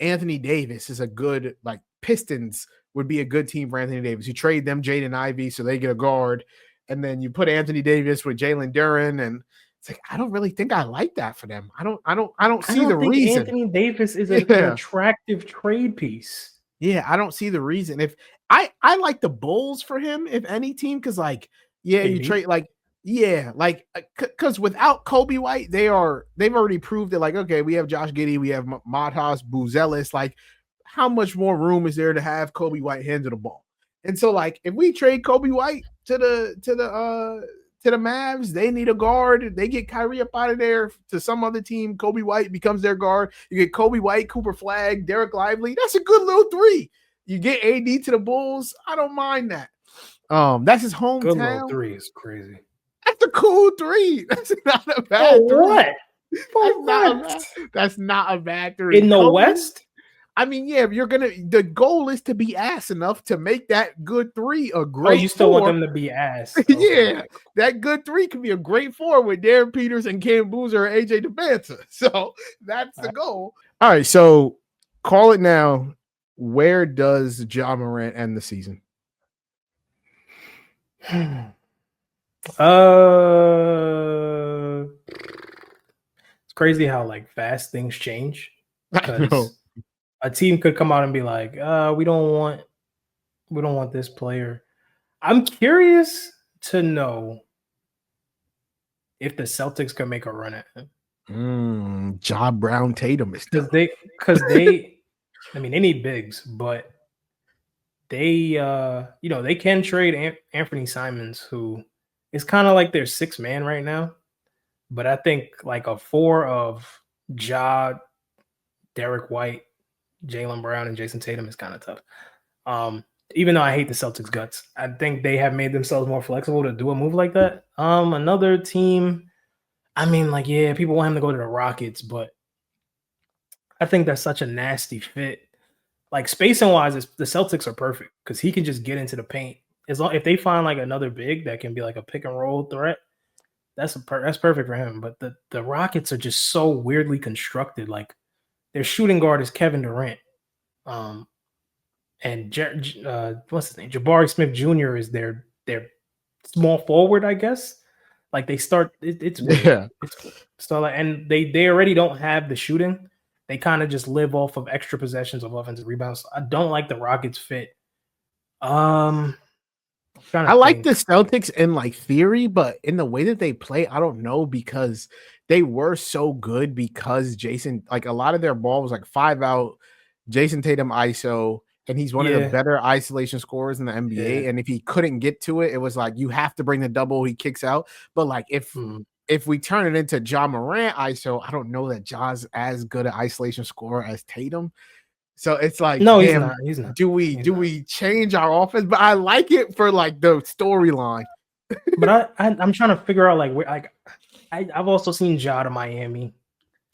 Anthony Davis is a good, like Pistons would be a good team for Anthony Davis. You trade them Jaden Ivey so they get a guard. And then you put Anthony Davis with Jalen Duren, and it's like I don't really think I like that for them. I don't see the reason. Anthony Davis is an attractive trade piece. Yeah, I don't see the reason. If I like the Bulls for him, if any team, because you trade because without Kobe White, they've already proved that okay, we have Josh Giddey, we have Matas Buzelis. Like, how much more room is there to have Kobe White handle the ball? And so, if we trade Kobe White to the Mavs, they need a guard. They get Kyrie up out of there to some other team. Kobe White becomes their guard. You get Kobe White, Cooper Flag, Derek Lively. That's a good little 3. You get AD to the Bulls. I don't mind that. That's his hometown. Good little 3 is crazy. That's a cool 3. That's not a bad 3. That's not a bad 3. In the West? I mean, yeah, the goal is to be ass enough to make that good 3 a great 4. Oh, you still want them to be ass. Okay. Yeah, that good 3 can be a great 4 with Darren Peters and Cam Boozer and AJ DeBanza. So that's the goal. All right, so call it now. Where does Ja Morant end the season? It's crazy how fast things change. because a team could come out and be like, we don't want this player. I'm curious to know if the Celtics can make a run at him. Ja Brown Tatum is because they I mean, they need bigs, but they they can trade Anthony Simons, who is kind of like their sixth man right now. But I think like a 4 of Ja, Derek White, Jaylen Brown, and Jason Tatum is kind of tough. Even though I hate the Celtics guts, I think they have made themselves more flexible to do a move like that. Another team, I mean, like, yeah, people want him to go to the Rockets, but I think that's such a nasty fit. Like, spacing wise, the Celtics are perfect because he can just get into the paint. If they find like another big that can be like a pick and roll threat, that's perfect for him. But the Rockets are just so weirdly constructed. Like, their shooting guard is Kevin Durant. And what's his name? Jabari Smith Jr. is their small forward, I guess. Like, they start it's weird. Yeah. So like, and they already don't have the shooting. They kind of just live off of extra possessions of offensive rebounds. I don't like the Rockets fit. I like the Celtics in like theory, but in the way that they play, I don't know, because they were so good because Jason, like a lot of their ball was like 5 out, Jason Tatum ISO, and he's one of the better isolation scorers in the NBA. And if he couldn't get to it, it was like you have to bring the double, he kicks out. But like if we turn it into Ja Morant ISO, I don't know that Ja's as good an isolation scorer as Tatum. So it's like, no, damn, he's not. Do we change our offense? But I like it for like the storyline. But I'm trying to figure out like where, like I've also seen Ja to Miami.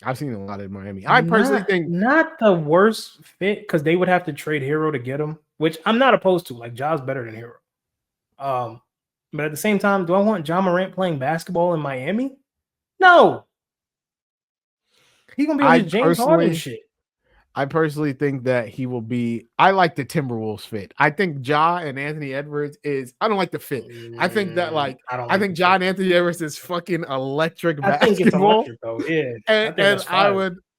I've seen a lot of Miami. I personally think not the worst fit because they would have to trade Hero to get him, which I'm not opposed to. Like, Ja's better than Hero. But at the same time, do I want Ja Morant playing basketball in Miami? No. He's gonna be on James Harden shit. I personally think that he will be. I like the Timberwolves fit. I think Ja and Anthony Edwards is. I don't like the fit. I think that I think Ja and Anthony Edwards is fucking electric basketball. I think it's electric though. Yeah, and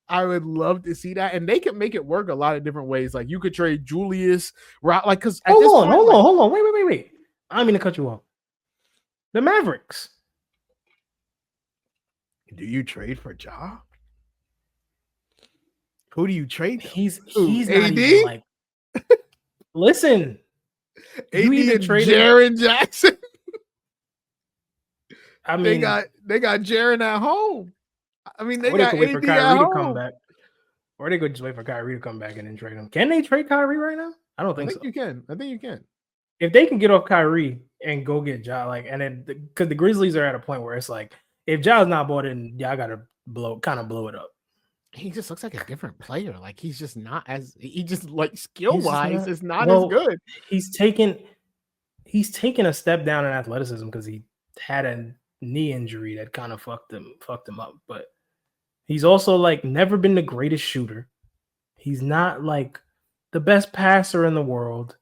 I would love to see that, and they can make it work a lot of different ways. Like you could trade Julius, like because hold on, wait. I don't mean to cut you off. The Mavericks. Do you trade for Ja? Who do you trade? He's AD? Not even like. Listen, AD and Jaren Jackson. I mean, they got Jaren at home. I mean, they got wait AD for Kyrie to come back, or they could just wait for Kyrie to come back and then trade him. Can they trade Kyrie right now? I don't think so. You can. I think you can. If they can get off Kyrie and go get Ja, like, and then because the Grizzlies are at a point where it's like, if Ja's not bought in, y'all gotta blow it up. He just looks like a different player. Like he's just not as like skill wise is not as good. He's taken a step down in athleticism because he had a knee injury that kind of fucked him up. But he's also like never been the greatest shooter. He's not like the best passer in the world.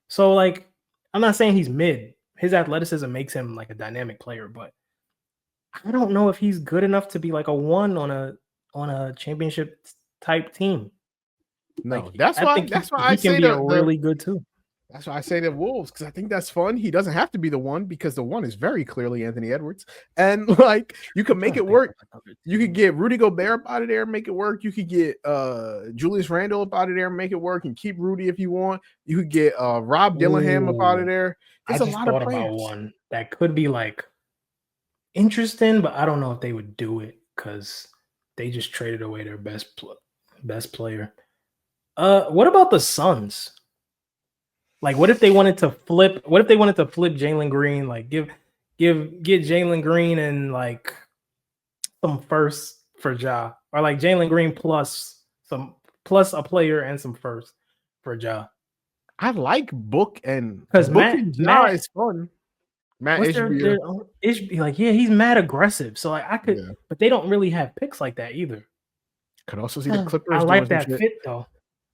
So like, I'm not saying he's mid. His athleticism makes him like a dynamic player, but I don't know if he's good enough to be like a 1 on a championship type team. No, like, that's why I say he can be really good too. That's why I say the Wolves, because I think that's fun. He doesn't have to be the 1 because the 1 is very clearly Anthony Edwards. And like you can make it work. You could get Rudy Gobert up out of there and make it work. You could get Julius Randle up out of there and make it work and keep Rudy if you want. You could get Rob Dillingham up out of there. There's I just thought about one that could be like interesting, but I don't know if they would do it because they just traded away their best player. What about the Suns? Like, what if they wanted to flip? What if they wanted to flip Jalen Green? Like, get Jalen Green and like some first for Ja, or like Jalen Green plus a player and some first for Ja. I like Book and because Matt is fun. Matt Ishbia, like, yeah, he's mad aggressive. So like I could, but they don't really have picks like that either. Could also see the Clippers. I like that fit though.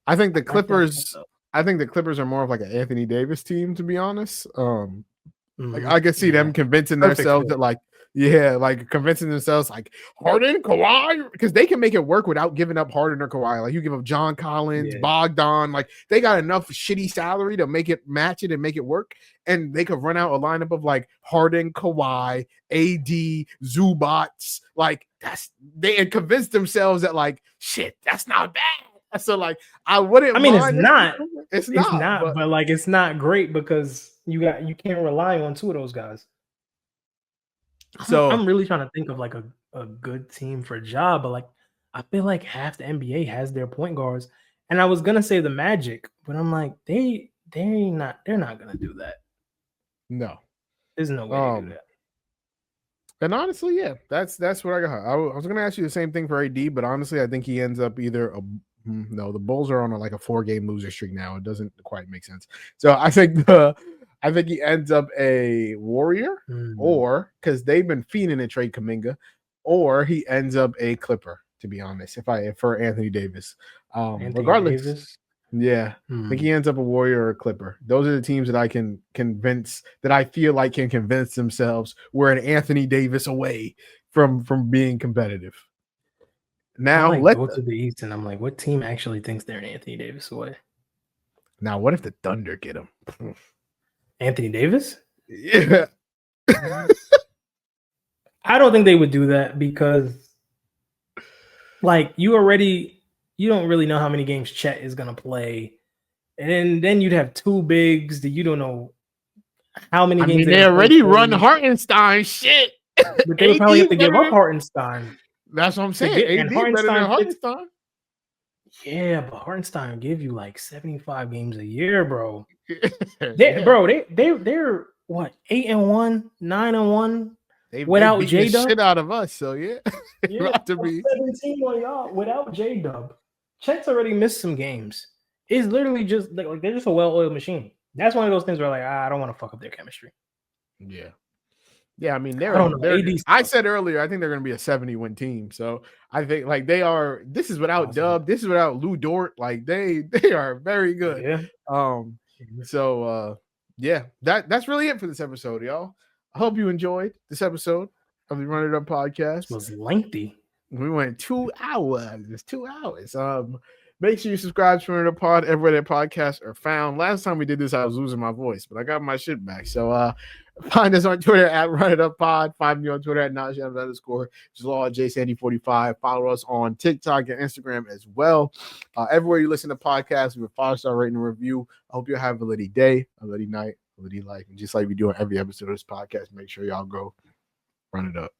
I think the Clippers. I think the Clippers are more of like an Anthony Davis team, to be honest. Like I could see them convincing themselves that like, Yeah, like convincing themselves like Harden, Kawhi, because they can make it work without giving up Harden or Kawhi. Like you give up John Collins, Bogdan, like they got enough shitty salary to make it match it and make it work. And they could run out a lineup of like Harden, Kawhi, AD, Zubats. Like they had convinced themselves that like shit, that's not bad. So like I wouldn't. I mean, mind it's not, but like it's not great because you can't rely on two of those guys. So I'm really trying to think of like a good team for Ja, but like I feel like half the NBA has their point guards, and I was gonna say the Magic, but I'm like they're not gonna do that. No, there's no way to do that. And honestly, yeah, that's what I got. I was gonna ask you the same thing for AD, but honestly, I think he ends up either no, the Bulls are on like a 4-game loser streak now. It doesn't quite make sense. So I think he ends up a Warrior, or because they've been feeding a trade Kuminga, or he ends up a Clipper. To be honest, for Anthony Davis, regardless, Davis? Yeah, I think he ends up a Warrior or a Clipper. Those are the teams that I can convince, that I feel like can convince themselves we're an Anthony Davis away from being competitive. Now let's go to the East, and I'm like, what team actually thinks they're an Anthony Davis away? Now, what if the Thunder get him? Anthony Davis? Yeah. I don't think they would do that because, like, you don't really know how many games Chet is gonna play, and then you'd have two bigs that you don't know how many games. They already run Hartenstein. Shit, but they would probably have to give up Hartenstein. That's what I'm saying. AD better than Hartenstein. Yeah, but Hartenstein will give you like 75 games a year, bro. They're what, 8-1, 9-1 without J-Dub. Shit out of us, so yeah. To be 17 on y'all without J-Dub. Chet's already missed some games. It's literally just like they're just a well-oiled machine. That's one of those things where like I don't want to fuck up their chemistry. Yeah. Yeah, I mean, I said earlier, I think they're going to be a 70-win team. So I think like they are. This is without Dub. This is without Lou Dort. Like they are very good. Yeah. So yeah, that's really it for this episode, y'all. I hope you enjoyed this episode of the Run It Up podcast. It was lengthy. We went 2 hours. It's 2 hours. Make sure you subscribe to Run It Up Pod everywhere that podcasts are found. Last time we did this, I was losing my voice, but I got my shit back. So find us on Twitter at Run It Up Pod. Find me on Twitter at Najee_Jalaal JSandy45. Follow us on TikTok and Instagram as well. Everywhere you listen to podcasts, we have a 5-star rating and review. I hope you have a litty day, a litty night, a litty life. And just like we do on every episode of this podcast, make sure y'all go run it up.